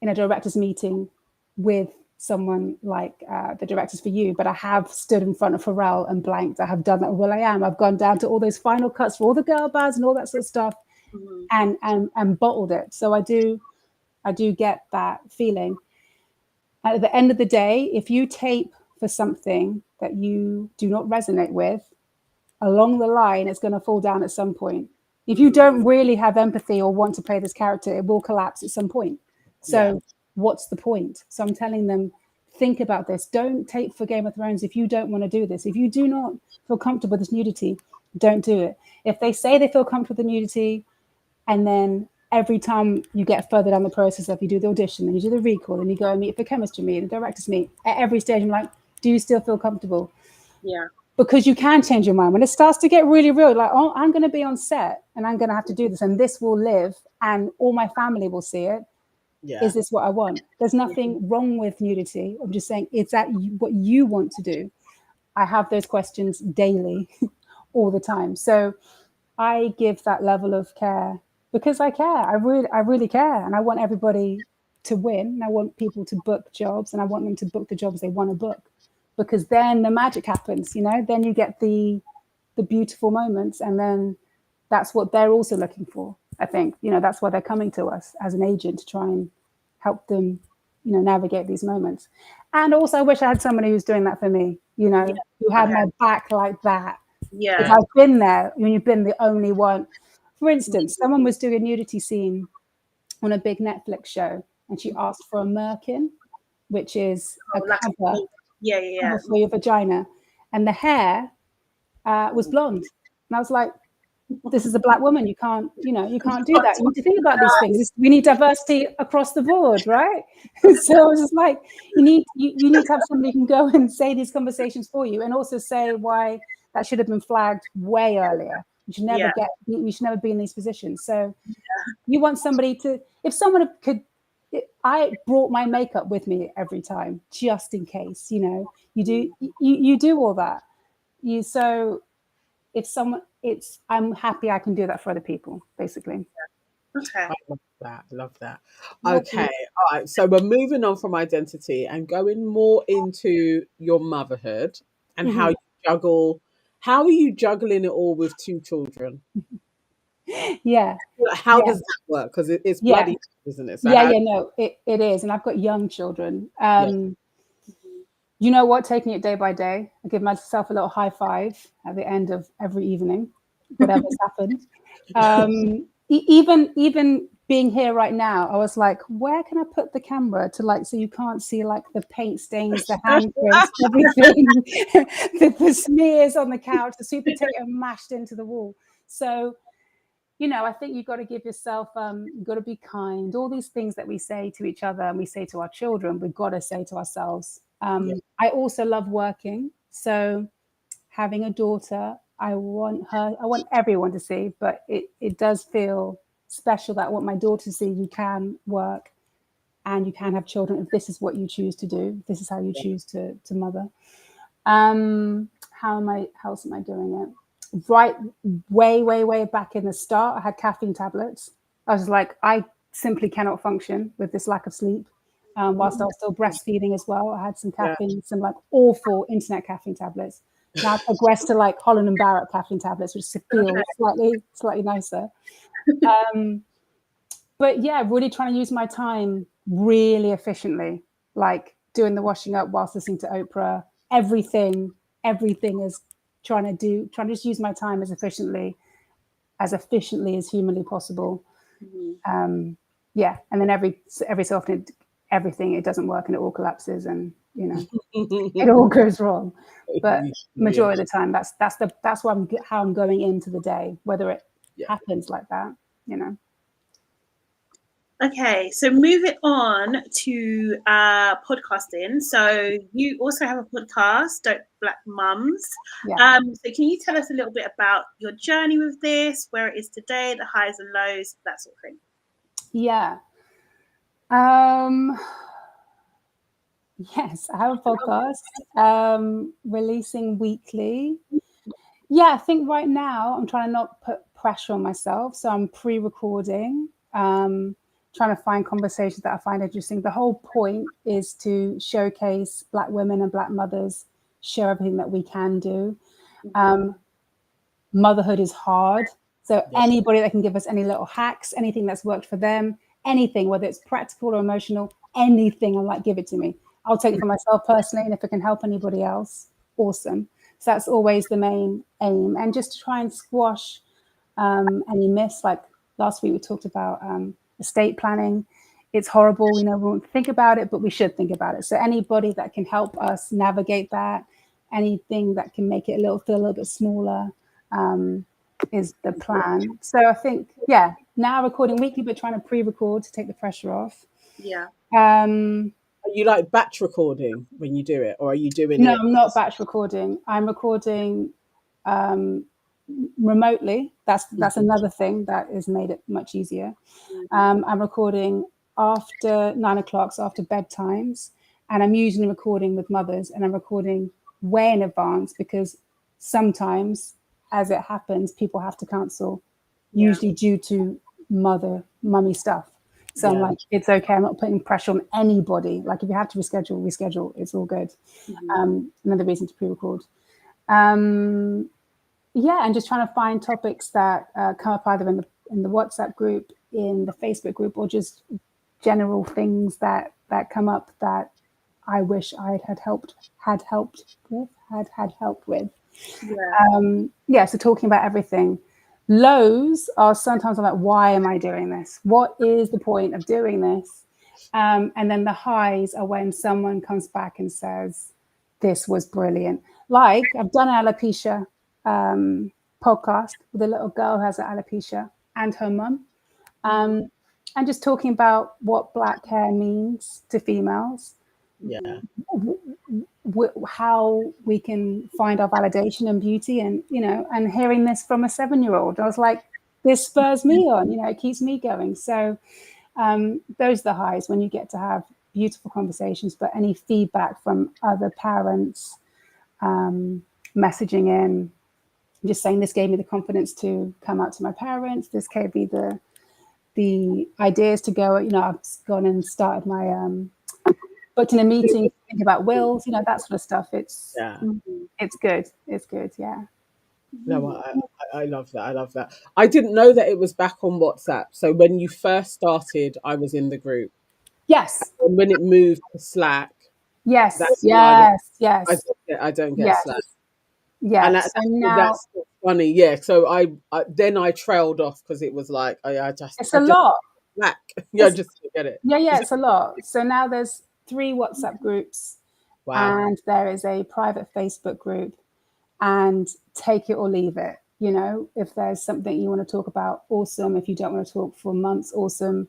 in a director's meeting with someone like the directors for you, but I have stood in front of Pharrell and blanked. I have done that with Will.i.am. I've gone down to all those final cuts for all the girl bands and all that sort of stuff and bottled it. So I do get that feeling. At the end of the day, if you tape for something that you do not resonate with, along the line, it's going to fall down at some point. If you don't really have empathy or want to play this character, it will collapse at some point. So what's the point? So I'm telling them, think about this. Don't tape for Game of Thrones if you don't want to do this. If you do not feel comfortable with this nudity, don't do it. If they say they feel comfortable with the nudity, and then every time you get further down the process of you do the audition, then you do the recall, and you go and meet for chemistry meet, the director's meet, at every stage I'm like, do you still feel comfortable? Yeah. Because you can change your mind. When it starts to get really real, like, oh, I'm going to be on set and I'm going to have to do this and this will live and all my family will see it. Yeah. Is this what I want? There's nothing wrong with nudity. I'm just saying, is that what you want to do? I have those questions daily, all the time. So I give that level of care because I care. I really care. And I want everybody to win. And I want people to book jobs and I want them to book the jobs they want to book. Because then the magic happens, you know, then you get the beautiful moments. And then that's what they're also looking for. I think, you know, that's why they're coming to us as an agent to try and help them, you know, navigate these moments. And also I wish I had somebody who's doing that for me, you know, who had my back like that. Yeah. Because I've been there when you've been the only one. For instance, someone was doing a nudity scene on a big Netflix show and she asked for a merkin, which is a cover. For your vagina, and the hair was blonde, and I was like, "This is a black woman. You can't do that. You need to think about these things. We need diversity across the board, right?" So I was just like, "You need to have somebody who can go and say these conversations for you, and also say why that should have been flagged way earlier. You should never we should never be in these positions. So you want somebody to, if someone could." I brought my makeup with me every time, just in case, you know, you do all that. So if someone, I'm happy I can do that for other people, basically. Okay. I love that. Okay. All right. So we're moving on from identity and going more into your motherhood and how are you juggling it all with 2 children? Yeah. How does that work? Because it's bloody, isn't it? So no, it is. And I've got young children. You know what? Taking it day by day. I give myself a little high five at the end of every evening, whatever's happened. Even being here right now, I was like, where can I put the camera to, like, so you can't see like the paint stains, the handprints, everything, the smears on the couch, the sweet potato mashed into the wall. So, you know, I think you've got to give yourself, you've got to be kind. All these things that we say to each other and we say to our children, we've got to say to ourselves. I also love working. So having a daughter, I want everyone to see, but it does feel special that I want my daughter to see you can work and you can have children if this is what you choose to do. This is how you choose to mother. How else am I doing it? Right, way back in the start, I had caffeine tablets. I was like, I simply cannot function with this lack of sleep. Whilst I was still breastfeeding as well, I had some caffeine, some like awful internet caffeine tablets. Now I've progressed to like Holland and Barrett caffeine tablets, which feel slightly nicer. But yeah, really trying to use my time really efficiently, like doing the washing up whilst listening to Oprah. Everything is trying to just use my time as efficiently as humanly possible. Yeah, and then every so often it doesn't work and it all collapses and you know it all goes wrong. But majority of the time, that's how I'm going into the day, whether it happens like that, you know. Okay, so moving on to podcasting. So you also have a podcast, Dope Black Mums. Yeah. So can you tell us a little bit about your journey with this, where it is today, the highs and lows, that sort of thing? Yeah. Yes, I have a podcast, releasing weekly. Yeah, I think right now I'm trying to not put pressure on myself. So I'm pre-recording, trying to find conversations that I find interesting. The whole point is to showcase Black women and Black mothers, share everything that we can do. Motherhood is hard. So anybody that can give us any little hacks, anything that's worked for them, anything, whether it's practical or emotional, anything, I'm like, give it to me. I'll take it for myself personally. And if it can help anybody else, awesome. So that's always the main aim. And just to try and squash any myths. Like last week, we talked about estate planning. It's horrible. You know, we won't think about it, but we should think about it. So anybody that can help us navigate that, anything that can make it feel a little bit smaller is the plan. So I think, now recording weekly, but trying to pre-record to take the pressure off. Yeah. Are you like batch recording when you do it, or are you doing No, it? I'm not batch recording. I'm recording remotely. That's another thing that has made it much easier. I'm recording after 9 o'clock, so after bedtimes, and I'm usually recording with mothers, and I'm recording way in advance because sometimes, as it happens, people have to cancel, usually due to mummy stuff. So I'm like, it's okay. I'm not putting pressure on anybody. Like if you have to reschedule. It's all good. Another reason to pre-record. And just trying to find topics that come up either in the WhatsApp group, in the Facebook group, or just general things that come up that I wish I had helped with. So talking about everything. Lows are sometimes I'm like, why am I doing this? What is the point of doing this? And then the highs are when someone comes back and says, this was brilliant. Like I've done an alopecia podcast with a little girl who has alopecia and her mum. And just talking about what Black hair means to females. How we can find our validation and beauty, and and hearing this from a 7-year-old, I was like, this spurs me on, it keeps me going. So those are the highs, when you get to have beautiful conversations. But any feedback from other parents, messaging in, just saying this gave me the confidence to come out to my parents, this gave me the ideas to go, I've gone and started my booked in a meeting, think about wills, that sort of stuff. It's good. It's good. Yeah. No, I love that. I love that. I didn't know that it was back on WhatsApp. So when you first started, I was in the group. Yes. And when it moved to Slack. Yes. I don't get Slack. Yeah. And that's funny. Yeah. So I then I trailed off because it was like, it's a lot. black. Yeah, I just don't get it. Yeah, it's a lot. So now there's 3 WhatsApp groups, Wow. and there is a private Facebook group, and take it or leave it. You know, if there's something you want to talk about, awesome. If you don't want to talk for months, awesome.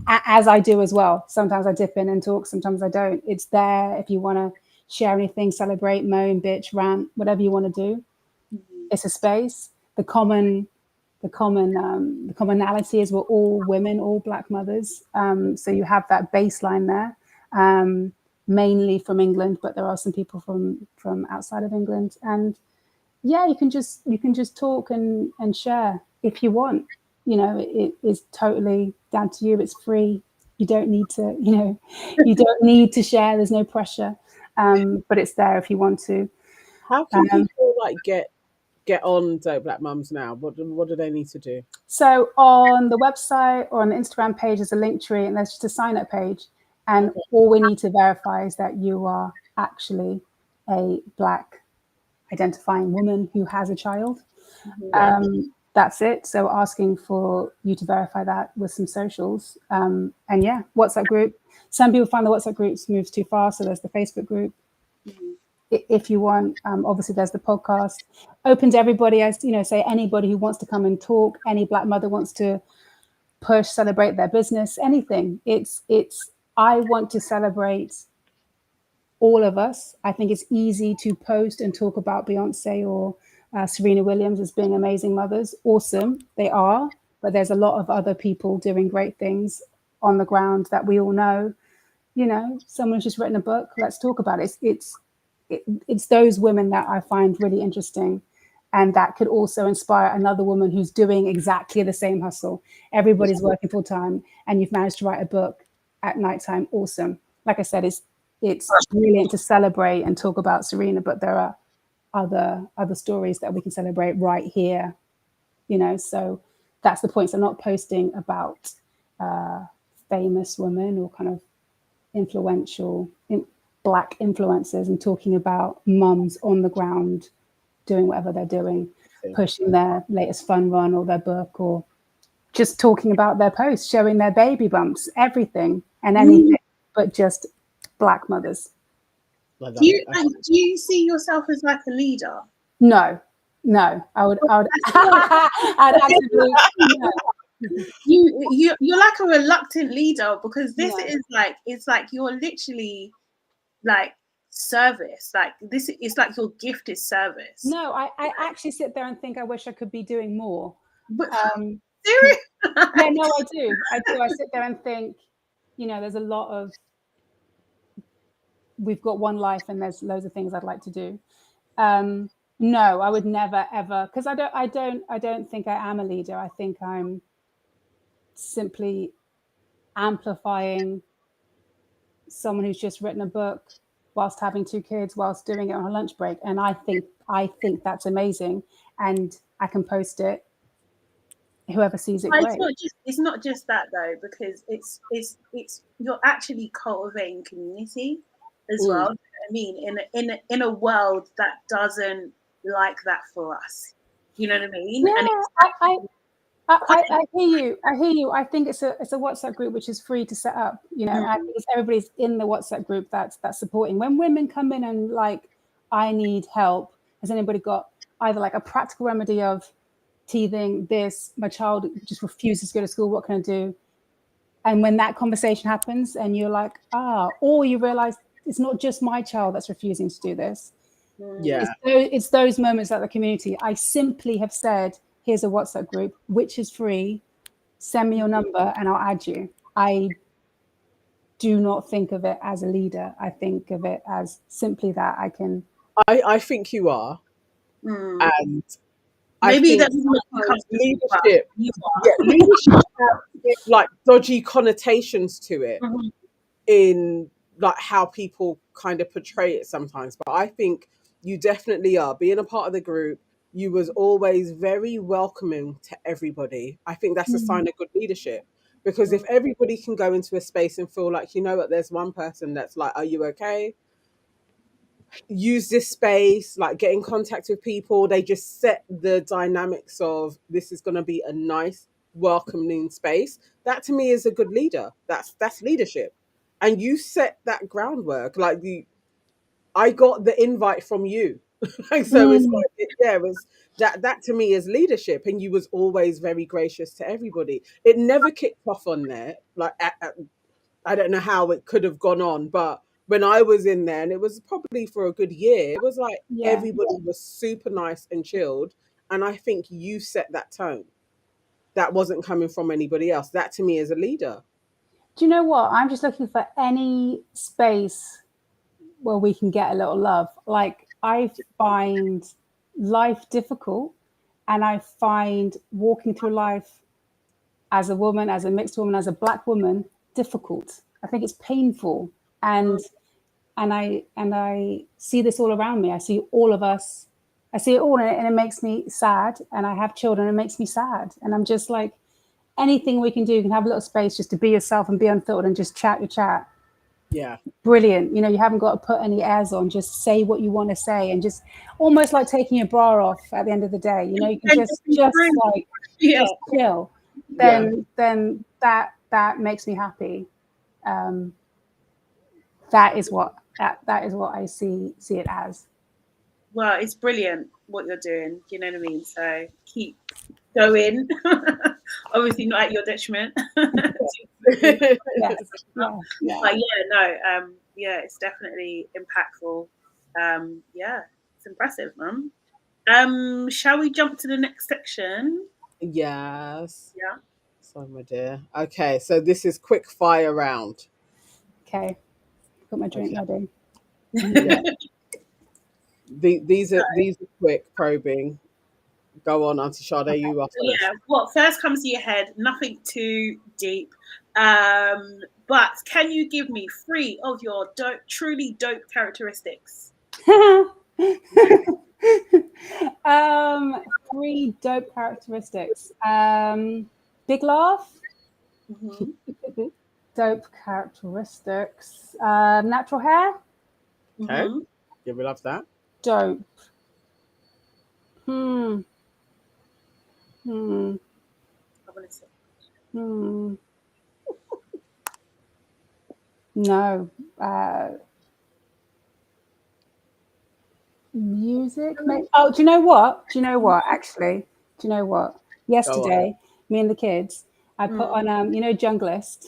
As I do as well. Sometimes I dip in and talk, sometimes I don't. It's there if you want to share anything, celebrate, moan, bitch, rant, whatever you want to do. It's a space. The commonality is we're all women, all black mothers. So you have that baseline there, mainly from England, but there are some people from outside of England. And yeah, you can just talk and share if you want. You know, it is totally down to you. It's free. You don't need to, you don't need to share. There's no pressure, but it's there if you want to. How can people like get on Dope Black Mums now? What do they need to do? So on the website or on the Instagram page, there's a link tree, and there's just a sign up page. And all we need to verify is that you are actually a black identifying woman who has a child. That's it. So asking for you to verify that with some socials. And yeah, WhatsApp group. Some people find the WhatsApp groups moves too fast. So there's the Facebook group. If you want, obviously there's the podcast. Open to everybody, as you know, say anybody who wants to come and talk, any black mother wants to push, celebrate their business, anything. It's I want to celebrate all of us. I think it's easy to post and talk about Beyonce or Serena Williams as being amazing mothers. Awesome, they are, but there's a lot of other people doing great things on the ground that we all know. You know, someone's just written a book. Let's talk about it. It's those women that I find really interesting, and that could also inspire another woman who's doing exactly the same hustle. Everybody's working full time, and you've managed to write a book at nighttime. Awesome. Like I said, it's brilliant to celebrate and talk about Serena, but there are other stories that we can celebrate right here. You know, so that's the point. So I'm not posting about famous women or kind of influential black influencers. And talking about mums on the ground doing whatever they're doing, pushing their latest fun run or their book, or just talking about their posts, showing their baby bumps, everything and anything, but just black mothers. Do you see yourself as like a leader? No, I would I'd actively no. You're like a reluctant leader, because this is like, it's like you're literally like service. Like this, it's like your gift is service. No, I actually sit there and think I wish I could be doing more. But seriously? Yeah, no, I do. I sit there and think, you know, there's a lot of, we've got one life and there's loads of things I'd like to do. No, I would never ever, because I don't think I am a leader. I think I'm simply amplifying someone who's just written a book whilst having 2 kids, whilst doing it on a lunch break. And I think that's amazing, and I can post it. Whoever sees it, great. It's not just that though, because it's you're actually cultivating community as well. I mean, in a world that doesn't like that for us. You know what I mean? Yeah, and I hear you. I think it's a WhatsApp group which is free to set up. You know, I think everybody's in the WhatsApp group that's supporting. When women come in and like, I need help. Has anybody got either like a practical remedy of teething, this, my child just refuses to go to school, what can I do? And when that conversation happens and you're like, or you realize it's not just my child that's refusing to do this. Yeah. It's those moments at the community. I simply have said, here's a WhatsApp group, which is free. Send me your number and I'll add you. I do not think of it as a leader. I think of it as simply that I can. I think you are. And maybe that's leadership. Leadership has like dodgy connotations to it in like how people kind of portray it sometimes. But I think you definitely are. Being a part of the group, you was always very welcoming to everybody. I think that's a sign of good leadership. Because if everybody can go into a space and feel like, you know what, there's one person that's like, are you okay? Use this space, like get in contact with people. They just set the dynamics of this is going to be a nice welcoming space. That to me is a good leader. That's leadership. And you set that groundwork. Like I got the invite from you. Like, so it's Mm, like it was that to me is leadership, and you was always very gracious to everybody. It never kicked off on there. Like I don't know how it could have gone on, but when I was in there, and it was probably for a good year, it was like yeah. everybody was super nice and chilled. And I think you set that tone. That wasn't coming from anybody else. That to me is a leader. Do you know what? I'm just looking for any space where we can get a little love. Like, I find life difficult, and I find walking through life as a woman, as a mixed woman, as a black woman, difficult. I think it's painful. And I see this all around me. I see all of us. I see it all, and it makes me sad. And I have children, and it makes me sad. And I'm just like, anything we can do, you can have a little space just to be yourself and be unfiltered and just chat your chat. Yeah. Brilliant. You know, you haven't got to put any airs on. Just say what you want to say, and just almost like taking your bra off at the end of the day. You know, you can just like just chill. Then that makes me happy. That is what I see it as. Well, it's brilliant what you're doing. You know what I mean? So keep going. Obviously not at your detriment. Yes. Yeah. But yeah, it's definitely impactful. Yeah, it's impressive, man. Shall we jump to the next section? Yes. Yeah. So my dear. Okay, so this is quick fire round. Okay. Got my drink ready. Yeah. These are quick probing. Go on, Auntie Sade, you are first. Yeah, what first comes to your head, nothing too deep. But can you give me 3 of your truly dope characteristics? 3 dope characteristics. Big laugh. Mm-hmm. Dope characteristics. Natural hair. Okay. Mm-hmm. Yeah, we love that. Dope. No. Music. Oh, do you know what? Actually, do you know what? Yesterday, me and the kids, I put on you know, Junglist.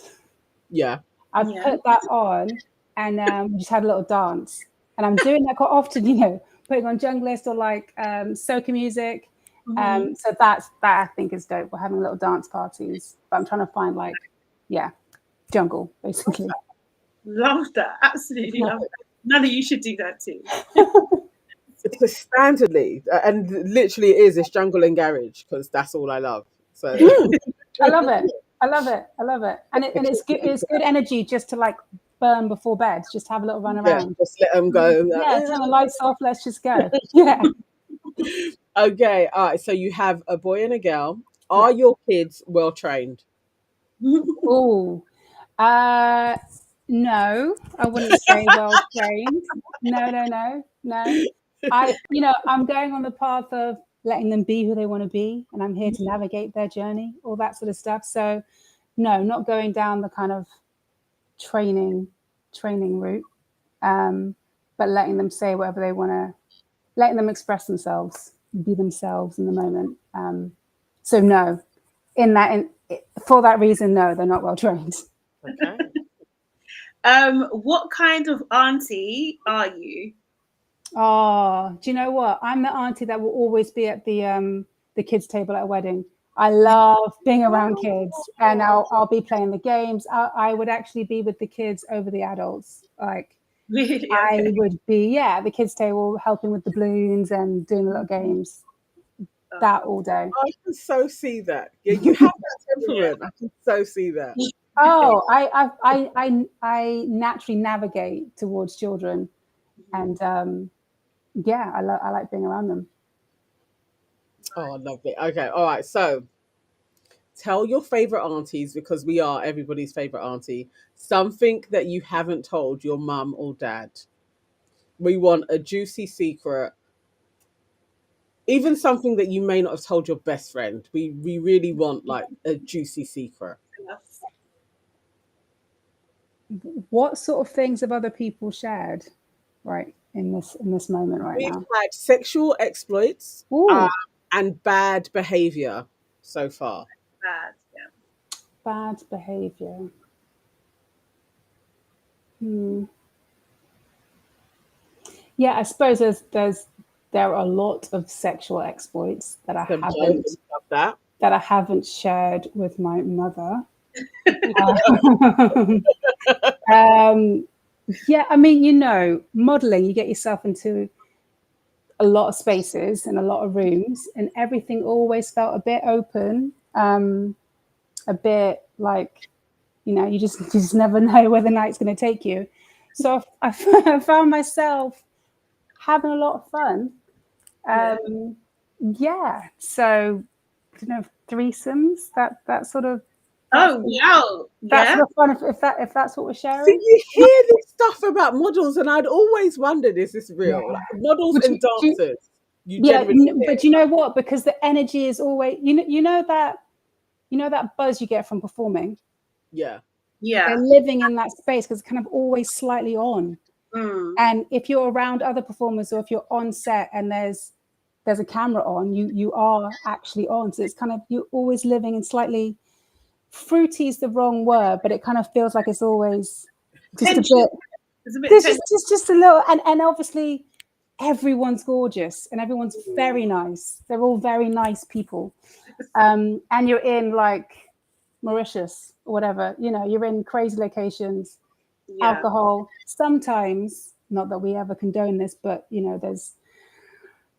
Yeah. I put that on, and we just had a little dance. And I'm doing that quite often, you know, putting on Junglist or like soca music. So that I think is dope. We're having little dance parties, but I'm trying to find like, jungle basically. Love that. Absolutely love that. None of you should do that too. It's standardly, and literally it is. It's jungle and garage because that's all I love. So I love it. And it's good. It's good energy just to like burn before bed. Just have a little run around. Just let them go. Yeah, turn the lights off. Let's just go. Yeah. Okay. All right. So you have a boy and a girl. Are your kids well trained? Oh, no, I wouldn't say well trained. No. I'm going on the path of letting them be who they want to be, and I'm here to navigate their journey, all that sort of stuff. So, no, not going down the kind of training route, but letting them say whatever they want to, letting them express themselves, be themselves in the moment. So, no, for that reason, no, they're not well trained. Okay. What kind of auntie are you? Oh, do you know what? I'm the auntie that will always be at the kids' table at a wedding. I love being around kids, and I'll be playing the games. I would actually be with the kids over the adults. Like, I would be, at the kids' table helping with the balloons and doing the little games. That all day. I can so see that. Yeah, you have that temperament. I can so see that. Oh, I naturally navigate towards children, and I like being around them. Oh, I love it. Okay, all right. So, tell your favorite aunties, because we are everybody's favorite auntie, something that you haven't told your mum or dad. We want a juicy secret. even something that you may not have told your best friend. We really want like a juicy secret. What sort of things have other people shared, right, in this moment right We've now? had sexual exploits Ooh, and bad behavior so far. Bad, yeah. bad behavior. Yeah, I suppose there are a lot of sexual exploits that I Some haven't gems of that. shared with my mother. Yeah, I mean, you know, modeling, you get yourself into a lot of spaces and a lot of rooms, and everything always felt a bit open, a bit like, you know, you just never know where the night's going to take you. So I found myself having a lot of fun. Yeah. So, I don't know, threesomes, that sort of. Oh wow! That's Yeah. sort of fun if that's what we're So sharing. you hear this stuff about models, and I'd always wondered, is this real? Yeah. Like, models But and you, dancers, you yeah, generally hear. but you know what? Because the energy is always, you know that buzz you get from performing. Yeah. Yeah. They're living in that space because it's kind of always slightly on. And if you're around other performers, or if you're on set and there's a camera on, you are actually on. So it's kind of, you're always living in slightly, fruity is the wrong word, but it kind of feels like it's always just Tension. a bit. It's a bit There's tension. just a little, and obviously everyone's gorgeous and everyone's very nice. They're all very nice people. And you're in like Mauritius or whatever, you know, you're in crazy locations, alcohol. Sometimes, not that we ever condone this, but you know, there's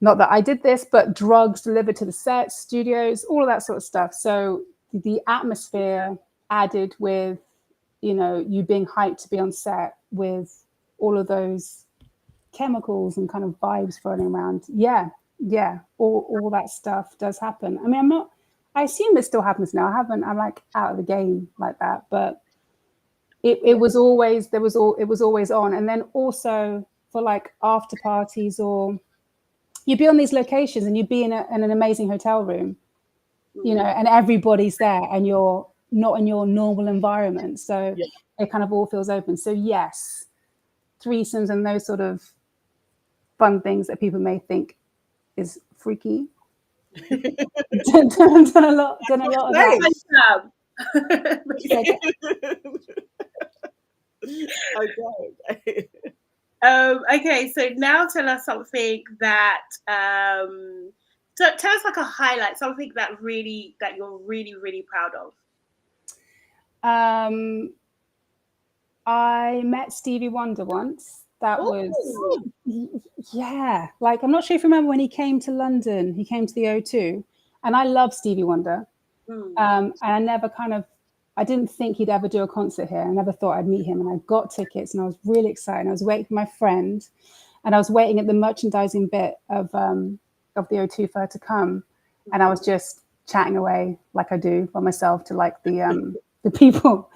not that I did this, but drugs delivered to the sets, studios, all of that sort of stuff. So the atmosphere added with, you know, you being hyped to be on set with all of those chemicals and kind of vibes floating around. Yeah. All that stuff does happen. I mean, I assume it still happens now. I'm like out of the game like that, but it was always, it was always on. And then also for like after parties, or you'd be on these locations and you'd be in an amazing hotel room, you know, and everybody's there and you're not in your normal environment. So it kind of all feels open. So yes, threesomes and those sort of fun things that people may think is freaky. done a lot of that. Okay. Okay, so now tell us something that tell us like a highlight, something that you're really proud of. I met Stevie Wonder once. That was, yeah. Like, I'm not sure if you remember when he came to London, he came to the O2, and I love Stevie Wonder. And I didn't think he'd ever do a concert here. I never thought I'd meet him, and I got tickets and I was really excited. I was waiting for my friend, and I was waiting at the merchandising bit of the O2 for her to come. And I was just chatting away like I do by myself to like the people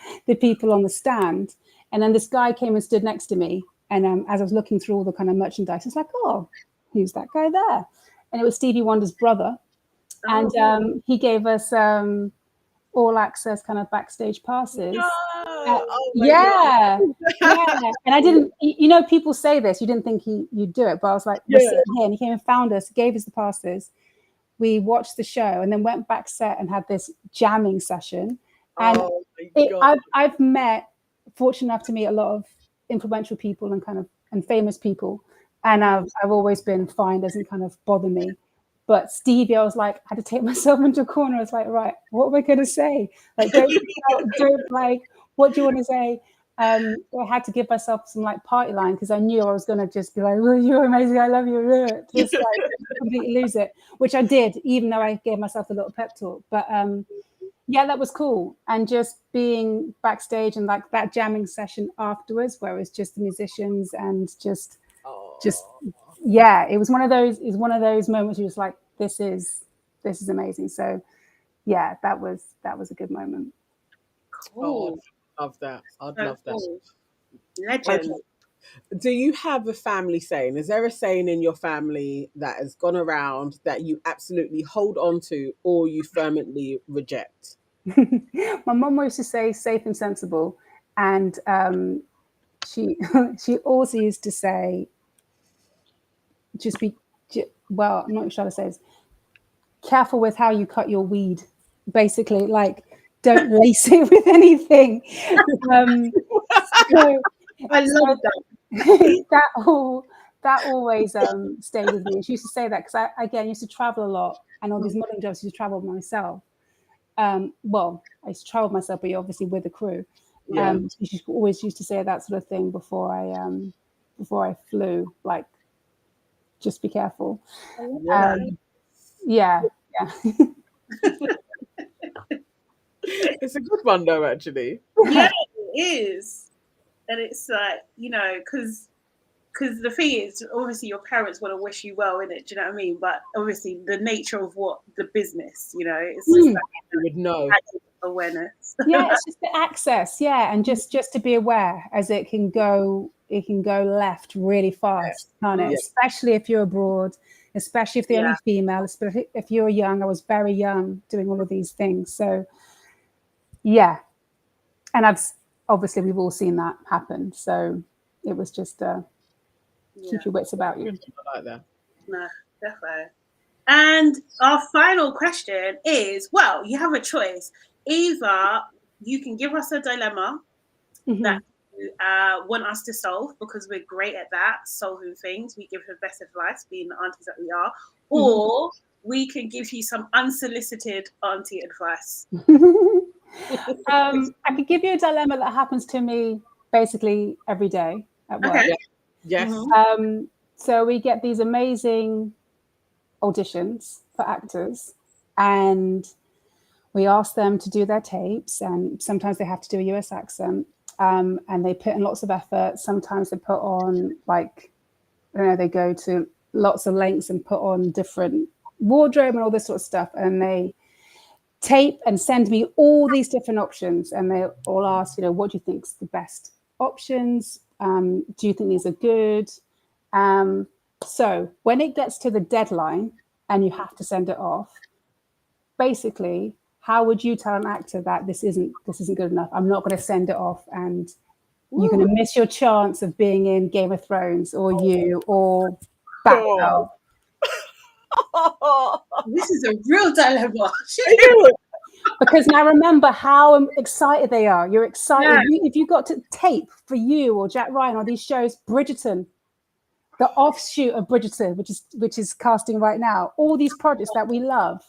on the stand. And then this guy came and stood next to me. And as I was looking through all the kind of merchandise, it's like, oh, who's that guy there? And it was Stevie Wonder's brother. And he gave us all access kind of backstage passes. Yeah. And I didn't, you know, people say this, you didn't think you'd do it, but I was like, we're sitting here, and he came and found us, gave us the passes. We watched the show and then went back set and had this jamming session. And I've met, fortunate enough to meet a lot of influential people and famous people, and I've always been fine, doesn't kind of bother me. But Stevie, I was like, I had to take myself into a corner. I was like, right, what am I going to say? Like, don't like, what do you want to say? I had to give myself some like party line, because I knew I was going to just be like, well, you're amazing, I love you, just like completely lose it, which I did, even though I gave myself a little pep talk. But yeah, that was cool. And just being backstage and like that jamming session afterwards, where it was just the musicians and just yeah, it was one of those moments where you're just like, this is amazing. So yeah, that was a good moment. Cool. I'd love that. I'd love that. Cool. Legend. Do you have a family saying? Is there a saying in your family that has gone around that you absolutely hold on to or you firmly reject? My mum used to say safe and sensible, and she she also used to say just be well, I'm not sure how to say this, careful with how you cut your weed, basically, like don't lace it with anything. So, I love that. that always stayed with me. She used to say that because I used to travel a lot, and all these modeling jobs, I used to travel myself. Well, I used to travel myself, but obviously with a crew. Yeah. She always used to say that sort of thing before I flew, like just be careful. Yeah. Yeah. It's a good one though, actually. Yeah, it is. And it's like, you know, because the thing is, obviously your parents want to wish you well in it, do you know what I mean? But obviously the nature of what the business, you know, it's just like You would know. awareness. Yeah, it's just the access, and just to be aware, as it can go left really fast, can't it? Yeah. Especially if you're abroad, especially if they're only female, especially if you're young. I was very young doing all of these things, so yeah. And obviously we've all seen that happen, so it was just keep your wits about you. I like that. No, definitely. And our final question is, well, you have a choice. Either you can give us a dilemma that you want us to solve, because we're great at that, solving things. We give the best advice, being the aunties that we are. Or we can give you some unsolicited auntie advice. I could give you a dilemma that happens to me basically every day at work. Okay. Yes. So we get these amazing auditions for actors, and we ask them to do their tapes, and sometimes they have to do a US accent, and they put in lots of effort. Sometimes they put on, like, they go to lots of lengths and put on different wardrobe and all this sort of stuff, and they tape and send me all these different options, and they all ask, what do you think is the best options? Do you think these are good? So when it gets to the deadline and you have to send it off, basically, how would you tell an actor that this isn't good enough? I'm not going to send it off, and you're going to miss your chance of being in Game of Thrones or Batgirl. This is a real dilemma. Because now remember how excited they are. You're excited. Yeah. If you got to tape for you or Jack Ryan or these shows, Bridgerton, the offshoot of Bridgerton, which is casting right now, all these projects that we love.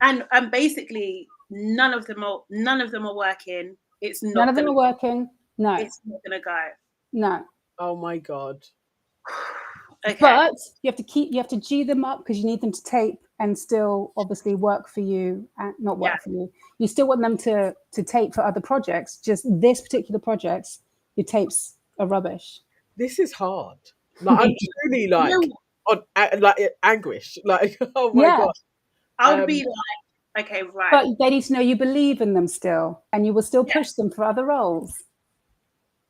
And basically none of them are working. It's not none of them are working. No. It's not gonna go. No. Oh my God. Okay. But you have to G them up because you need them to tape and still obviously work for you and not work for you. You still want them to tape for other projects. Just this particular project, your tapes are rubbish. This is hard. Like I'm truly on anguish. Like, oh my God. I would be like, okay, right. But they need to know you believe in them still, and you will still push them for other roles.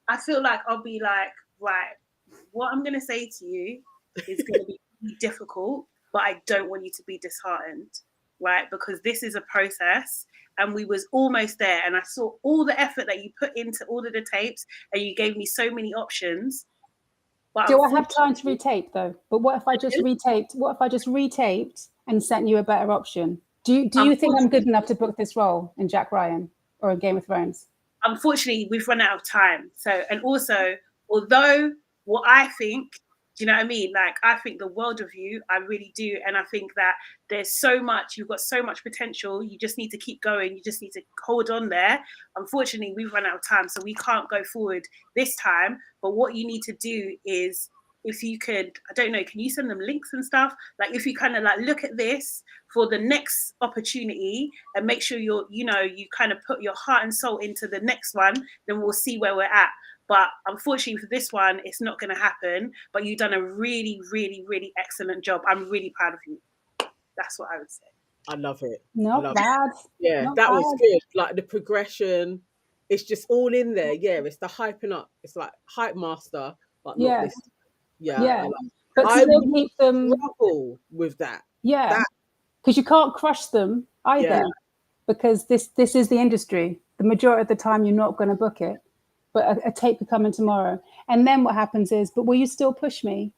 I feel like I'll be like, right, what I'm going to say to you is going to be really difficult, but I don't want you to be disheartened, right? Because this is a process, and we was almost there, and I saw all the effort that you put into all of the tapes, and you gave me so many options. But do I have time to retape though? But what if I just retaped? What if I just retaped and sent you a better option? Do you think I'm good enough to book this role in Jack Ryan or in Game of Thrones? Unfortunately, we've run out of time. So, and also, although what I think, do you know what I mean? Like, I think the world of you, I really do. And I think that there's so much, you've got so much potential. You just need to keep going. You just need to hold on there. Unfortunately, we've run out of time, so we can't go forward this time. But what you need to do is, if you could, I don't know, can you send them links and stuff? Like, if you kind of like look at this for the next opportunity and make sure you kind of put your heart and soul into the next one, then we'll see where we're at. But unfortunately for this one, it's not going to happen. But you've done a really, really, really excellent job. I'm really proud of you. That's what I would say. I love it. Not bad. Yeah, not that bad. was good. Like the progression, it's just all in there. Yeah, it's the hyping up. It's like hype master, but not Yeah. this. Yeah, Yeah. like, But to I still keep them, struggle with that. yeah, That, because you can't crush them either, yeah. because this is the industry. The majority of the time, you're not going to book it, but a tape could come in tomorrow. And then what happens is, but will you still push me?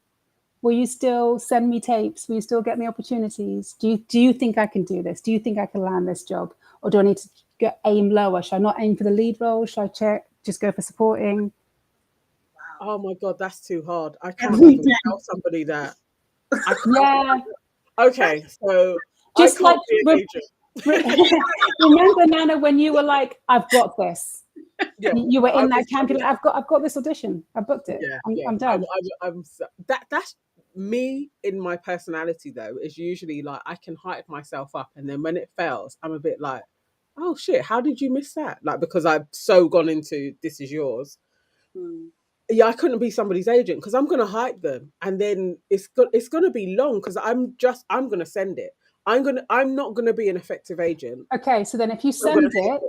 Will you still send me tapes? Will you still get me opportunities? Do you think I can do this? Do you think I can land this job? Or do I need to aim lower? Should I not aim for the lead role? Should I just go for supporting? Oh my God, that's too hard. I can't even tell somebody that. I can't. Yeah. Okay, so Just I can't like be an agent. remember, Nana, when you were like, "I've got this." Yeah, You were I in that was- camp. You're like, I've got this audition. I booked it. Yeah, I'm done. That's me in my personality though. Is usually like I can hype myself up, and then when it fails, I'm a bit like, oh shit, how did you miss that? Like because I've so gone into this is yours. Yeah, I couldn't be somebody's agent because I'm gonna hype them, and then it's gonna be long because I'm gonna send it. I'm not gonna be an effective agent. Okay, so then if you I'm send gonna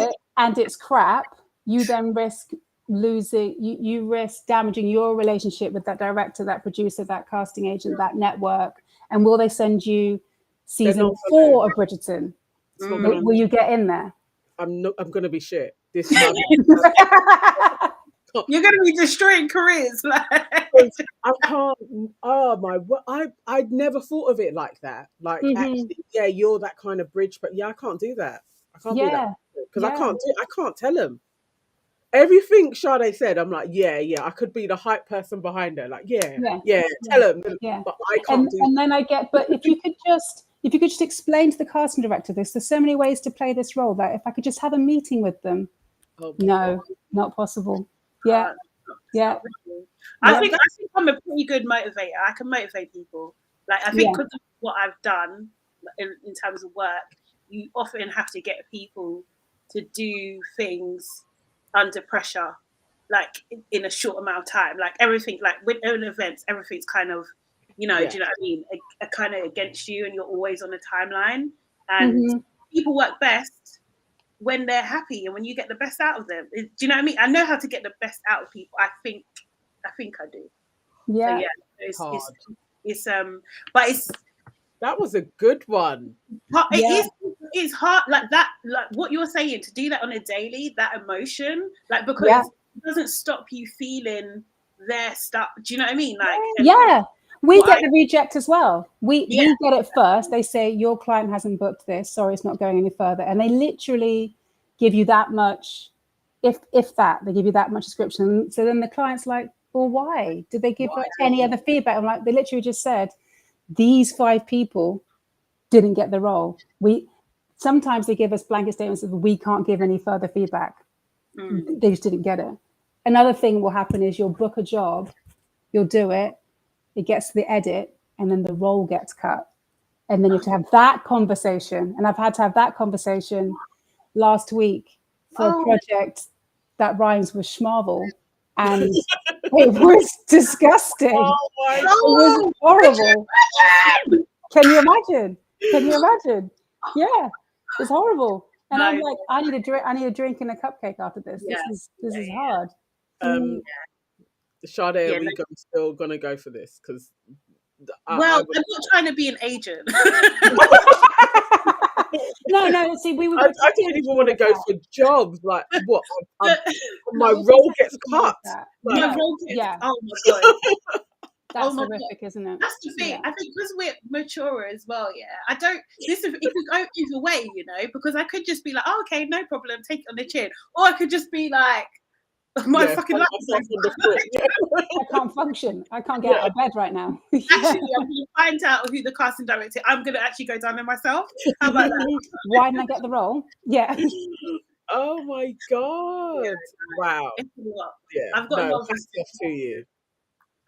it and it's crap, you then risk losing. You risk damaging your relationship with that director, that producer, that casting agent, that network. And will they send you season 4 of Bridgerton? Will you get in there? I'm gonna be shit this time. You're going to be destroying careers. I can't. Oh my! I'd never thought of it like that. Like, actually, yeah, you're that kind of bridge, but yeah, I can't do that. I can't do that because I can't tell them everything Sade said. I'm like, yeah, I could be the hype person behind her. Like, tell them. Yeah, but I can't do. And then I get. But if you could just explain to the casting director this, there's so many ways to play this role that if I could just have a meeting with them, no, not possible. Yeah. I think I'm a pretty good motivator. I can motivate people. Like I think because of what I've done in terms of work, you often have to get people to do things under pressure, like in a short amount of time. Like everything, like with own events, everything's kind of, do you know what I mean? A kind of against you, and you're always on a timeline. And people work best when they're happy and when you get the best out of them. Do you know what I mean? I know how to get the best out of people. I think I do. Yeah. So it's but it's that was a good one. It's hard, like that, like what you're saying, to do that on a daily, that emotion, like because it doesn't stop you feeling their stuff. Do you know what I mean? Like we get the reject as well. We get it first. They say your client hasn't booked this. Sorry, it's not going any further. And they literally give you that much, if that, they give you that much description. So then the client's like, well, why? Did they give any other feedback? I'm like, they literally just said, these 5 people didn't get the role. Sometimes they give us blanket statements of we can't give any further feedback. They just didn't get it. Another thing will happen is you'll book a job, you'll do it, it gets to the edit, and then the role gets cut. And then you have to have that conversation. And I've had to have that conversation last week for a project that rhymes with schmarvel. And it was disgusting. It was horrible. Can you imagine? Yeah, it's horrible. And I'm like, I need a drink and a cupcake after this. This is hard. Sade, are we still gonna go for this? Because I'm not trying to be an agent. No. See, I don't even want to go for jobs. Like what? My role gets cut. My role gets. Oh my god. That's horrific, isn't it? That's the thing. I think because we're mature as well. Yeah, I don't. This if we go either way, because I could just be like, oh, okay, no problem, take it on the chin, or I could just be like, my fucking life. I can't function. I can't get out of bed right now. Actually, I'm going to find out who the casting director. I'm going to actually go down there myself. How about that? Why didn't I get the role? Yeah. Oh my god! Wow. Yeah, I've got a lot of respect to you.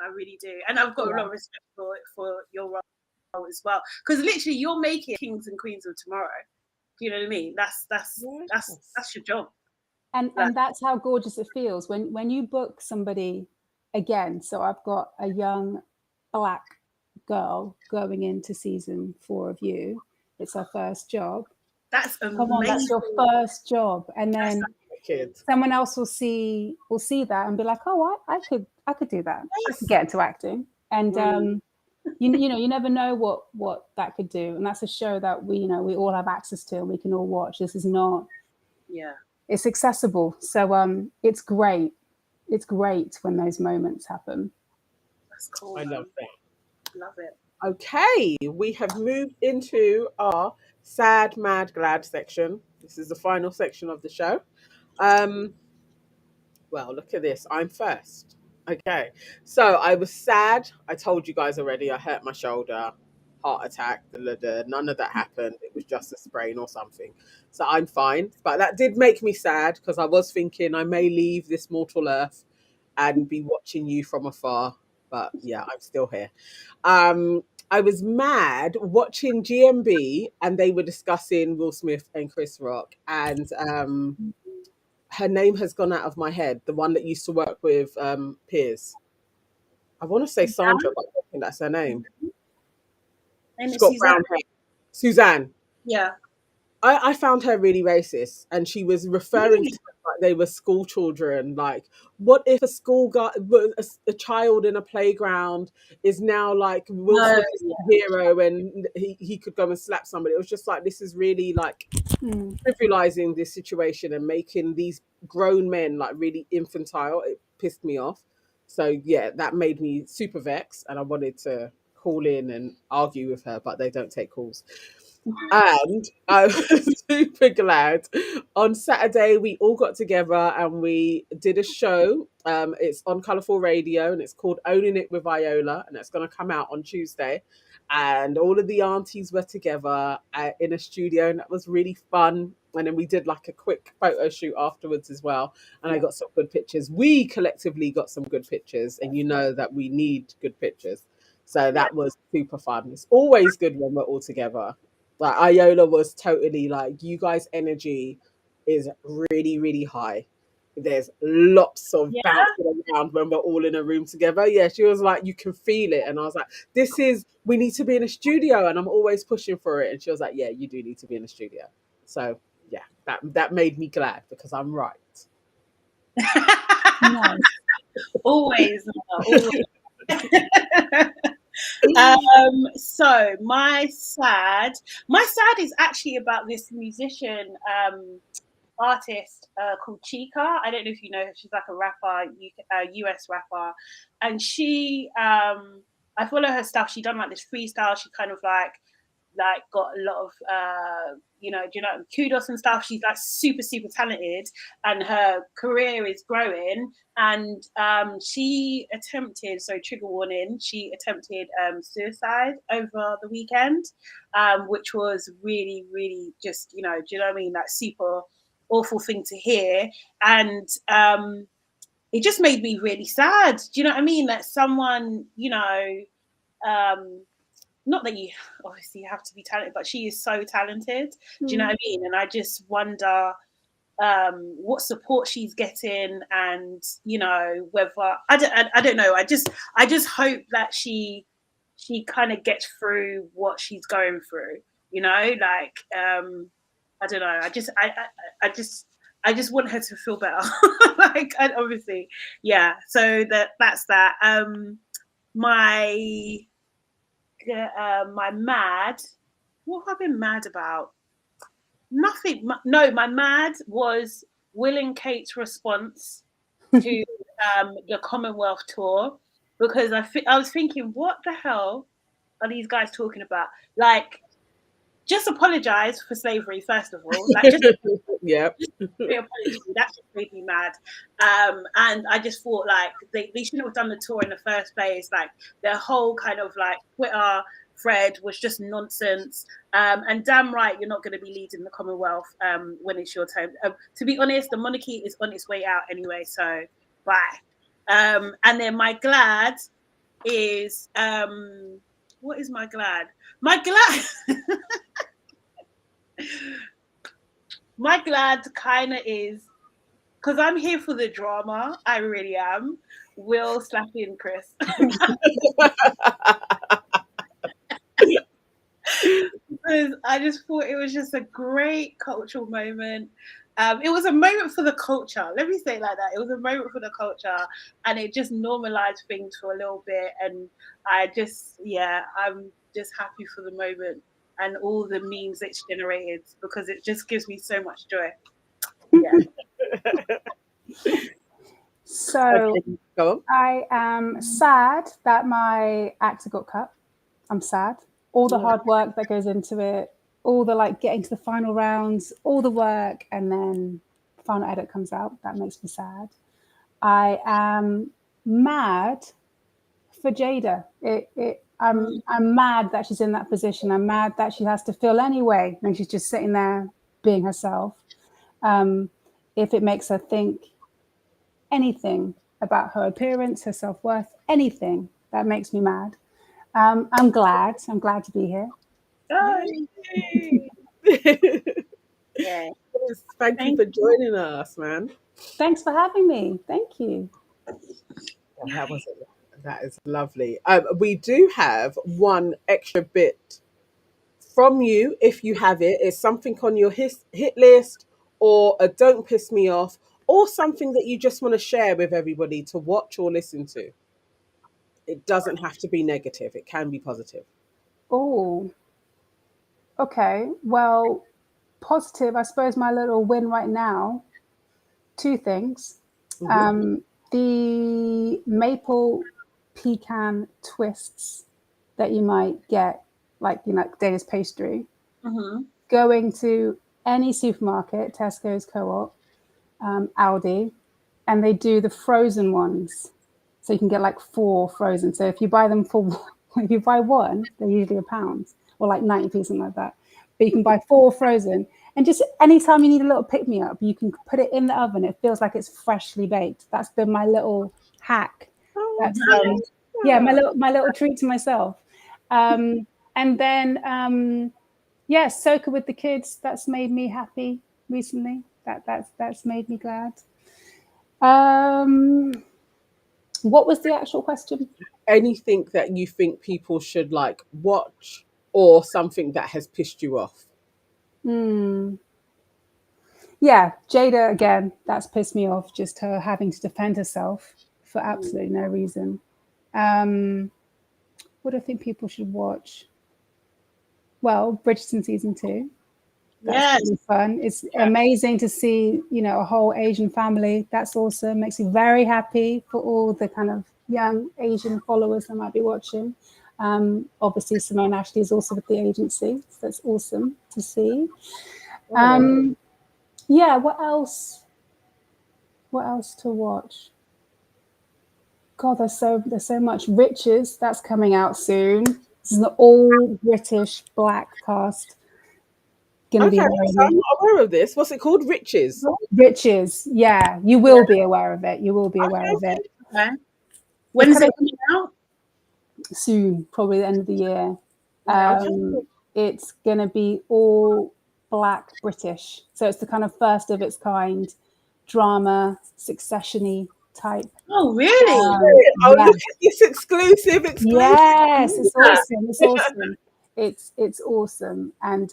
I really do, and I've got a lot of respect for your role as well, because literally you're making kings and queens of tomorrow. Do you know what I mean? That's your job. And that's how gorgeous it feels when you book somebody again. So I've got a young Black girl going into season 4 of You. It's her first job, That's amazing. Come on, that's your first job, and then Kids. someone else will see that and be like, oh, I could do that. I could get into acting, and you never know what that could do, and that's a show that we all have access to and we can all watch. This is not, it's accessible, so it's great. It's great when those moments happen. That's cool. I love that. Love it. Okay, we have moved into our sad, mad, glad section. This is the final section of the show. Well, look at this. I'm first. Okay, so I was sad. I told you guys already. I hurt my shoulder, heart attack. None of that happened. It was just a sprain or something. So I'm fine. But that did make me sad because I was thinking I may leave this mortal earth and be watching you from afar. But yeah, I'm still here. I was mad watching GMB, and they were discussing Will Smith and Chris Rock, and her name has gone out of my head. The one that used to work with Piers. I want to say Sandra, but I don't think that's her name. She's got brown hair. Suzanne. Yeah. I found her really racist, and she was referring to them like they were school children. Like, what if a child in a playground is now like Will Smith is a hero, and he could go and slap somebody? It was just like, this is really like trivializing this situation and making these grown men like really infantile. It pissed me off. So yeah, that made me super vexed, and I wanted to call in and argue with her, but they don't take calls. And I was super glad. On Saturday, we all got together and we did a show. It's on Colourful Radio, and it's called Owning It with Viola, and it's going to come out on Tuesday. And all of the aunties were together in a studio, and that was really fun. And then we did like a quick photo shoot afterwards as well. And I got some good pictures. We collectively got some good pictures, and you know that we need good pictures. So that was super fun. It's always good when we're all together. Like, Iola was totally like, you guys' energy is really, really high. There's lots of bouncing around when we're all in a room together. Yeah, she was like, you can feel it. And I was like, we need to be in a studio, and I'm always pushing for it. And she was like, yeah, you do need to be in a studio. So yeah, that made me glad because I'm right. Nice. Always. So my sad is actually about this musician artist called Chica. I don't know if you know her. She's like a rapper, US rapper, and she I follow her stuff. She done like this freestyle. She kind of like got a lot of kudos and stuff. She's like super talented, and her career is growing. And she attempted, so trigger warning, she attempted suicide over the weekend, which was really, really just, do you know what I mean, like super awful thing to hear. And it just made me really sad. Do you know what I mean? That someone, not that you obviously have to be talented, but she is so talented. Do you know what I mean? And I just wonder what support she's getting, and whether I don't know. I just hope that she kind of gets through what she's going through. Like I don't know. I just want her to feel better. Like, obviously, yeah. So that's that. My mad. What have I been mad about? Nothing. No, my mad was Will and Kate's response to the Commonwealth tour, because I was thinking, what the hell are these guys talking about? Like, just apologize for slavery, first of all. Like, just yeah, that just made me mad. And I just thought, like, they shouldn't have done the tour in the first place. Like, their whole kind of like Twitter thread was just nonsense. And damn right, you're not going to be leading the Commonwealth when it's your time. To be honest, the monarchy is on its way out anyway. So bye. And then my glad is what is my glad? My glad kind of is, because I'm here for the drama. I really am. Will slapping Chris. because I just thought it was just a great cultural moment. It was a moment for the culture. Let me say it like that. It was a moment for the culture, and it just normalized things for a little bit. And I'm just happy for the moment and all the memes it's generated because it just gives me so much joy. Yeah. So Okay, go on. I am sad that my actor got cut. I'm sad. All the hard work that goes into it, all the like getting to the final rounds, all the work, and then the final edit comes out. That makes me sad. I am mad for Jada. I'm mad that she's in that position. I'm mad that she has to feel anyway when she's just sitting there being herself. If it makes her think anything about her appearance, her self-worth, anything, that makes me mad. I'm glad to be here. Yeah. Thank you for joining us, man. Thanks for having me. Thank you. That is lovely. We do have one extra bit from you, if you have it. It's something on your hit list, or a don't piss me off, or something that you just want to share with everybody to watch or listen to. It doesn't have to be negative. It can be positive. Oh, okay. Well, positive. I suppose my little win right now. Two things. The maple pecan twists that you might get, like Danish pastry. Going to any supermarket, Tesco's, Co-op, Aldi, and they do the frozen ones. So you can get like 4 frozen. So if you buy them if you buy one, they're usually £1 or like 90p, something like that. But you can buy 4 frozen. And just anytime you need a little pick-me-up, you can put it in the oven. It feels like it's freshly baked. That's been my little hack. That's my little treat to myself. And then soak it with the kids. That's made me happy recently. That's made me glad. What was the actual question? Anything that you think people should like watch, or something that has pissed you off? Yeah, Jada again. That's pissed me off. Just her having to defend herself for absolutely no reason. What do I think people should watch? Well, Bridgerton season 2. That's really fun. It's amazing to see, a whole Asian family. That's awesome. Makes me very happy for all the kind of young Asian followers that might be watching. Obviously, Simone Ashley is also with the agency. So that's awesome to see. What else? What else to watch? God, there's so much. Riches, that's coming out soon. This is an all British black cast. I'm not aware of this. What's it called? Riches. Riches. Yeah, you will be aware of it. You will be aware of it. Okay. When is it coming out? Soon, probably the end of the year. It's going to be all black British. So it's the kind of first of its kind drama, succession-y type. Oh, really? Look at this exclusive. Yes, it's awesome. It's awesome. It's awesome, and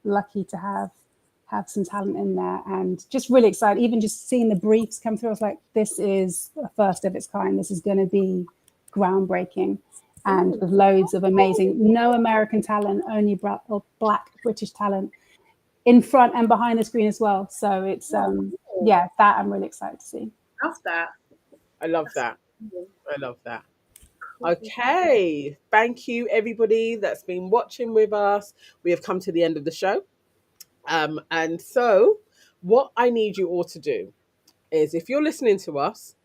lucky to have some talent in there, and just really excited. Even just seeing the briefs come through, I was like, this is a first of its kind. This is going to be groundbreaking, and with loads of amazing, no American talent, only black British talent in front and behind the screen as well. So it's that I'm really excited to see. Love that. I love that. I love that. Okay. Thank you, everybody that's been watching with us. We have come to the end of the show. And so what I need you all to do is, if you're listening to us,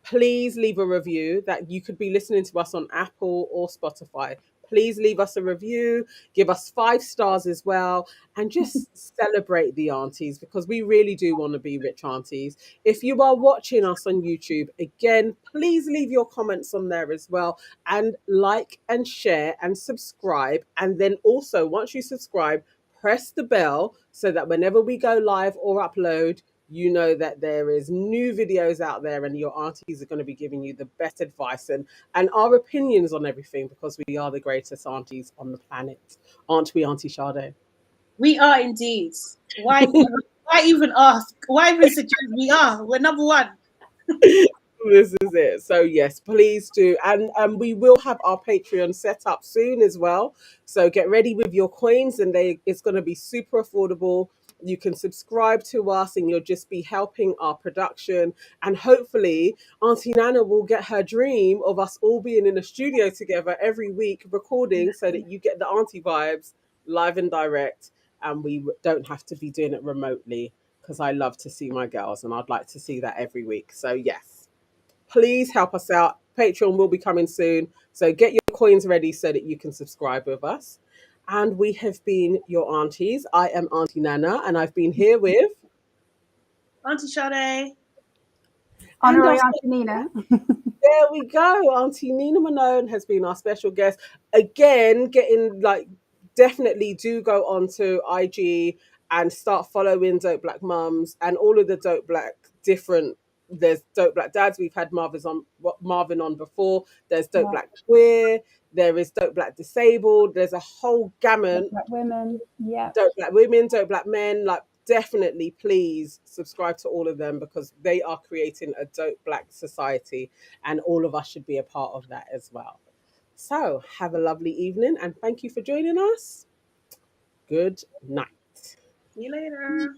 please leave a review. That you could be listening to us on Apple or Spotify. Please leave us a review, give us 5 stars as well, and just celebrate the aunties, because we really do want to be rich aunties. If you are watching us on YouTube, again, please leave your comments on there as well, and like and share and subscribe. And then also, once you subscribe, press the bell so that whenever we go live or upload, you know that there is new videos out there, and your aunties are going to be giving you the best advice and our opinions on everything, because we are the greatest aunties on the planet, aren't we, Auntie Sade? We are indeed. Why? Why even ask? Why even suggest? We are. We're number one. This is it. So yes, please do, and we will have our Patreon set up soon as well. So get ready with your coins, and it's going to be super affordable. You can subscribe to us, and you'll just be helping our production. And hopefully, Auntie Nana will get her dream of us all being in a studio together every week recording, so that you get the auntie vibes live and direct, and we don't have to be doing it remotely. Because I love to see my girls, and I'd like to see that every week. So yes, please help us out. Patreon will be coming soon. So get your coins ready so that you can subscribe with us. And we have been your aunties. I am Auntie Nana, and I've been here with Auntie Sade. Honorary Auntie Nina. there we go. Auntie Nina Malone has been our special guest. Again, getting like, definitely do go on to IG and start following Dope Black Mums and all of the Dope Black different. There's Dope Black Dads. We've had Marvin on before. There's Dope Black Queer. There is Dope Black Disabled. There's a whole gamut. Dope Black Women. Yeah. Dope Black Women, Dope Black Men. Like, definitely, please subscribe to all of them, because they are creating a dope Black society, and all of us should be a part of that as well. So have a lovely evening, and thank you for joining us. Good night. See you later.